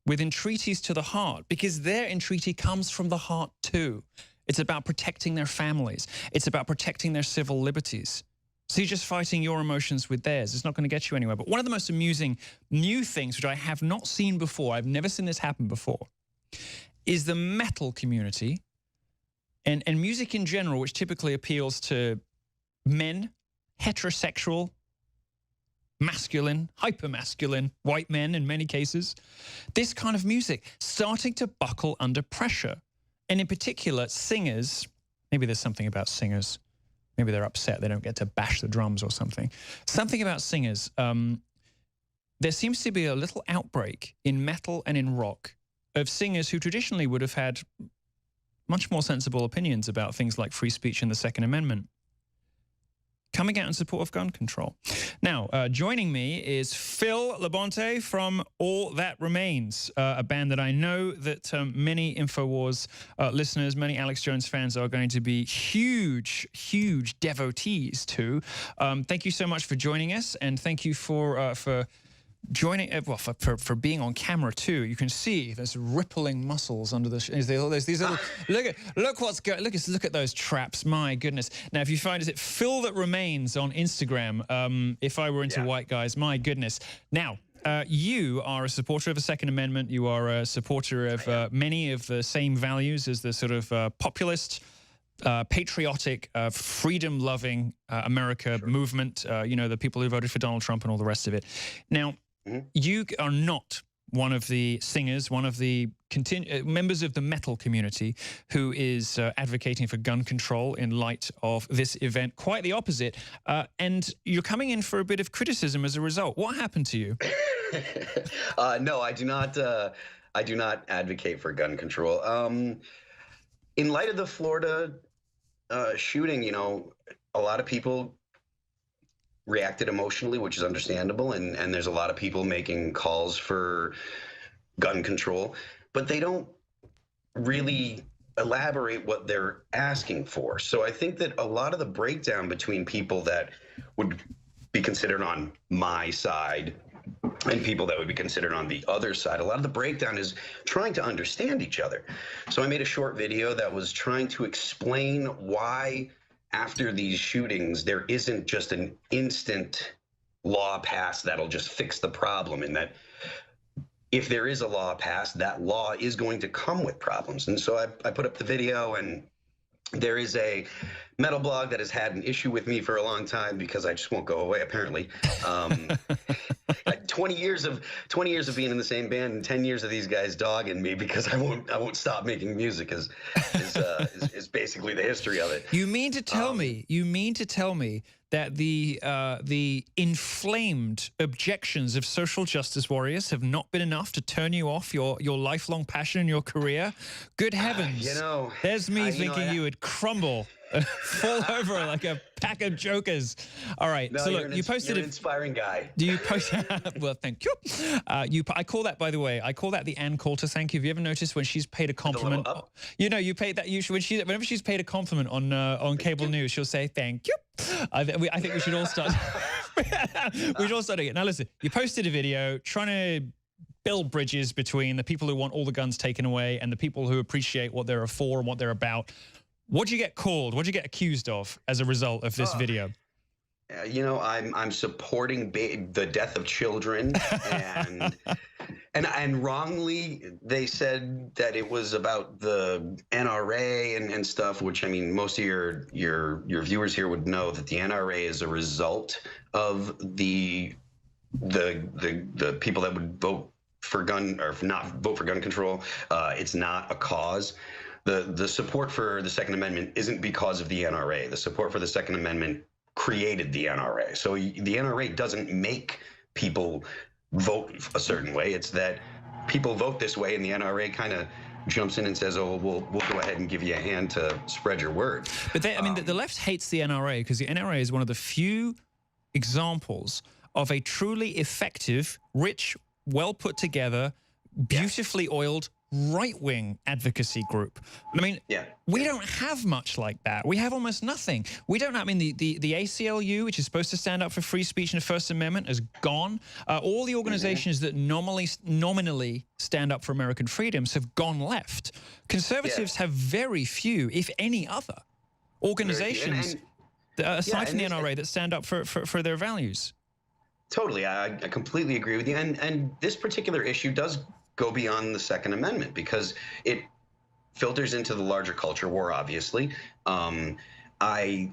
with entreaties to the heart, because their entreaty comes from the heart too. It's about protecting their families. It's about protecting their civil liberties. So you're just fighting your emotions with theirs. It's not going to get you anywhere. But one of the most amusing new things, which I have not seen before, I've never seen this happen before, is the metal community and music in general, which typically appeals to men, heterosexual, masculine, hyper-masculine, white men in many cases. This kind of music starting to buckle under pressure. And in particular, singers, maybe there's something about singers. Maybe they're upset they don't get to bash the drums or something. Something about singers. There seems to be a little outbreak in metal and in rock of singers who traditionally would have had much more sensible opinions about things like free speech and the Second Amendment, coming out in support of gun control. Now, joining me is Phil Labonte from All That Remains, a band that I know that many Infowars listeners, many Alex Jones fans are going to be huge, huge devotees to. Thank you so much for joining us, and thank you for joining, well, for being on camera too. You can see there's rippling muscles under the. There's these little. Look what's going. Look at those traps. My goodness. Now, if you find is it Phil That Remains on Instagram. If I were into white guys, my goodness. Now. You are a supporter of the Second Amendment. You are a supporter of many of the same values as the sort of populist, patriotic, freedom-loving America movement. You know, the people who voted for Donald Trump and all the rest of it. Now, you are not one of the singers, one of the members of the metal community who is advocating for gun control in light of this event. Quite the opposite. And you're coming in for a bit of criticism as a result. What happened to you? No, I do not. I do not advocate for gun control. In light of the Florida shooting, you know, a lot of people reacted emotionally, which is understandable, and there's a lot of people making calls for gun control, but they don't really elaborate what they're asking for. So I think that a lot of the breakdown between people that would be considered on my side and people that would be considered on the other side, a lot of the breakdown is trying to understand each other. So I made a short video that was trying to explain why after these shootings, there isn't just an instant law passed that'll just fix the problem, and that if there is a law passed, that law is going to come with problems. And so I put up the video, and there is a metal blog that has had an issue with me for a long time because I just won't go away, apparently. 20 years of being in the same band and 10 years of these guys dogging me because I won't stop making music is basically the history of it. You mean to tell me that the inflamed objections of social justice warriors have not been enough to turn you off your lifelong passion and your career? Good heavens. You know, there's me thinking you would crumble. Fall over like a pack of jokers. All right. No, so look, you posted an inspiring guy. Do you post? Well, thank you. I call that, by the way, I call that the Ann Coulter thank you. Have you ever noticed when she's paid a compliment? You know, you paid that usually whenever she's paid a compliment on cable news, she'll say thank you. I think we should all start. We should all start doing it. Now listen, you posted a video trying to build bridges between the people who want all the guns taken away and the people who appreciate what they're for and what they're about. What'd you get called? What'd you get accused of as a result of this video? You know, I'm supporting the death of children, and wrongly they said that it was about the NRA and stuff. Which, I mean, most of your viewers here would know that the NRA is a result of the people that would vote for gun or not vote for gun control. It's not a cause. The support for the Second Amendment isn't because of the NRA. The support for the Second Amendment created the NRA. So the NRA doesn't make people vote a certain way. It's that people vote this way, and the NRA kind of jumps in and says, "Oh, we'll go ahead and give you a hand to spread your word." But I mean, the left hates the NRA because the NRA is one of the few examples of a truly effective, rich, well put together, beautifully oiled right-wing advocacy group. I mean, we don't have much like that. We have almost nothing. We don't have, I mean, the ACLU, which is supposed to stand up for free speech and the First Amendment, is gone. All the organizations that nominally stand up for American freedoms have gone left. Conservatives have very few, if any other, organizations, aside from the NRA, that stand up for their values. Totally. I completely agree with you. And this particular issue does go beyond the Second Amendment because it filters into the larger culture war, obviously. I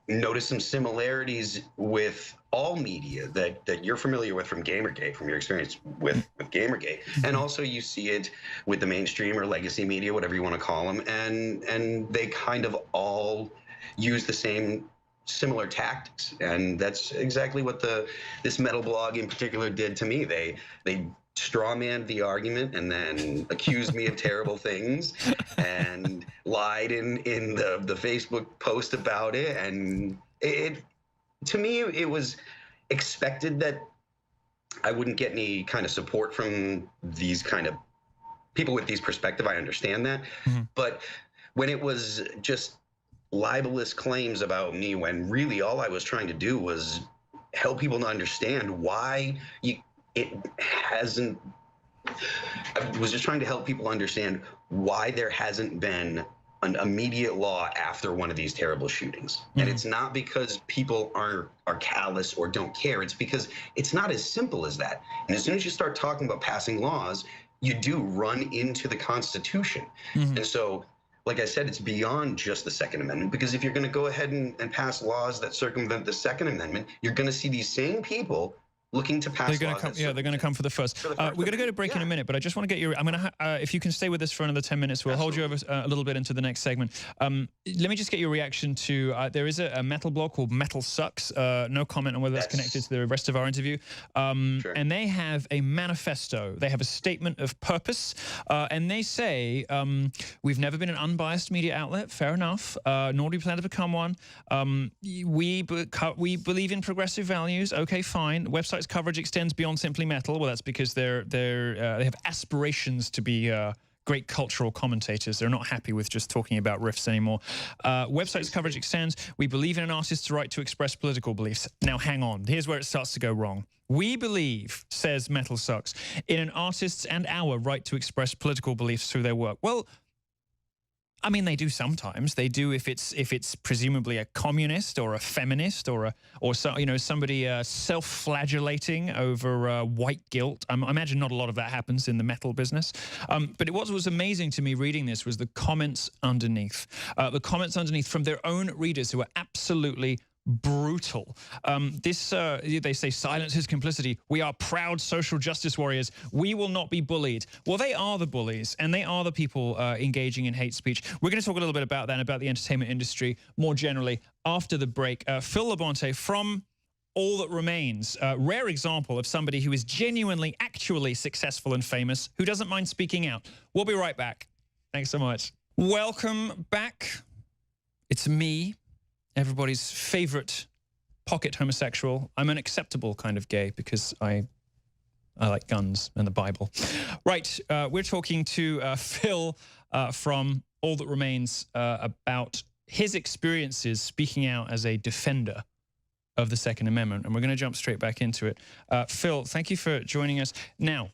noticed some similarities with all media that you're familiar with from Gamergate, from your experience with Gamergate. And also you see it with the mainstream or legacy media, whatever you want to call them. And they kind of all use the same similar tactics. And that's exactly what this metal blog in particular did to me. They strawmanned the argument and then accused me of terrible things and lied in the Facebook post about it. And to me, it was expected that I wouldn't get any kind of support from these kind of people with these perspective. I understand that. But when it was just libelous claims about me, when really all I was trying to do was help people to understand why it hasn't, I was just trying to help people understand why there hasn't been an immediate law after one of these terrible shootings. And it's not because people are callous or don't care. It's because it's not as simple as that. And as soon as you start talking about passing laws, you do run into the Constitution. And so, like I said, it's beyond just the Second Amendment, because if you're going to go ahead and pass laws that circumvent the Second Amendment, you're going to see these same people looking to pass laws. They're going to come for the first. We're going to go to break in a minute, but I just want to get your. I'm going to. If you can stay with us for another 10 minutes, we'll hold you over a little bit into the next segment. Let me just get your reaction to. There is a metal blog called Metal Sucks. No comment on whether that's connected to the rest of our interview. And they have a manifesto. They have a statement of purpose, and they say we've never been an unbiased media outlet. Fair enough. Nor do we plan to become one. We believe in progressive values. Okay, fine. Website coverage extends beyond simply metal. Well, that's because they have aspirations to be great cultural commentators. They're not happy with just talking about riffs anymore. Websites coverage extends. We believe in an artist's right to express political beliefs. Now, hang on. Here's where it starts to go wrong. We believe, says Metal Sucks, in an artist's and our right to express political beliefs through their work. Well, I mean, they do sometimes. They do if it's presumably a communist or a feminist or somebody self-flagellating over white guilt. I imagine not a lot of that happens in the metal business. But what was amazing to me reading this was the comments underneath. The comments underneath from their own readers who are absolutely brutal. They say silence is complicity. We are proud social justice warriors. We will not be bullied. Well, they are the bullies, and they are the people engaging in hate speech. We're going to talk a little bit about that and about the entertainment industry more generally after the break. Phil Labonte from All That Remains, a rare example of somebody who is genuinely, actually successful and famous, who doesn't mind speaking out. We'll be right back. Thanks so much. Welcome back. It's me, everybody's favorite pocket homosexual. I'm an acceptable kind of gay because I like guns and the Bible. Right, we're talking to Phil from All That Remains about his experiences speaking out as a defender of the Second Amendment, and we're going to jump straight back into it. Phil, thank you for joining us. Now,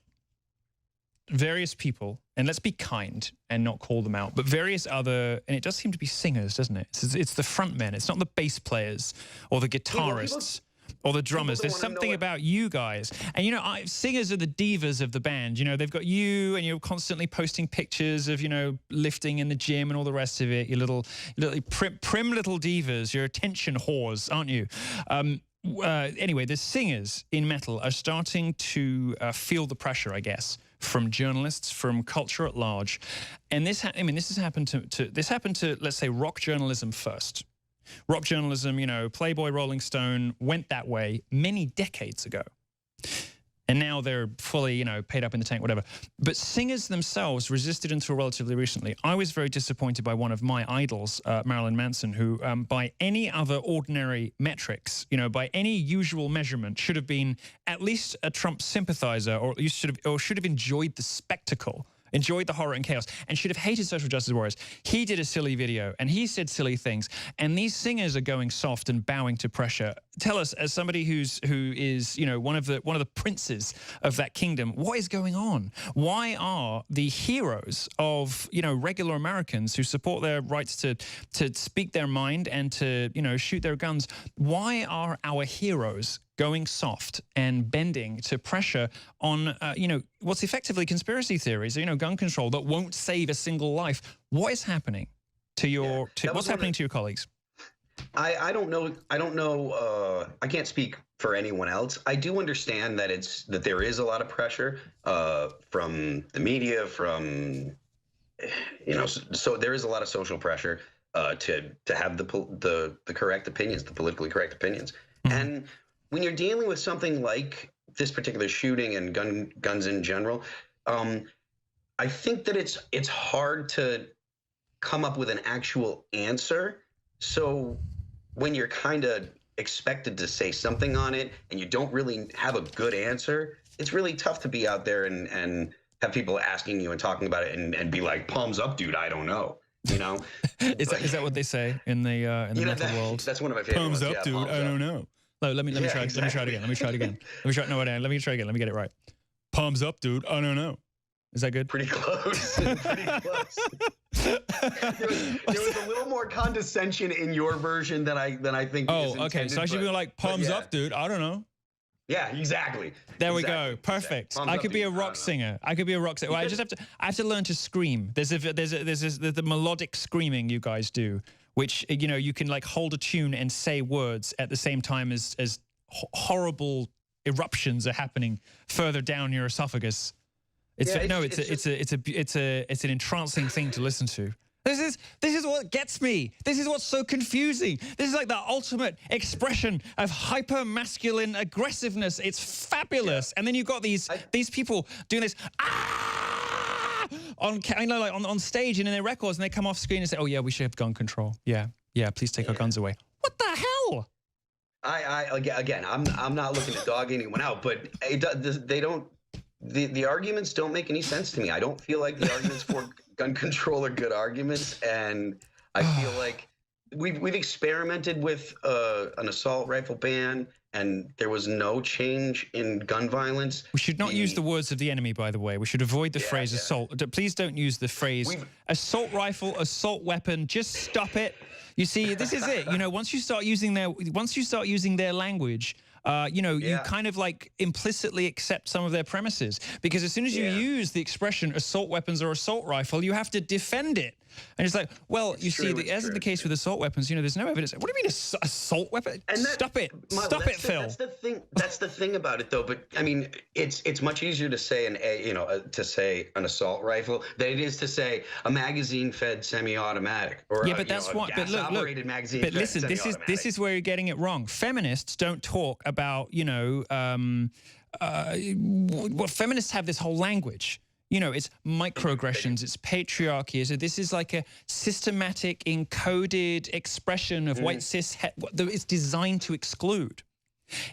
various people, and let's be kind and not call them out, but various other, and it does seem to be singers, doesn't it? It's the front men. It's not the bass players or the guitarists or the drummers. There's something about you guys. And, you know, singers are the divas of the band. You know, they've got you, and you're constantly posting pictures of, you know, lifting in the gym and all the rest of it. You little prim little divas. You're attention whores, aren't you? Anyway, the singers in metal are starting to feel the pressure, I guess, from journalists, from culture at large. And this has happened to, let's say, rock journalism first. Rock journalism, you know, Playboy, Rolling Stone went that way many decades ago. And now they're fully, you know, paid up in the tank, whatever. But singers themselves resisted until relatively recently. I was very disappointed by one of my idols, Marilyn Manson, who by any other ordinary metrics, you know, by any usual measurement, should have been at least a Trump sympathizer, or should have enjoyed the spectacle, enjoyed the horror and chaos, and should have hated social justice warriors. He did a silly video, and he said silly things, and these singers are going soft and bowing to pressure. Tell us, as somebody who is, you know, one of the princes of that kingdom, what is going on? Why are the heroes of, you know, regular Americans who support their rights to speak their mind and to, you know, shoot their guns, why are our heroes going soft and bending to pressure on, you know, what's effectively conspiracy theories, you know, gun control that won't save a single life? What is happening to what's happening to your colleagues? I don't know. I can't speak for anyone else. I do understand that there is a lot of pressure from the media, from, you know, so there is a lot of social pressure to have the correct opinions, the politically correct opinions. Mm-hmm. And when you're dealing with something like this particular shooting and guns in general, I think that it's hard to come up with an actual answer. So when you're kind of expected to say something on it and you don't really have a good answer, it's really tough to be out there and have people asking you and talking about it and be like, palms up, dude, I don't know. You know? Is that what they say in the metal world? That's one of my favorite palms ones. Up, dude, I don't know. No, let me try it again. Let me try it again. Let me try again. Let me get it right. Palms up, dude, I don't know. Is that good? Pretty close. Pretty close. There was a little more condescension in your version than I think. Oh, okay. So I should be like, palms up, dude. I don't know. Yeah, exactly. There we go. Perfect. Exactly. I could be a rock singer. I could be a rock singer. Well, I have to learn to scream. There's the melodic screaming you guys do, which, you know, you can like hold a tune and say words at the same time as horrible eruptions are happening further down your esophagus. It's an entrancing thing to listen to. This is what gets me. This is what's so confusing. This is like the ultimate expression of hyper-masculine aggressiveness. It's fabulous. Yeah. And then you've got these people doing this on stage and in their records, and they come off screen and say, "Oh yeah, we should have gun control. Yeah, please take our guns away." What the hell? Again, I'm not looking to dog anyone out, but they don't. The arguments don't make any sense to me. I don't feel like the arguments for gun control are good arguments, and I feel like we've experimented with an assault rifle ban, and there was no change in gun violence. We should not use the words of the enemy, by the way. We should avoid the phrase assault. Please don't use the phrase assault rifle, assault weapon. Just stop it. You see, this is it. You know, once you start using their language, you kind of like implicitly accept some of their premises, because as soon as you use the expression assault weapons or assault rifle, you have to defend it. And it's like, well, as is the case with assault weapons, you know, there's no evidence. What do you mean assault weapon? Stop it. Stop it, Phil. That's the thing about it, though. But I mean, it's much easier to say to say an assault rifle than it is to say a magazine-fed semi-automatic or but that's what. But look. But listen, this is where you're getting it wrong. Feminists don't talk about, you know, what feminists have this whole language. You know, it's microaggressions, it's patriarchy. So this is like a systematic, encoded expression of white cis that it's designed to exclude.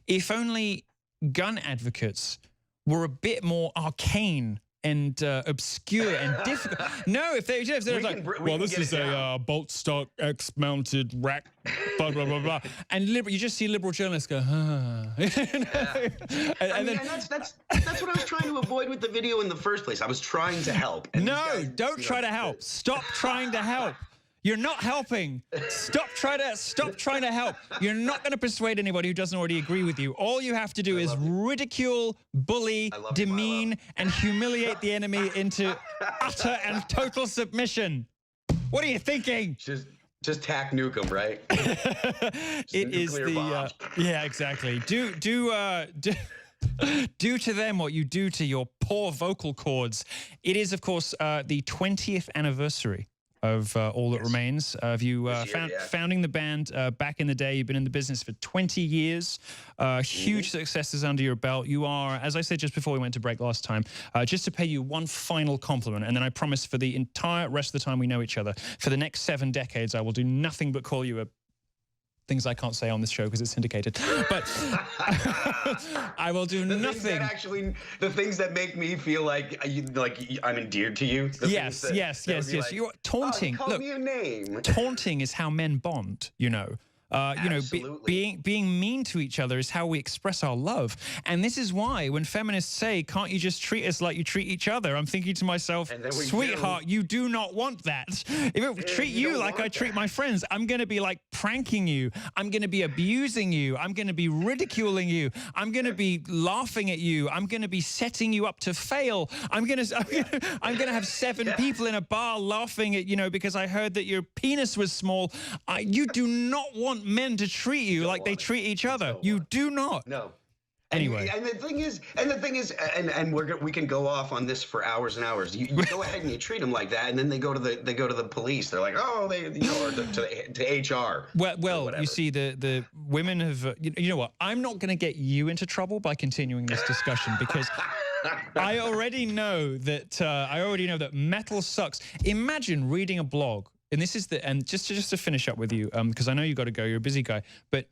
If only gun advocates were a bit more arcane and obscure and difficult. No, if they're like, well, this is a bolt stock X-mounted rack, blah, blah, blah, blah. And you just see liberal journalists go, and that's what I was trying to avoid with the video in the first place. I was trying to help. No, don't try to help. Stop trying to help. You're not helping. Stop trying to help. You're not going to persuade anybody who doesn't already agree with you. All you have to do is ridicule, bully, demean, and humiliate the enemy into utter and total submission. What are you thinking? Just tack nuke 'em, right? It is the yeah, exactly. Do to them what you do to your poor vocal cords. It is, of course, the 20th anniversary of All That Remains, of you founding the band back in the day. You've been in the business for 20 years, huge successes under your belt. You are, as I said just before we went to break last time, just to pay you one final compliment, and then I promise for the entire rest of the time we know each other, for the next 7 decades, I will do nothing but call you things I can't say on this show because it's syndicated. But I will do nothing. The things that make me feel like I'm endeared to you. Yes. Like, You're taunting. Oh, call me a name. Taunting is how men bond, you know. Being mean to each other is how we express our love. And this is why when feminists say, can't you just treat us like you treat each other? I'm thinking to myself, sweetheart, you do not want that. If I treat you like I treat my friends, I'm going to be like pranking you. I'm going to be abusing you. I'm going to be ridiculing you. I'm going to be laughing at you. I'm going to be setting you up to fail. I'm going to have 7 people in a bar laughing at, you know, because I heard that your penis was small. You do not want men to treat you like they treat each other. You do not. No. Anyway. And the thing is, we can go off on this for hours and hours. You go ahead and you treat them like that, and then they go to the police. They're like, oh, or to HR. Well, you see, the women have. You know what? I'm not going to get you into trouble by continuing this discussion because I already know that metal sucks. Imagine reading a blog. And this is just to finish up with you, because I know you got to go. You're a busy guy, but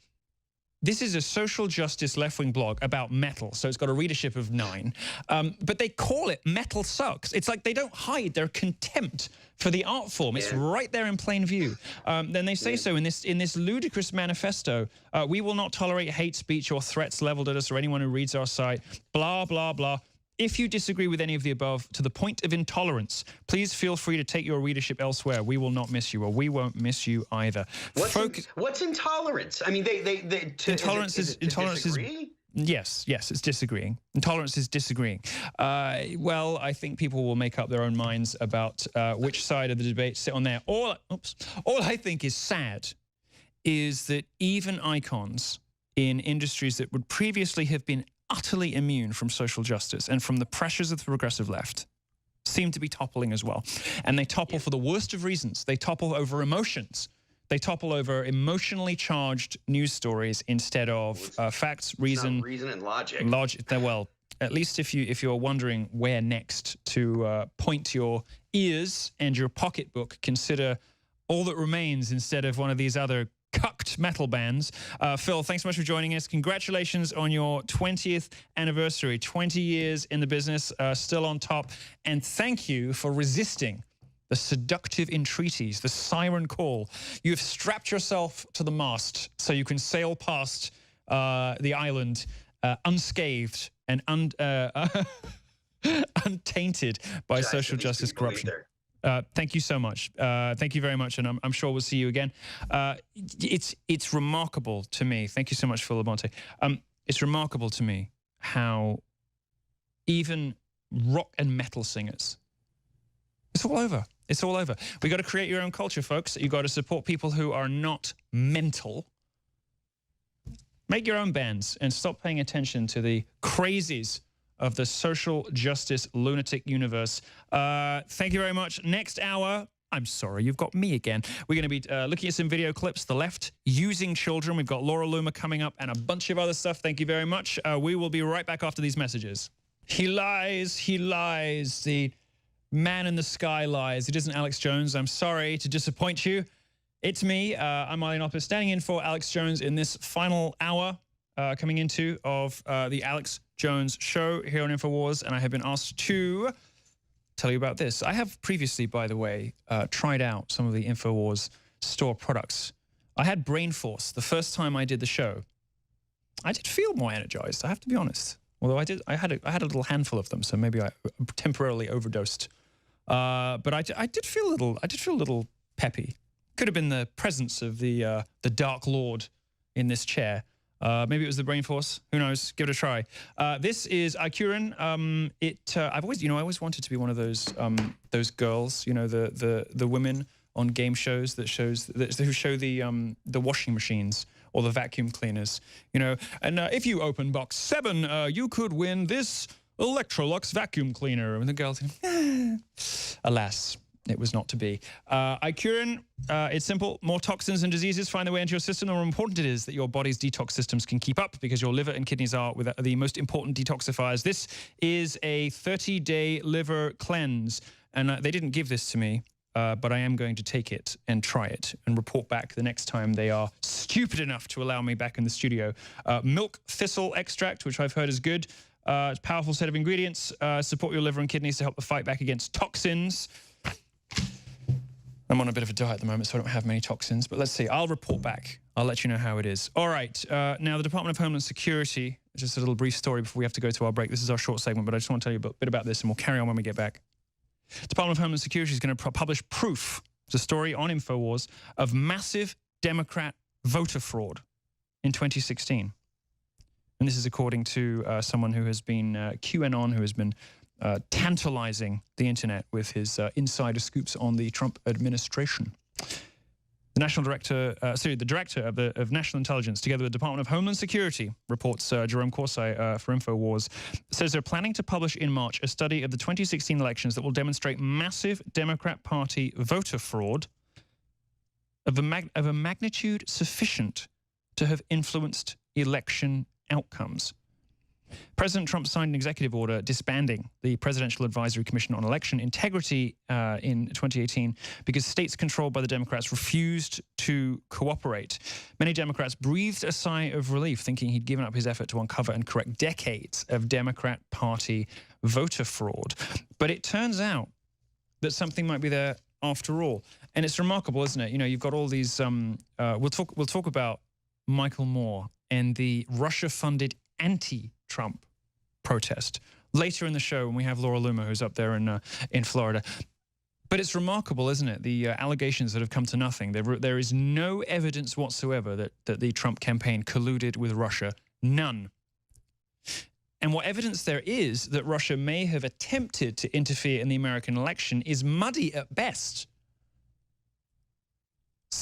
this is a social justice left-wing blog about metal, so it's got a readership of 9. But they call it Metal Sucks. It's like they don't hide their contempt for the art form. It's right there in plain view. Then they say so in this ludicrous manifesto. We will not tolerate hate speech or threats leveled at us or anyone who reads our site. Blah, blah, blah. If you disagree with any of the above to the point of intolerance, please feel free to take your readership elsewhere. We will not miss you, or we won't miss you either. What's intolerance? I mean, intolerance is yes, it's disagreeing. Intolerance is disagreeing. Well, I think people will make up their own minds about which side of the debate sit on there. All I think is sad is that even icons in industries that would previously have been utterly immune from social justice and from the pressures of the progressive left seem to be toppling as well. And they topple for the worst of reasons. They topple over emotions. They topple over emotionally charged news stories instead of facts, reason, and logic. Well, at least if you're wondering where next to point your ears and your pocketbook, consider All That Remains instead of one of these other cucked metal bands. Phil, thanks so much for joining us. Congratulations on your 20th anniversary. 20 years in the business, still on top. And thank you for resisting the seductive entreaties, the siren call. You've strapped yourself to the mast so you can sail past the island unscathed and untainted by social justice corruption. Thank you so much. Thank you very much, and I'm sure we'll see you again. It's remarkable to me. Thank you so much, Phil Labonte. It's remarkable to me how even rock and metal singers, it's all over. It's all over. We got to create your own culture, folks. You got to support people who are not mental. Make your own bands and stop paying attention to the crazies of the social justice lunatic universe. Thank you very much. Next hour, I'm sorry, you've got me again. We're going to be looking at some video clips, the left using children. We've got Laura Loomer coming up and a bunch of other stuff. Thank you very much. We will be right back after these messages. He lies, he lies. The man in the sky lies. It isn't Alex Jones. I'm sorry to disappoint you. It's me. I'm Milo, standing in for Alex Jones in this final hour coming into of the Alex Jones show here on Infowars, and I have been asked to tell you about this. I have previously, by the way, tried out some of the Infowars store products. I had brain force the first time I did the show. I did feel more energized, I have to be honest. Although I had a little handful of them, so maybe I temporarily overdosed. But I did feel a little peppy. Could have been the presence of the Dark Lord in this chair. Maybe it was the brain force. Who knows? Give it a try. This is Ikurin. I always wanted to be one of those girls. You know, the women on game shows who show the washing machines or the vacuum cleaners. You know, and if you open box 7, you could win this Electrolux vacuum cleaner. And the girls, alas. It was not to be. Ikurin, it's simple. More toxins and diseases find their way into your system. The more important it is that your body's detox systems can keep up, because your liver and kidneys are the most important detoxifiers. This is a 30-day liver cleanse. And they didn't give this to me, but I am going to take it and try it and report back the next time they are stupid enough to allow me back in the studio. Milk thistle extract, which I've heard is good. It's a powerful set of ingredients. Support your liver and kidneys to help the fight back against toxins. I'm on a bit of a diet at the moment, so I don't have many toxins. But let's see. I'll report back. I'll let you know how it is. All right. Now, the Department of Homeland Security, just a little brief story before we have to go to our break. This is our short segment, but I just want to tell you a bit about this, and we'll carry on when we get back. Department of Homeland Security is going to publish proof, it's a story on Infowars, of massive Democrat voter fraud in 2016. And this is according to someone who has been QAnon, who has been tantalizing the internet with his insider scoops on the Trump administration. The the director of National Intelligence, together with the Department of Homeland Security, reports Jerome Corsai for Infowars, says they're planning to publish in March a study of the 2016 elections that will demonstrate massive Democrat Party voter fraud of a magnitude sufficient to have influenced election outcomes. President Trump signed an executive order disbanding the Presidential Advisory Commission on Election Integrity in 2018 because states controlled by the Democrats refused to cooperate. Many Democrats breathed a sigh of relief, thinking he'd given up his effort to uncover and correct decades of Democrat Party voter fraud. But it turns out that something might be there after all. And it's remarkable, isn't it? You know, you've got all these, we'll talk about Michael Moore and the Russia-funded anti-Trump protest later in the show when we have Laura Loomer, who's up there in Florida. But it's remarkable, isn't it? The allegations that have come to nothing. There is no evidence whatsoever that the Trump campaign colluded with Russia. None. And what evidence there is that Russia may have attempted to interfere in the American election is muddy at best.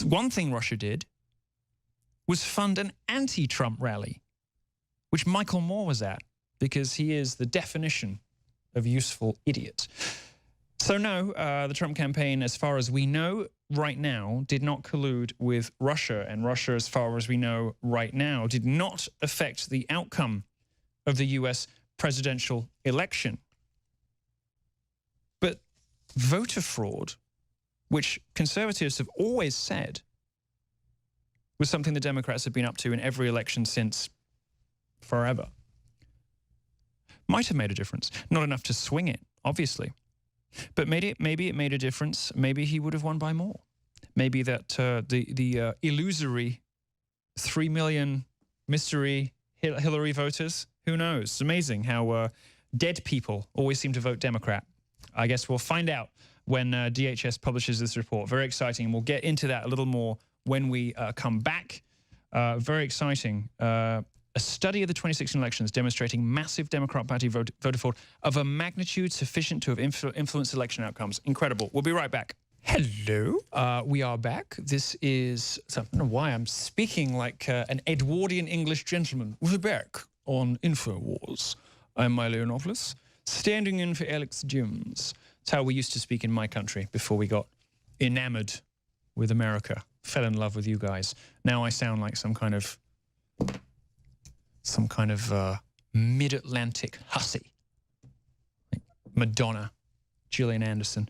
One thing Russia did was fund an anti-Trump rally, which Michael Moore was at, because he is the definition of useful idiot. So no, the Trump campaign, as far as we know right now, did not collude with Russia. And Russia, as far as we know right now, did not affect the outcome of the US presidential election. But voter fraud, which conservatives have always said was something the Democrats have been up to in every election since forever, might have made a difference. Not enough to swing it, obviously. But maybe it made a difference. Maybe he would have won by more. Maybe that the illusory 3 million mystery Hillary voters, who knows? It's amazing how dead people always seem to vote Democrat. I guess we'll find out when DHS publishes this report. Very exciting. And we'll get into that a little more when we come back. Very exciting. A study of the 2016 elections demonstrating massive Democrat Party voter fraud of a magnitude sufficient to have influenced election outcomes. Incredible. We'll be right back. Hello. We are back. This is, I don't know why I'm speaking like an Edwardian English gentleman. We're back on Infowars. I'm Milo, standing in for Alex Jones. It's how we used to speak in my country before we got enamored with America. Fell in love with you guys. Now I sound like some kind of mid-Atlantic hussy. Like Madonna, Gillian Anderson.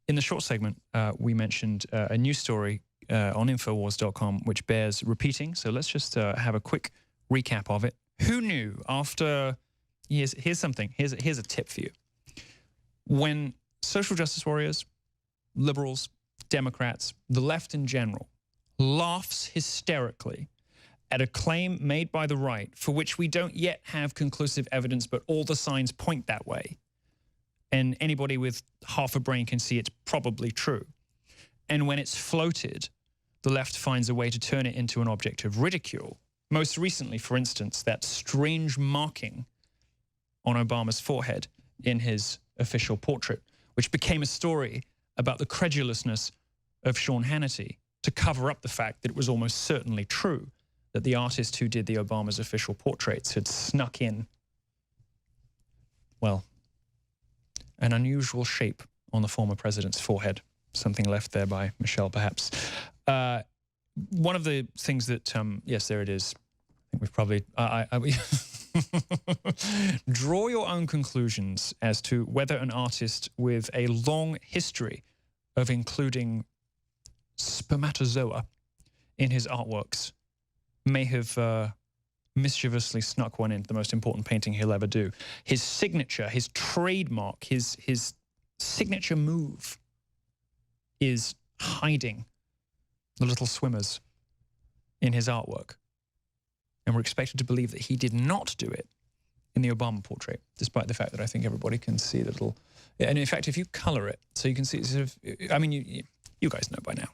In the short segment, we mentioned a news story on Infowars.com which bears repeating. So let's just have a quick recap of it. Who knew after... Here's something. Here's a tip for you. When social justice warriors, liberals, Democrats, the left in general, laughs hysterically at a claim made by the right for which we don't yet have conclusive evidence, but all the signs point that way, and anybody with half a brain can see it's probably true. And when it's floated, the left finds a way to turn it into an object of ridicule. Most recently, for instance, that strange marking on Obama's forehead in his official portrait, which became a story about the credulousness of Sean Hannity to cover up the fact that it was almost certainly true that the artist who did the Obama's official portraits had snuck in, well, an unusual shape on the former president's forehead, something left there by Michelle, perhaps. One of the things that, yes, there it is. I think we've probably, draw your own conclusions as to whether an artist with a long history of including spermatozoa in his artworks may have mischievously snuck one into the most important painting he'll ever do. His signature, his trademark, his signature move is hiding the little swimmers in his artwork. And we're expected to believe that he did not do it in the Obama portrait, despite the fact that I think everybody can see the little... And in fact, if you color it, so you can see sort of... I mean, you guys know by now.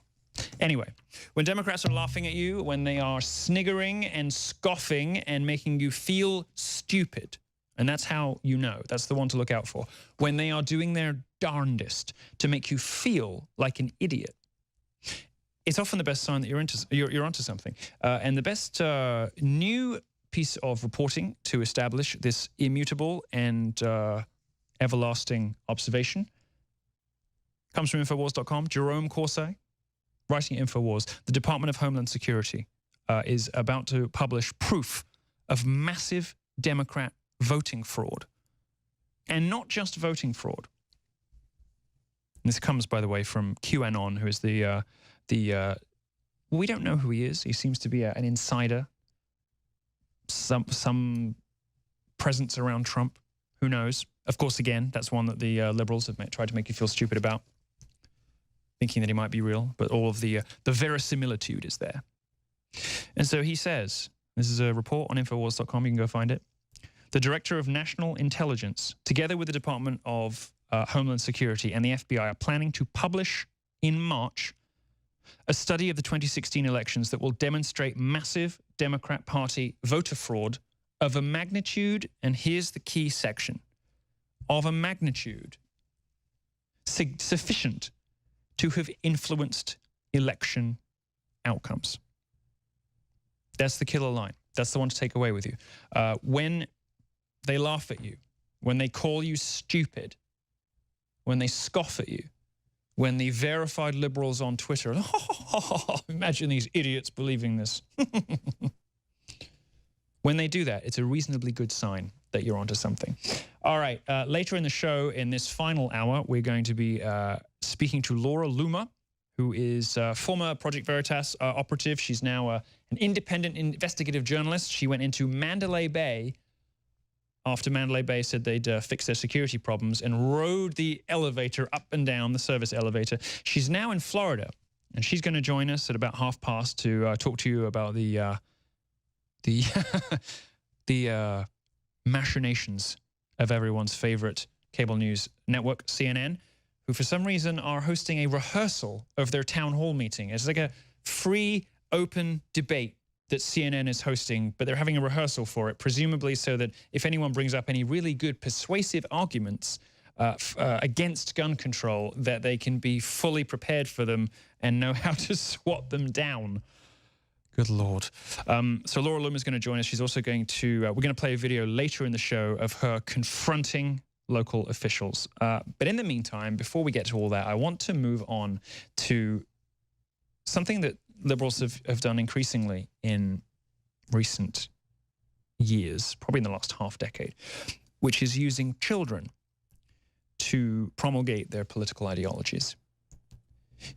Anyway, when Democrats are laughing at you, when they are sniggering and scoffing and making you feel stupid, and that's how you know, that's the one to look out for, when they are doing their darndest to make you feel like an idiot, it's often the best sign that you're onto something. And the best new piece of reporting to establish this immutable and everlasting observation comes from Infowars.com. Jerome Corsai, writing at Infowars, the Department of Homeland Security is about to publish proof of massive Democrat voting fraud. And not just voting fraud. And this comes, by the way, from QAnon, who is we don't know who he is. He seems to be an insider. Some presence around Trump. Who knows? Of course, again, that's one that the liberals have tried to make you feel stupid about, thinking that he might be real, but all of the verisimilitude is there. And so he says, this is a report on Infowars.com, you can go find it. The Director of National Intelligence, together with the Department of Homeland Security and the FBI, are planning to publish in March a study of the 2016 elections that will demonstrate massive Democrat Party voter fraud of a magnitude, and here's the key section, of a magnitude sufficient to have influenced election outcomes. That's the killer line. That's the one to take away with you. When they laugh at you, when they call you stupid, when they scoff at you, when the verified liberals on Twitter, imagine these idiots believing this. When they do that, it's a reasonably good sign that you're onto something. All right, later in the show, in this final hour, we're going to be speaking to Laura Loomer, who is a former Project Veritas operative. She's now an independent investigative journalist. She went into Mandalay Bay after Mandalay Bay said they'd fix their security problems and rode the elevator up and down, the service elevator. She's now in Florida, and she's going to join us at about past to talk to you about the machinations of everyone's favorite cable news network, CNN, who for some reason are hosting a rehearsal of their town hall meeting. It's like a free, open debate that CNN is hosting, but they're having a rehearsal for it, presumably so that if anyone brings up any really good persuasive arguments against gun control, that they can be fully prepared for them and know how to swat them down. Good Lord. So Laura Loomer is going to join us. She's also going to, we're going to play a video later in the show of her confronting local officials. But in the meantime, before we get to all that, I want to move on to something that liberals have done increasingly in recent years, probably in the last half decade, which is using children to promulgate their political ideologies.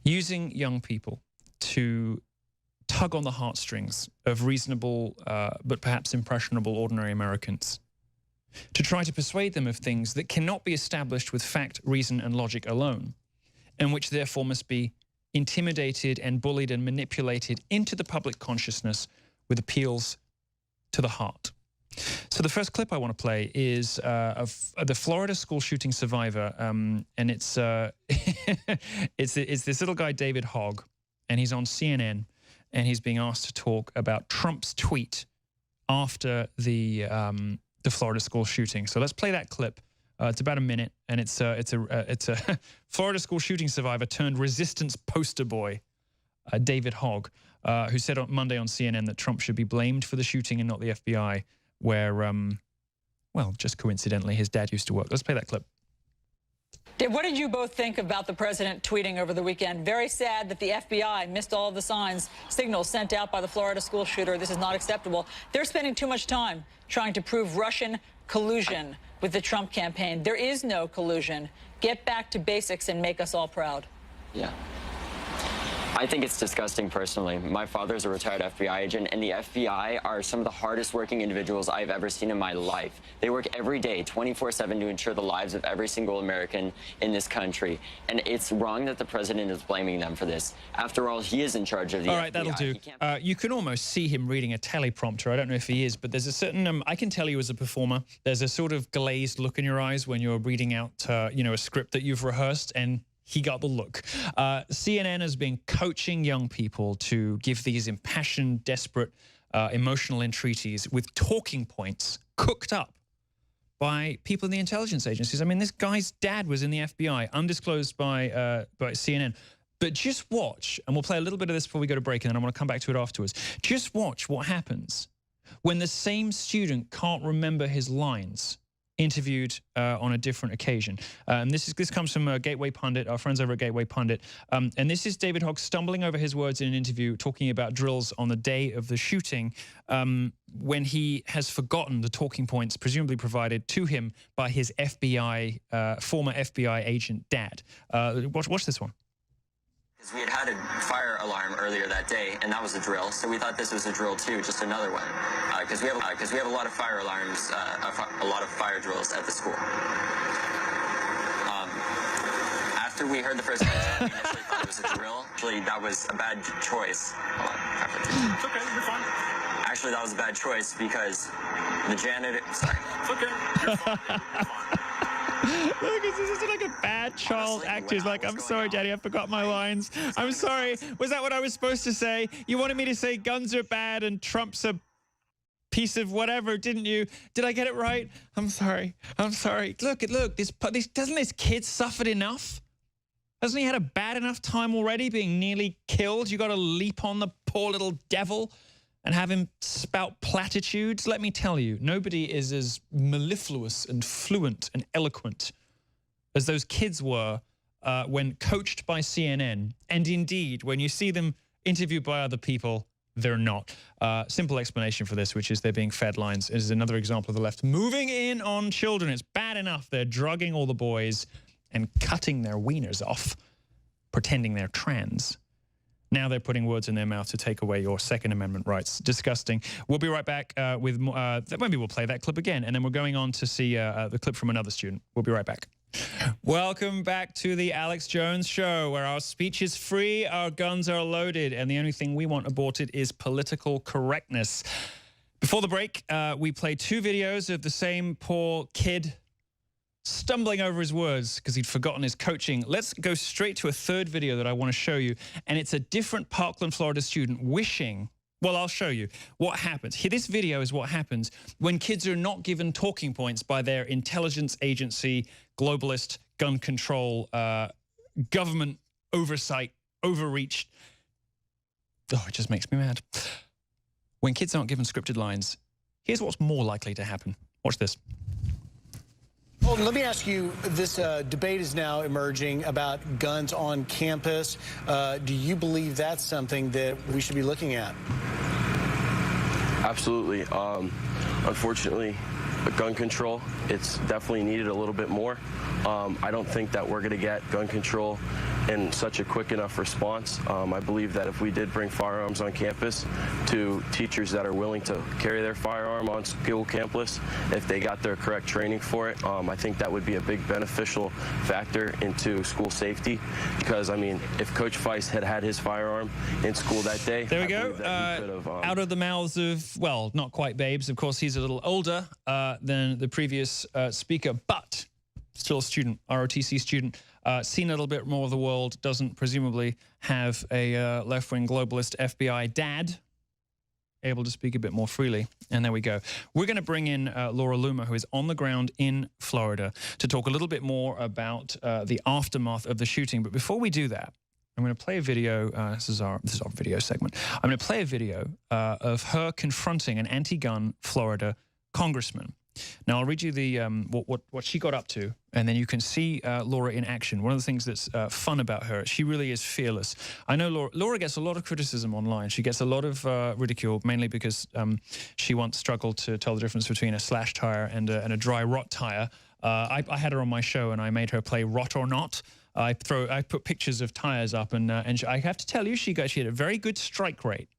Using young people to tug on the heartstrings of reasonable but perhaps impressionable ordinary Americans, to try to persuade them of things that cannot be established with fact, reason, and logic alone, and which therefore must be intimidated and bullied and manipulated into the public consciousness with appeals to the heart. So the first clip I want to play is of the Florida school shooting survivor, and it's it's this little guy, David Hogg, and he's on CNN, and he's being asked to talk about Trump's tweet after the Florida school shooting. So let's play that clip. It's about a minute, and it's a Florida school shooting survivor turned resistance poster boy, David Hogg, who said on Monday on CNN that Trump should be blamed for the shooting and not the FBI, where, well, just coincidentally, his dad used to work. Let's play that clip. Dave, what did you both think about the president tweeting over the weekend? Very sad that the FBI missed all of the signals sent out by the Florida school shooter. This is not acceptable. They're spending too much time trying to prove Russian collusion with the Trump campaign. There is no collusion. Get back to basics and make us all proud. Yeah. I think it's disgusting personally. My father's a retired FBI agent, and the FBI are some of the hardest working individuals I've ever seen in my life. They work every day, 24/7, to ensure the lives of every single American in this country. And it's wrong that the president is blaming them for this. After all, he is in charge of the FBI. All right, that'll do. You can almost see him reading a teleprompter. I don't know if he is, but there's a certain, I can tell you as a performer, there's a sort of glazed look in your eyes when you're reading out, you know, a script that you've rehearsed, and he got the look. CNN has been coaching young people to give these impassioned, desperate, emotional entreaties with talking points cooked up by people in the intelligence agencies. I mean, this guy's dad was in the FBI, undisclosed by CNN. But just watch, and we'll play a little bit of this before we go to break, and then I want to come back to it afterwards. Just watch what happens when the same student can't remember his lines interviewed on a different occasion. And this comes from Gateway Pundit, our friends over at Gateway Pundit. And this is David Hogg stumbling over his words in an interview talking about drills on the day of the shooting when he has forgotten the talking points presumably provided to him by his FBI, former FBI agent dad. Watch this one. We had had a fire alarm earlier that day, and that was a drill. So we thought this was a drill too, just another one, because we have a lot of fire alarms, a lot of fire drills at the school. After we heard the first incident, we initially thought it was a drill. Actually, that was a bad choice. Hold on. It's okay, you're fine. Actually, that was a bad choice because the janitor. Sorry. It's okay. You're fine. You're fine. Look, this is like a bad child actor. He's like, I'm sorry, Daddy, I forgot my lines. I'm sorry. Was that what I was supposed to say? You wanted me to say guns are bad and Trump's a piece of whatever, didn't you? Did I get it right? I'm sorry. I'm sorry. Look, doesn't this kid suffered enough? Hasn't he had a bad enough time already being nearly killed? You got to leap on the poor little devil and have him spout platitudes? Let me tell you, nobody is as mellifluous and fluent and eloquent as those kids were when coached by CNN. And indeed, when you see them interviewed by other people, they're not. Simple explanation for this, which is they're being fed lines. This is another example of the left moving in on children. It's bad enough they're drugging all the boys and cutting their wieners off, pretending they're trans. Now they're putting words in their mouth to take away your Second Amendment rights. Disgusting. We'll be right back with more. Maybe we'll play that clip again, and then we're going on to see the clip from another student. We'll be right back. Welcome back to the Alex Jones Show, where our speech is free, our guns are loaded, and the only thing we want aborted is political correctness. Before the break, we played 2 videos of the same poor kid stumbling over his words because he'd forgotten his coaching. Let's go straight to a 3rd video that I want to show you, and it's a different Parkland, Florida student wishing, well, I'll show you what happens. Here, this video is what happens when kids are not given talking points by their intelligence agency, globalist, gun control, government oversight, overreach. Oh, it just makes me mad. When kids aren't given scripted lines, here's what's more likely to happen. Watch this. Well, let me ask you, this debate is now emerging about guns on campus. Do you believe that's something that we should be looking at? Absolutely. Unfortunately, gun control, it's definitely needed a little bit more. I don't think that we're going to get gun control in such a quick enough response. I believe that if we did bring firearms on campus to teachers that are willing to carry their firearm on school campus, if they got their correct training for it, I think that would be a big beneficial factor into school safety. Because, I mean, if Coach Feist had had his firearm in school that day, there we go. Out of the mouths of, well, not quite babes. Of course, he's a little older than the previous speaker, but still a student, ROTC student. Seen a little bit more of the world, doesn't presumably have a left-wing globalist FBI dad, able to speak a bit more freely. And there we go. We're going to bring in Laura Loomer, who is on the ground in Florida, to talk a little bit more about the aftermath of the shooting. But before we do that, I'm going to play a video. This is our video segment. I'm going to play a video of her confronting an anti-gun Florida congressman. Now, I'll read you the what she got up to, and then you can see Laura in action. One of the things that's fun about her, she really is fearless. I know Laura gets a lot of criticism online. She gets a lot of ridicule, mainly because she once struggled to tell the difference between a slash tire and a dry rot tire. I had her on my show, and I made her play Rot or Not. I put pictures of tires up, and I have to tell you, she had a very good strike rate.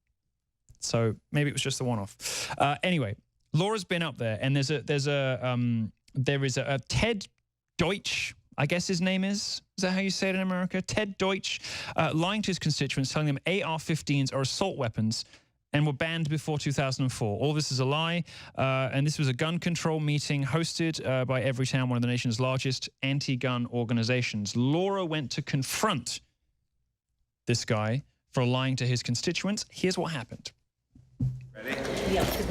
So maybe it was just the one-off. Anyway. Laura's been up there, and there is a Ted Deutsch, I guess his name is. Is that how you say it in America? Ted Deutsch, lying to his constituents, telling them AR-15s are assault weapons and were banned before 2004. All this is a lie, and this was a gun control meeting hosted by Everytown, one of the nation's largest anti-gun organizations. Laura went to confront this guy for lying to his constituents. Here's what happened. Ready? Yes.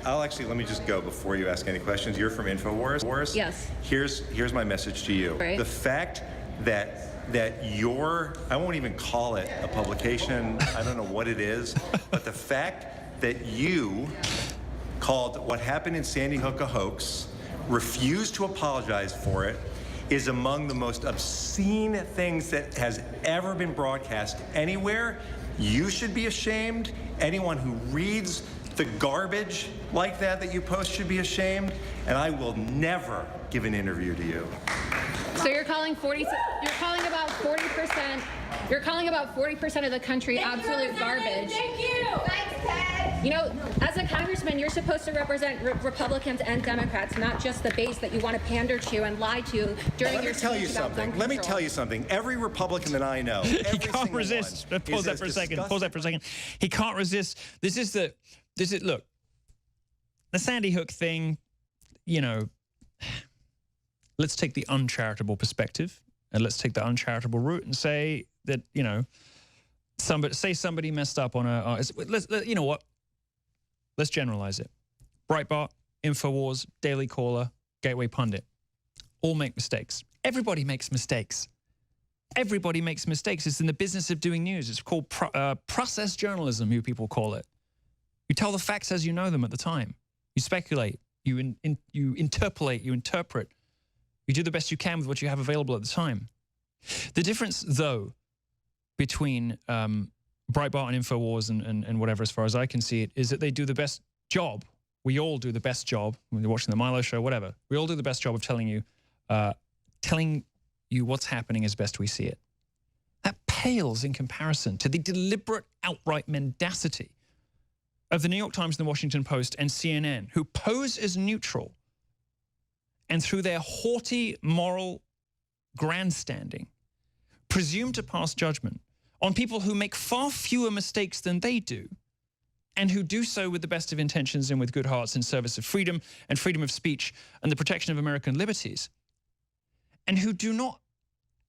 I'll actually, let me just go before you ask any questions. You're from Infowars? Yes. Here's my message to you. Right. The fact that your, I won't even call it a publication, I don't know what it is, but the fact that you called what happened in Sandy Hook a hoax, refused to apologize for it, is among the most obscene things that has ever been broadcast anywhere. You should be ashamed. Anyone who reads the garbage like that you post should be ashamed, and I will never give an interview to you. So you're calling about 40%. You're calling about 40% of the country absolute garbage. Thank you. Thanks, Ted. You know, as a congressman, you're supposed to represent Republicans and Democrats, not just the base that you want to pander to and lie to during your speech about gun control. Let me tell you something. Every Republican that I know, he can't resist. Pause that for a second. Pause that for a second. He can't resist. Look, the Sandy Hook thing, you know, let's take the uncharitable perspective and let's take the uncharitable route and say that, you know, somebody messed up on you know what? Let's generalize it. Breitbart, Infowars, Daily Caller, Gateway Pundit, all make mistakes. Everybody makes mistakes. Everybody makes mistakes. It's in the business of doing news. It's called process journalism, you people call it. You tell the facts as you know them at the time. You speculate, you interpolate, you interpret. You do the best you can with what you have available at the time. The difference, though, between Breitbart and Infowars and whatever, as far as I can see it, is that they do the best job. We all do the best job. When you're watching the Milo show, whatever. We all do the best job of telling you what's happening as best we see it. That pales in comparison to the deliberate, outright mendacity of the New York Times and the Washington Post and CNN, who pose as neutral and through their haughty moral grandstanding presume to pass judgment on people who make far fewer mistakes than they do and who do so with the best of intentions and with good hearts in service of freedom and freedom of speech and the protection of American liberties, and who do not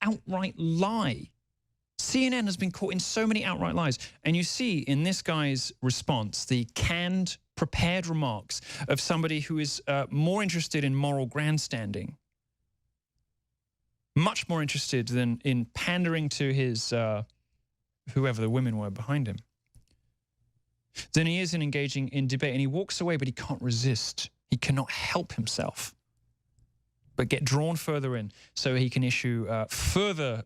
outright lie. CNN has been caught in so many outright lies. And you see in this guy's response the canned, prepared remarks of somebody who is more interested in moral grandstanding, much more interested than in pandering to his, whoever the women were behind him, than he is in engaging in debate. And he walks away, but he can't resist. He cannot help himself but get drawn further in so he can issue further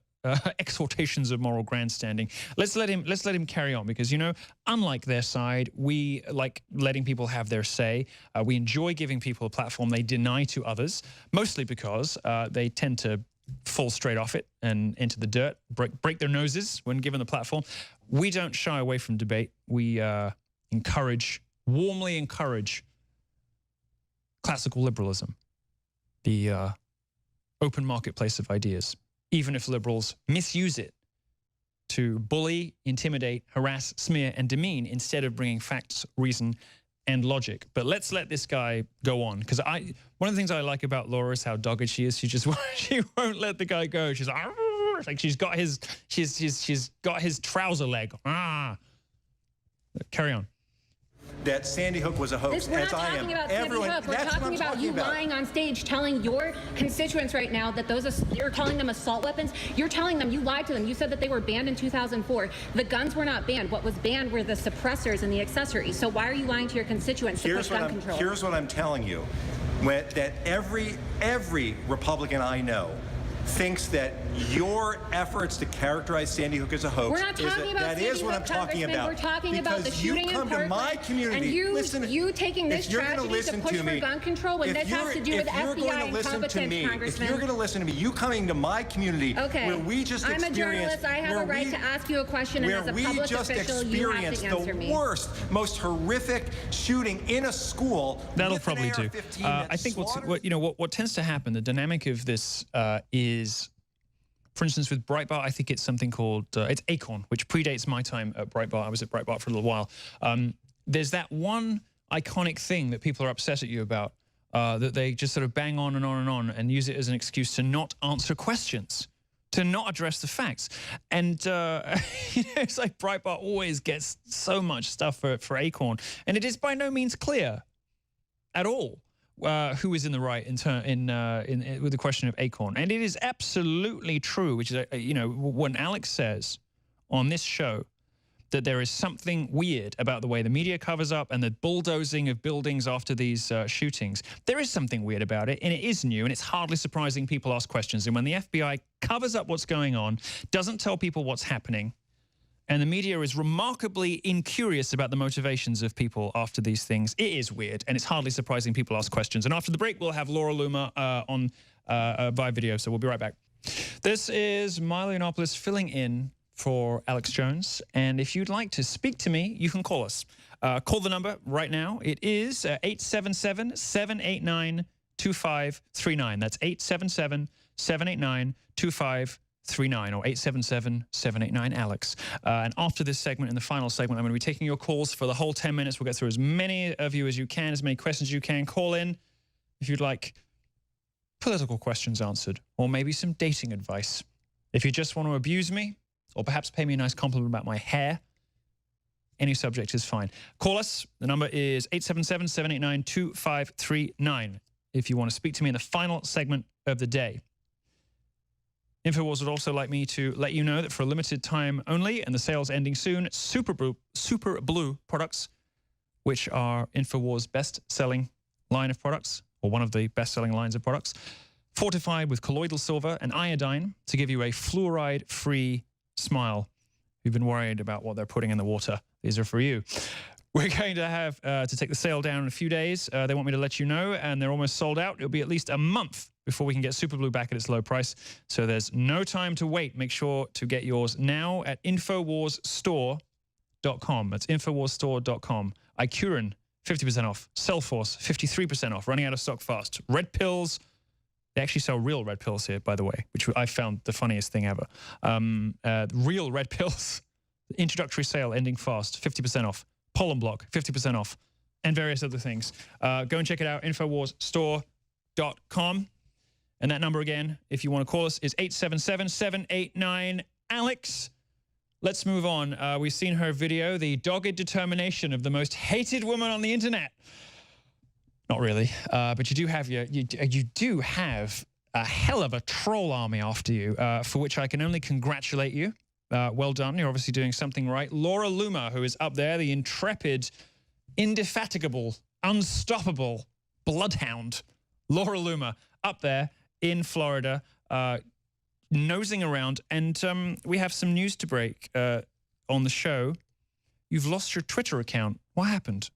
exhortations of moral grandstanding. Let's let him carry on, because, you know, unlike their side, we like letting people have their say. We enjoy giving people a platform they deny to others, mostly because they tend to fall straight off it and into the dirt, break their noses when given the platform. We don't shy away from debate. We warmly encourage classical liberalism, the open marketplace of ideas, even if liberals misuse it to bully, intimidate, harass, smear, and demean instead of bringing facts, reason, and logic. But let's let this guy go on, because one of the things I like about Laura is how dogged she is. She won't let the guy go. She's like she's got his trouser leg. Carry on. That Sandy Hook was a hoax, as I am. Everyone, we're talking about you lying on stage, telling your constituents right now that you're calling them assault weapons. You're telling them, you lied to them. You said that they were banned in 2004. The guns were not banned. What was banned were the suppressors and the accessories. So why are you lying to your constituents to push gun control? Here's what I'm telling you. That every Republican I know thinks that your efforts to characterize Sandy Hook as a hoax We're not talking about that Sandy is what Hook, I'm talking about. We're talking about the shooting in Parkland, to my community, and you taking this tragedy to push for gun control when this has to do with FBI incompetence, Congressman. If you're going to listen to me, you coming to my community where we just I'm a journalist. I have a right to ask you a question, and as a public official, you have to answer me. The worst, most horrific shooting in a school. That'll probably do. I think what tends to happen, the dynamic of this is, for instance, with Breitbart, I think it's something called, it's Acorn, which predates my time at Breitbart. I was at Breitbart for a little while. There's that one iconic thing that people are upset at you about, that they just sort of bang on and on and on and use it as an excuse to not answer questions, to not address the facts. And it's like Breitbart always gets so much stuff for Acorn, and it is by no means clear at all who is in the right with the question of Acorn. And it is absolutely true, which is, when Alex says on this show that there is something weird about the way the media covers up and the bulldozing of buildings after these shootings. There is something weird about it, and it is new, and it's hardly surprising people ask questions. And when the FBI covers up what's going on, doesn't tell people what's happening, and the media is remarkably incurious about the motivations of people after these things, it is weird, and it's hardly surprising people ask questions. And after the break, we'll have Laura Loomer on via video, so we'll be right back. This is Milo Yiannopoulos filling in for Alex Jones, and if you'd like to speak to me, you can call us. Call the number right now. It is 877-789-2539. That's 877-789-2539, or 877-789-ALEX. And after this segment, in the final segment, I'm going to be taking your calls for the whole 10 minutes. We'll get through as many of you as you can, as many questions as you can. Call in if you'd like political questions answered, or maybe some dating advice. If you just want to abuse me, or perhaps pay me a nice compliment about my hair, any subject is fine. Call us. The number is 877-789-2539 if you want to speak to me in the final segment of the day. Infowars would also like me to let you know that for a limited time only, and the sale's ending soon, Super Blue products, which are Infowars' best-selling line of products, or one of the best-selling lines of products, fortified with colloidal silver and iodine to give you a fluoride-free smile. You've been worried about what they're putting in the water. These are for you. We're going to have to take the sale down in a few days. They want me to let you know, and they're almost sold out. It'll be at least a month before we can get Super Blue back at its low price. So there's no time to wait. Make sure to get yours now at InfowarsStore.com. That's InfowarsStore.com. Icurin, 50% off. Cellforce, 53% off. Running out of stock fast. Red pills. They actually sell real red pills here, by the way, which I found the funniest thing ever. Real red pills. Introductory sale ending fast. 50% off. Pollen block, 50% off. And various other things. Go and check it out. InfowarsStore.com. And that number again, if you want to call us, is 877-789-ALEX. Let's move on. We've seen her video, the dogged determination of the most hated woman on the internet. Not really, but you do have you do have a hell of a troll army after you, for which I can only congratulate you. Well done. You're obviously doing something right. Laura Loomer, who is up there, the intrepid, indefatigable, unstoppable bloodhound. Laura Loomer up there in Florida, nosing around, and we have some news to break on the show. You've lost your Twitter account. What happened?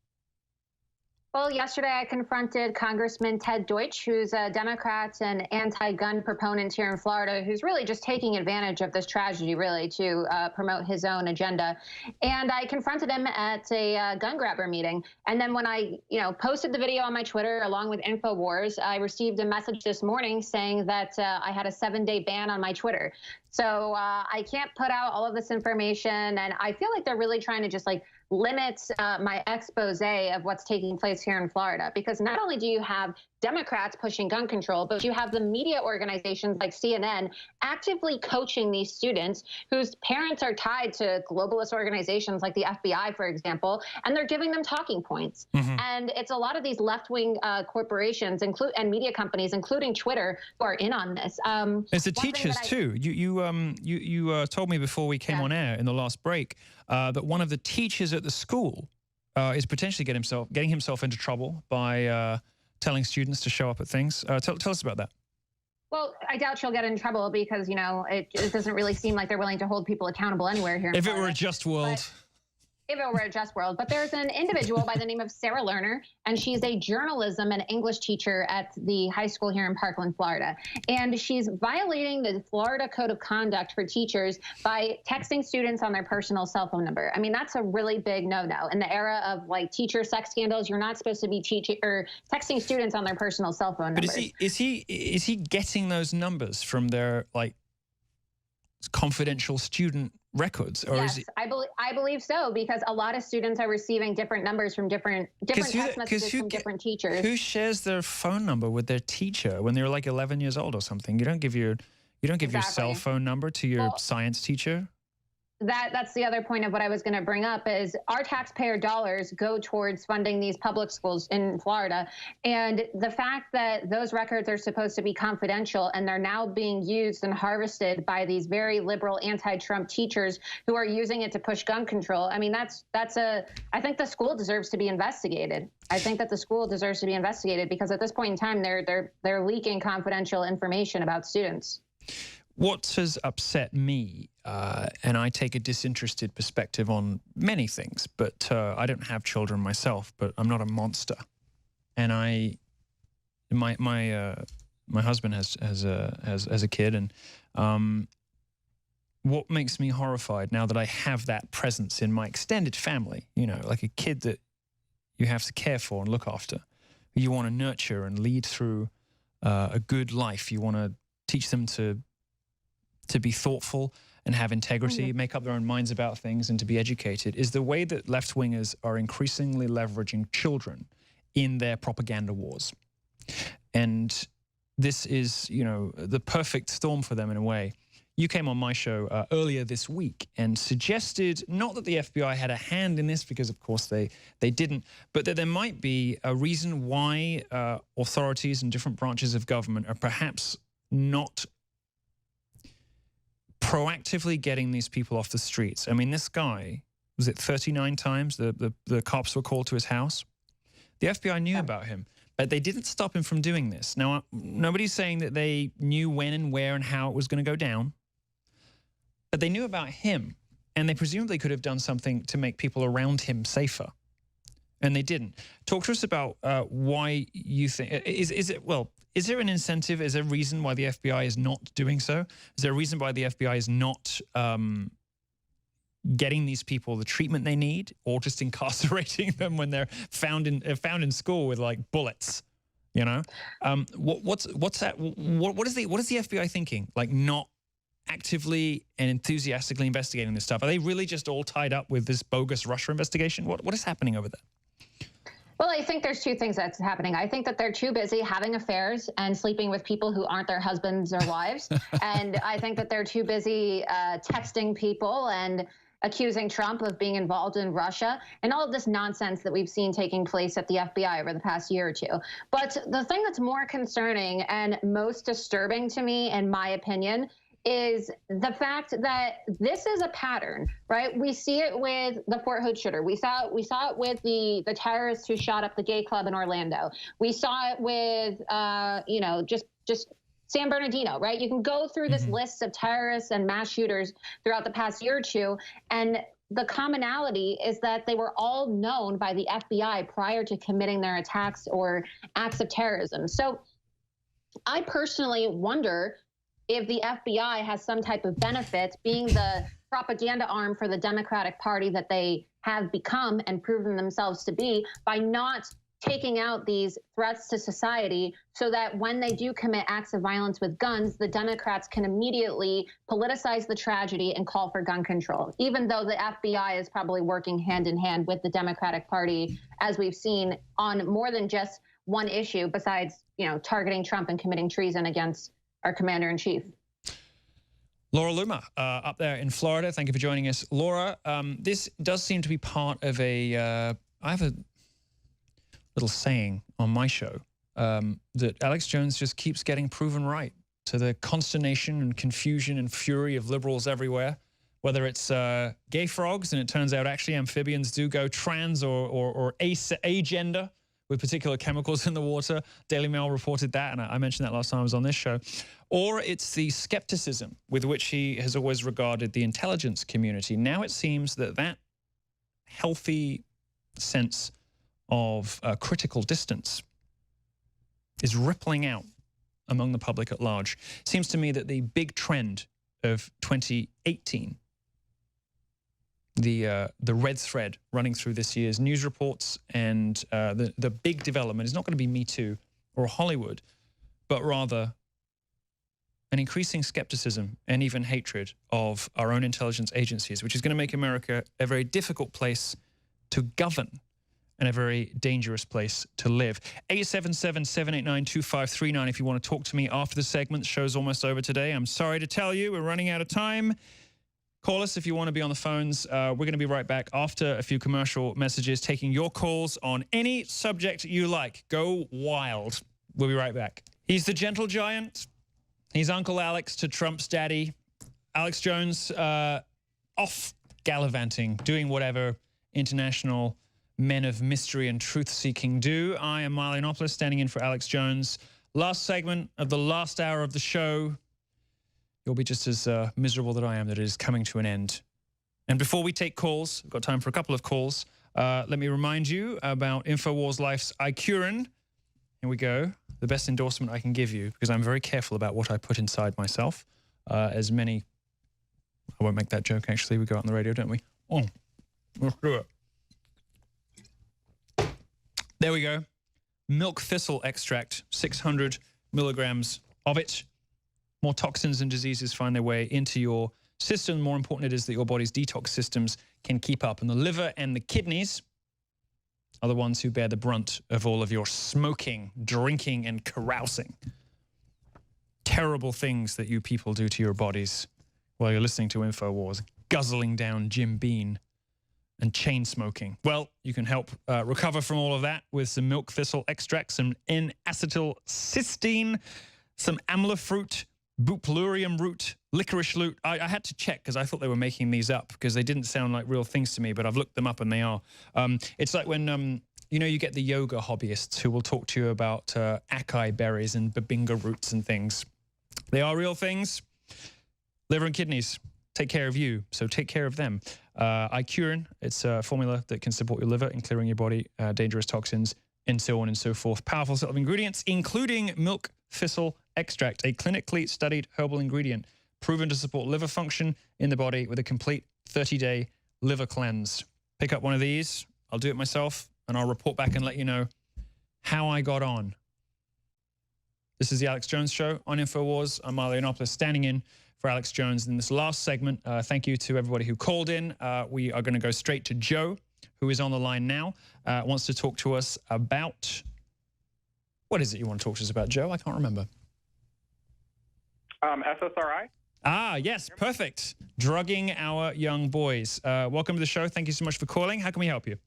Well, yesterday I confronted Congressman Ted Deutsch, who's a Democrat and anti-gun proponent here in Florida, who's really just taking advantage of this tragedy, really, to promote his own agenda. And I confronted him at a gun grabber meeting. And then when I, posted the video on my Twitter along with Infowars, I received a message this morning saying that I had a 7-day ban on my Twitter. So I can't put out all of this information, and I feel like they're really trying to just limit my expose of what's taking place here in Florida, because not only do you have Democrats pushing gun control, but you have the media organizations like CNN actively coaching these students whose parents are tied to globalist organizations like the FBI, for example, and they're giving them talking points. And it's a lot of these left-wing corporations and media companies, including Twitter, who are in on this. It's the teachers too. You told me before we came on air in the last break that one of the teachers at the school is potentially getting himself into trouble by telling students to show up at things. Tell us about that. Well, I doubt she'll get in trouble because, it doesn't really seem like they're willing to hold people accountable anywhere here in Florida. If it were a just world. If it were a just world. But there's an individual by the name of Sarah Lerner, and she's a journalism and English teacher at the high school here in Parkland, Florida. And she's violating the Florida Code of Conduct for teachers by texting students on their personal cell phone number. I mean, that's a really big no-no. In the era of teacher sex scandals, you're not supposed to be texting students on their personal cell phone numbers. But is he getting those numbers from their confidential student records, or yes, is it? I believe so, because a lot of students are receiving different numbers from different text messages from different teachers. Who shares their phone number with their teacher when they're 11 years old or something? You don't give your cell phone number to your science teacher. that's the other point of what I was going to bring up is our taxpayer dollars go towards funding these public schools in Florida. And the fact that those records are supposed to be confidential and they're now being used and harvested by these very liberal anti-Trump teachers who are using it to push gun control. I mean, I think the school deserves to be investigated. I think that the school deserves to be investigated because at this point in time, they're leaking confidential information about students. What has upset me, and I take a disinterested perspective on many things, but I don't have children myself, but I'm not a monster. And my husband has a kid, and what makes me horrified now that I have that presence in my extended family, you know, like a kid that you have to care for and look after, you want to nurture and lead through a good life. You want to teach them to be thoughtful and have integrity, make up their own minds about things, and to be educated, is the way that left-wingers are increasingly leveraging children in their propaganda wars. And this is, you know, the perfect storm for them in a way. You came on my show earlier this week and suggested not that the FBI had a hand in this, because of course they didn't, but that there might be a reason why authorities and different branches of government are perhaps not proactively getting these people off the streets. I mean, this guy, was it 39 times the cops were called to his house? The FBI knew about him, but they didn't stop him from doing this. Now, nobody's saying that they knew when and where and how it was going to go down, but they knew about him, and they presumably could have done something to make people around him safer, and they didn't. Talk to us about why you think, is there an incentive? Is there a reason why the FBI is not doing so? Is there a reason why the FBI is not getting these people the treatment they need, or just incarcerating them when they're found in school with like bullets? You know, what is the FBI thinking? Like, not actively and enthusiastically investigating this stuff? Are they really just all tied up with this bogus Russia investigation? What is happening over there? Well, I think there's two things that's happening. I think that they're too busy having affairs and sleeping with people who aren't their husbands or wives. And I think that they're too busy texting people and accusing Trump of being involved in Russia and all of this nonsense that we've seen taking place at the FBI over the past year or two. But the thing that's more concerning and most disturbing to me, in my opinion, is the fact that this is a pattern, right? We see it with the Fort Hood shooter. We saw it with the terrorists who shot up the gay club in Orlando. We saw it with, you know, just San Bernardino, right? You can go through this list of terrorists and mass shooters throughout the past year or two, and the commonality is that they were all known by the FBI prior to committing their attacks or acts of terrorism. So I personally wonder if the FBI has some type of benefit being the propaganda arm for the Democratic Party that they have become and proven themselves to be, by not taking out these threats to society, so that when they do commit acts of violence with guns, the Democrats can immediately politicize the tragedy and call for gun control, even though the FBI is probably working hand in hand with the Democratic Party, as we've seen on more than just one issue, besides, you know, targeting Trump and committing treason against our commander-in-chief. Laura Loomer, up there in Florida, thank you for joining us. Laura, this does seem to be part of I have a little saying on my show that Alex Jones just keeps getting proven right, to the consternation and confusion and fury of liberals everywhere, whether it's gay frogs, and it turns out actually amphibians do go trans or agender, with particular chemicals in the water. Daily Mail reported that, and I mentioned that last time I was on this show. Or it's the skepticism with which he has always regarded the intelligence community. Now it seems that that healthy sense of critical distance is rippling out among the public at large. It seems to me that the big trend of 2018, the red thread running through this year's news reports and the big development is not going to be Me Too or Hollywood, but rather an increasing skepticism and even hatred of our own intelligence agencies, which is going to make America a very difficult place to govern and a very dangerous place to live. 877-789-2539 if you want to talk to me after the segment. The show's almost over today. I'm sorry to tell you, we're running out of time. Call us if you want to be on the phones. We're going to be right back after a few commercial messages, taking your calls on any subject you like. Go wild. We'll be right back. He's the gentle giant. He's Uncle Alex to Trump's daddy. Alex Jones off gallivanting, doing whatever international men of mystery and truth-seeking do. I am Milo standing in for Alex Jones. Last segment of the last hour of the show. You'll be just as miserable that I am that it is coming to an end. And before we take calls, we've got time for a couple of calls. Let me remind you about Infowars Life's iCurin. Here we go. The best endorsement I can give you, because I'm very careful about what I put inside myself. As many... I won't make that joke, actually. We go out on the radio, don't we? Oh, let's do it. There we go. Milk thistle extract, 600 milligrams of it. More toxins and diseases find their way into your system. More important it is that your body's detox systems can keep up. And the liver and the kidneys are the ones who bear the brunt of all of your smoking, drinking, and carousing. Terrible things that you people do to your bodies while you're listening to Infowars, guzzling down Jim Beam and chain smoking. Well, you can help recover from all of that with some milk thistle extract, some N-acetylcysteine, some amla fruit, buplurium root, licorice root. I had to check because I thought they were making these up because they didn't sound like real things to me, but I've looked them up and they are. It's like when, you know, you get the yoga hobbyists who will talk to you about acai berries and babinga roots and things. They are real things. Liver and kidneys take care of you, so take care of them. iCurin, it's a formula that can support your liver in clearing your body, dangerous toxins, and so on and so forth. Powerful set of ingredients, including milk thistle extract, a clinically studied herbal ingredient proven to support liver function in the body with a complete 30-day liver cleanse. Pick up one of these. I'll do it myself, and I'll report back and let you know how I got on. This is the Alex Jones Show on Infowars. I'm Milo Yiannopoulos, standing in for Alex Jones in this last segment. Thank you to everybody who called in. We are going to go straight to Joe, who is on the line now, wants to talk to us about... What is it you want to talk to us about, Joe? I can't remember. SSRI? Ah, yes, perfect. Drugging our young boys. Welcome to the show. Thank you so much for calling. How can we help you?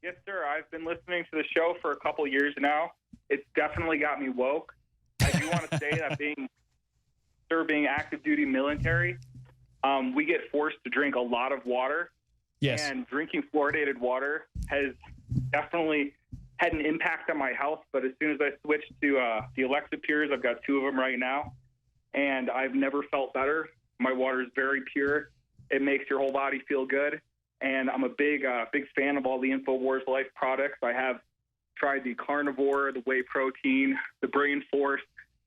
Yes, sir. I've been listening to the show for a couple years now. It's definitely got me woke. I do want to say that being active duty military, we get forced to drink a lot of water. Yes. And drinking fluoridated water has definitely had an impact on my health. But as soon as I switched to the Alexa Pures, I've got 2 of them right now, and I've never felt better. My water is very pure. It makes your whole body feel good. And I'm a big fan of all the Infowars Life products. I have tried the Carnivore, the Whey Protein, the Brain Force,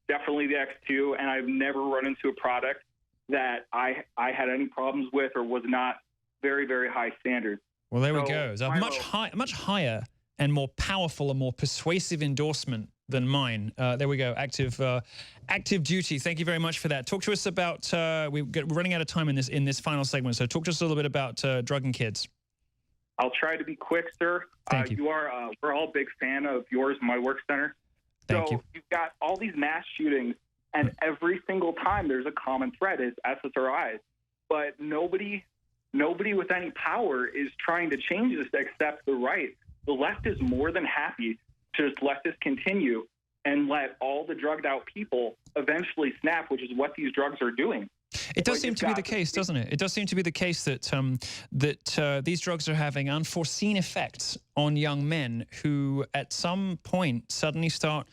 definitely the X2, and I've never run into a product that I had any problems with or was not very, very high standard. Well, there we go. It's a much higher and more powerful and more persuasive endorsement than mine. There we go. Active duty. Thank you very much for that. Talk to us about. We're running out of time in this final segment, so talk to us a little bit about drugging kids. I'll try to be quick, sir. Thank you. We're all a big fan of yours, my work center. Thank you. You've got all these mass shootings, and every single time there's a common thread is SSRIs. But nobody with any power is trying to change this except the right. The left is more than happy to just let this continue and let all the drugged out people eventually snap, which is what these drugs are doing. It does seem to be the case, doesn't it? It does seem to be the case that these drugs are having unforeseen effects on young men who, at some point, suddenly start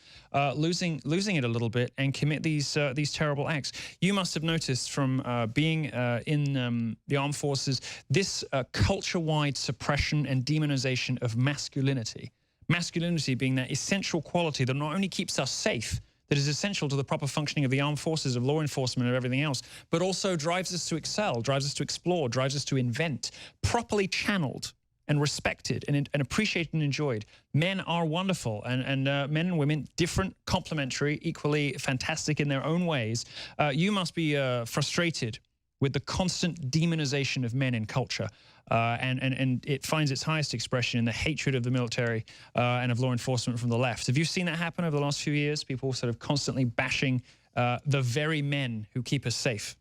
losing it a little bit and commit these terrible acts. You must have noticed from being in the armed forces this culture-wide suppression and demonization of masculinity. Masculinity being that essential quality that not only keeps us safe, that is essential to the proper functioning of the armed forces, of law enforcement, and everything else, but also drives us to excel, drives us to explore, drives us to invent. Properly channeled and respected and appreciated and enjoyed. Men are wonderful, and men and women, different, complementary, equally fantastic in their own ways. You must be frustrated with the constant demonization of men in culture. And it finds its highest expression in the hatred of the military and of law enforcement from the left. Have you seen that happen over the last few years? People sort of constantly bashing the very men who keep us safe.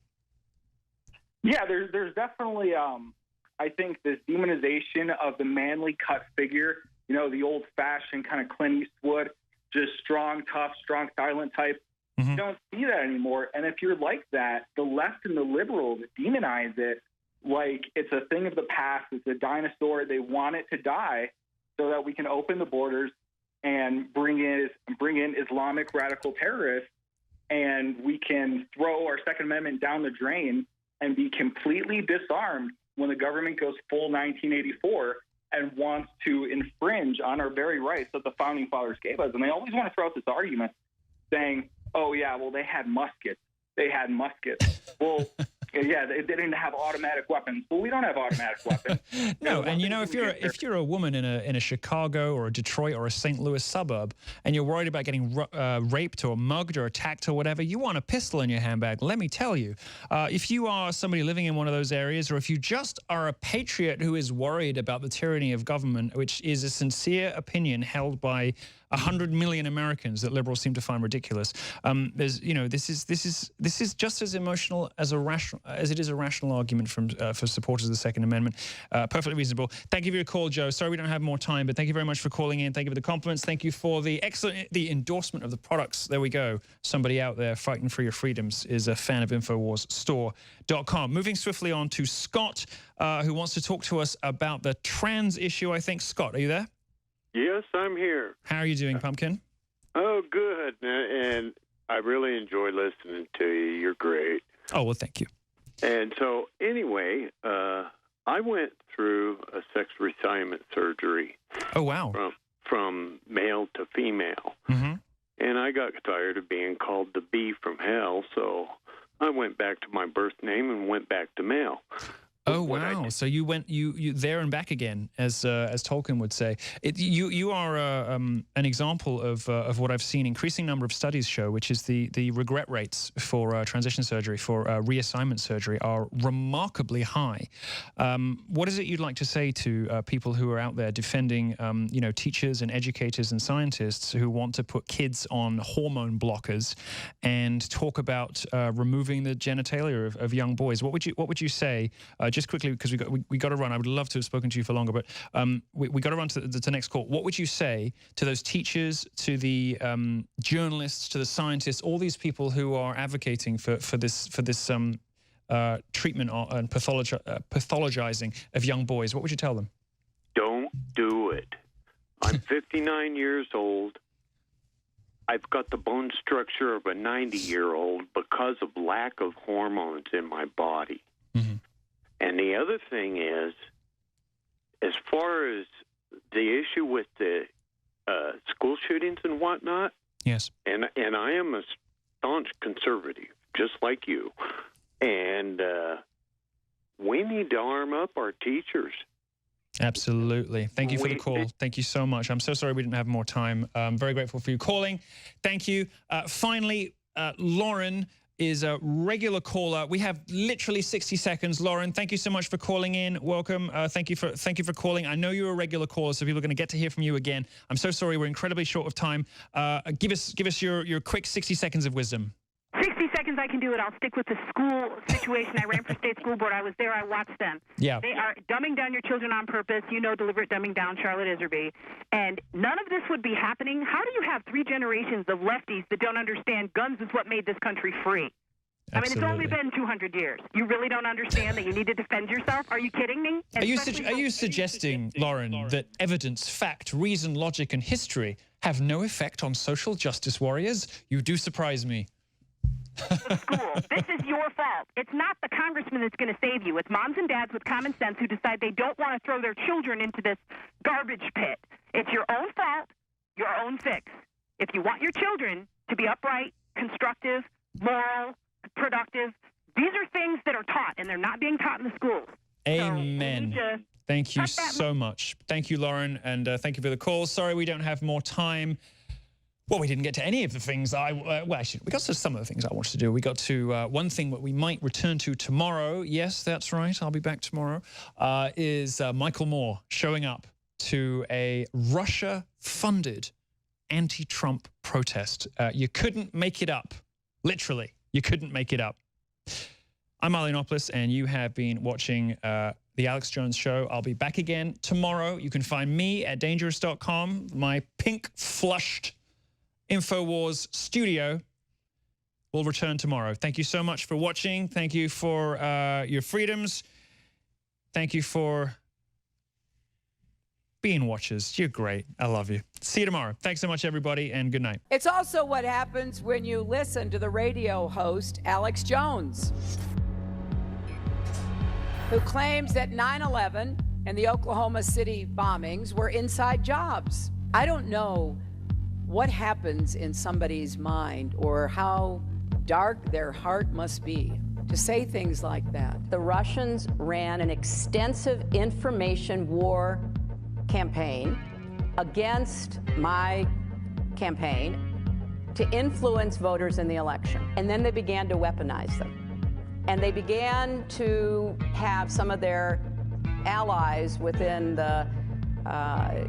Yeah, there's definitely, I think, this demonization of the manly cut figure, you know, the old-fashioned kind of Clint Eastwood, just strong, tough, strong, silent type. You don't see that anymore. And if you're like that, the left and the liberals demonize it like it's a thing of the past. It's a dinosaur. They want it to die so that we can open the borders and bring in Islamic radical terrorists, and we can throw our Second Amendment down the drain and be completely disarmed when the government goes full 1984 and wants to infringe on our very rights that the Founding Fathers gave us. And they always want to throw out this argument saying, oh, yeah, well, they had muskets. They had muskets. Well, yeah, they didn't have automatic weapons. Well, we don't have automatic weapons. No, and you know, if you're a woman in a Chicago or a Detroit or a St. Louis suburb, and you're worried about getting raped or mugged or attacked or whatever, you want a pistol in your handbag. Let me tell you, if you are somebody living in one of those areas, or if you just are a patriot who is worried about the tyranny of government, which is a sincere opinion held by 100 million Americans that liberals seem to find ridiculous. There's, you know, this is just as emotional as it is a rational argument from for supporters of the Second Amendment. Perfectly reasonable. Thank you for your call, Joe. Sorry we don't have more time, but thank you very much for calling in. Thank you for the compliments. Thank you for the the endorsement of the products. There we go. Somebody out there fighting for your freedoms is a fan of InfoWarsStore.com. Moving swiftly on to Scott, who wants to talk to us about the trans issue. I think, Scott, are you there? Yes, I'm here. How are you doing, Pumpkin? Oh, good. And I really enjoy listening to you. You're great. Oh, well, thank you. And so, anyway, I went through a sex reassignment surgery. Oh, wow. From male to female. And I got tired of being called the bee from hell, so I went back to my birth name and went back to male. Oh, wow. So you went you there and back again, as Tolkien would say. You are an example of what I've seen increasing number of studies show, which is the regret rates for transition surgery, for reassignment surgery, are remarkably high. What is it you'd like to say to people who are out there defending, you know, teachers and educators and scientists who want to put kids on hormone blockers and talk about removing the genitalia of young boys? What would you say? Just quickly, because we got to run. I would love to have spoken to you for longer, but we got to run to the next call. What would you say to those teachers, to the journalists, to the scientists, all these people who are advocating for this treatment and pathologizing of young boys? What would you tell them? Don't do it. I'm 59 years old. I've got the bone structure of a 90-year-old because of lack of hormones in my body. And the other thing is, as far as the issue with the school shootings and whatnot, yes, and I am a staunch conservative, just like you, and we need to arm up our teachers. Absolutely. Thank you for the call. Thank you so much. I'm so sorry we didn't have more time. I'm very grateful for you calling. Thank you. Finally, Lauren is a regular caller. We have literally 60 seconds. Lauren, thank you so much for calling in. Welcome. Thank you for calling. I know you're a regular caller, so people are going to get to hear from you again. I'm so sorry. We're incredibly short of time. Give us your quick 60 seconds of wisdom. 60 seconds, I can do it. I'll stick with the school situation. I ran for state school board. I was there. I watched them. Yeah. They are dumbing down your children on purpose. You know, deliberate dumbing down, Charlotte Iserby. And none of this would be happening. How do you have 3 generations of lefties that don't understand guns is what made this country free? Absolutely. I mean, it's only been 200 years. You really don't understand that you need to defend yourself? Are you kidding me? Are you suggesting, Lauren, that evidence, fact, reason, logic, and history have no effect on social justice warriors? You do surprise me. School. This is your fault. It's not the congressman that's going to save you. It's moms and dads with common sense who decide they don't want to throw their children into this garbage pit. It's your own fault, your own fix. If you want your children to be upright, constructive, moral, productive, these are things that are taught, and they're not being taught in the schools. Amen. So thank you so much. Thank you, Lauren, and thank you for the call. Sorry we don't have more time. Well, we didn't get to any of the things well, actually, we got to some of the things I wanted to do. We got to one thing that we might return to tomorrow. Yes, that's right. I'll be back tomorrow. Is Michael Moore showing up to a Russia-funded anti-Trump protest. You couldn't make it up. Literally, you couldn't make it up. I'm Milo, and you have been watching The Alex Jones Show. I'll be back again tomorrow. You can find me at dangerous.com. My pink-flushed Infowars studio will return tomorrow. Thank you so much for watching. Thank you for your freedoms. Thank you for being watchers. You're great. I love you. See you tomorrow. Thanks so much, everybody, and good night. It's also what happens when you listen to the radio host, Alex Jones, who claims that 9/11 and the Oklahoma City bombings were inside jobs. I don't know what happens in somebody's mind or how dark their heart must be to say things like that. The Russians ran an extensive information war campaign against my campaign to influence voters in the election. And then they began to weaponize them. And they began to have some of their allies within the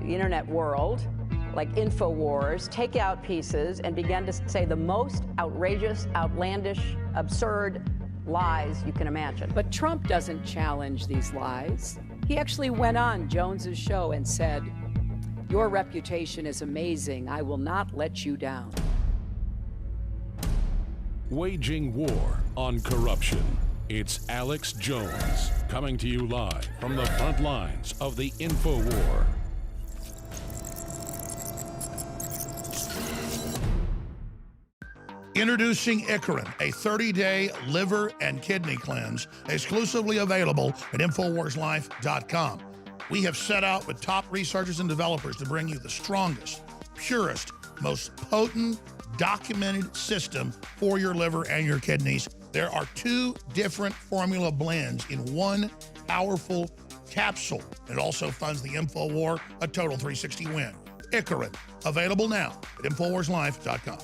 internet world, like Infowars, take out pieces and began to say the most outrageous, outlandish, absurd lies you can imagine. But Trump doesn't challenge these lies. He actually went on Jones's show and said, "Your reputation is amazing. I will not let you down." Waging war on corruption. It's Alex Jones coming to you live from the front lines of the Infowar. Introducing Icarin, a 30-day liver and kidney cleanse, exclusively available at InfowarsLife.com. We have set out with top researchers and developers to bring you the strongest, purest, most potent, documented system for your liver and your kidneys. There are 2 different formula blends in one powerful capsule. It also funds the Infowar, a total 360 win. Icarin, available now at InfowarsLife.com.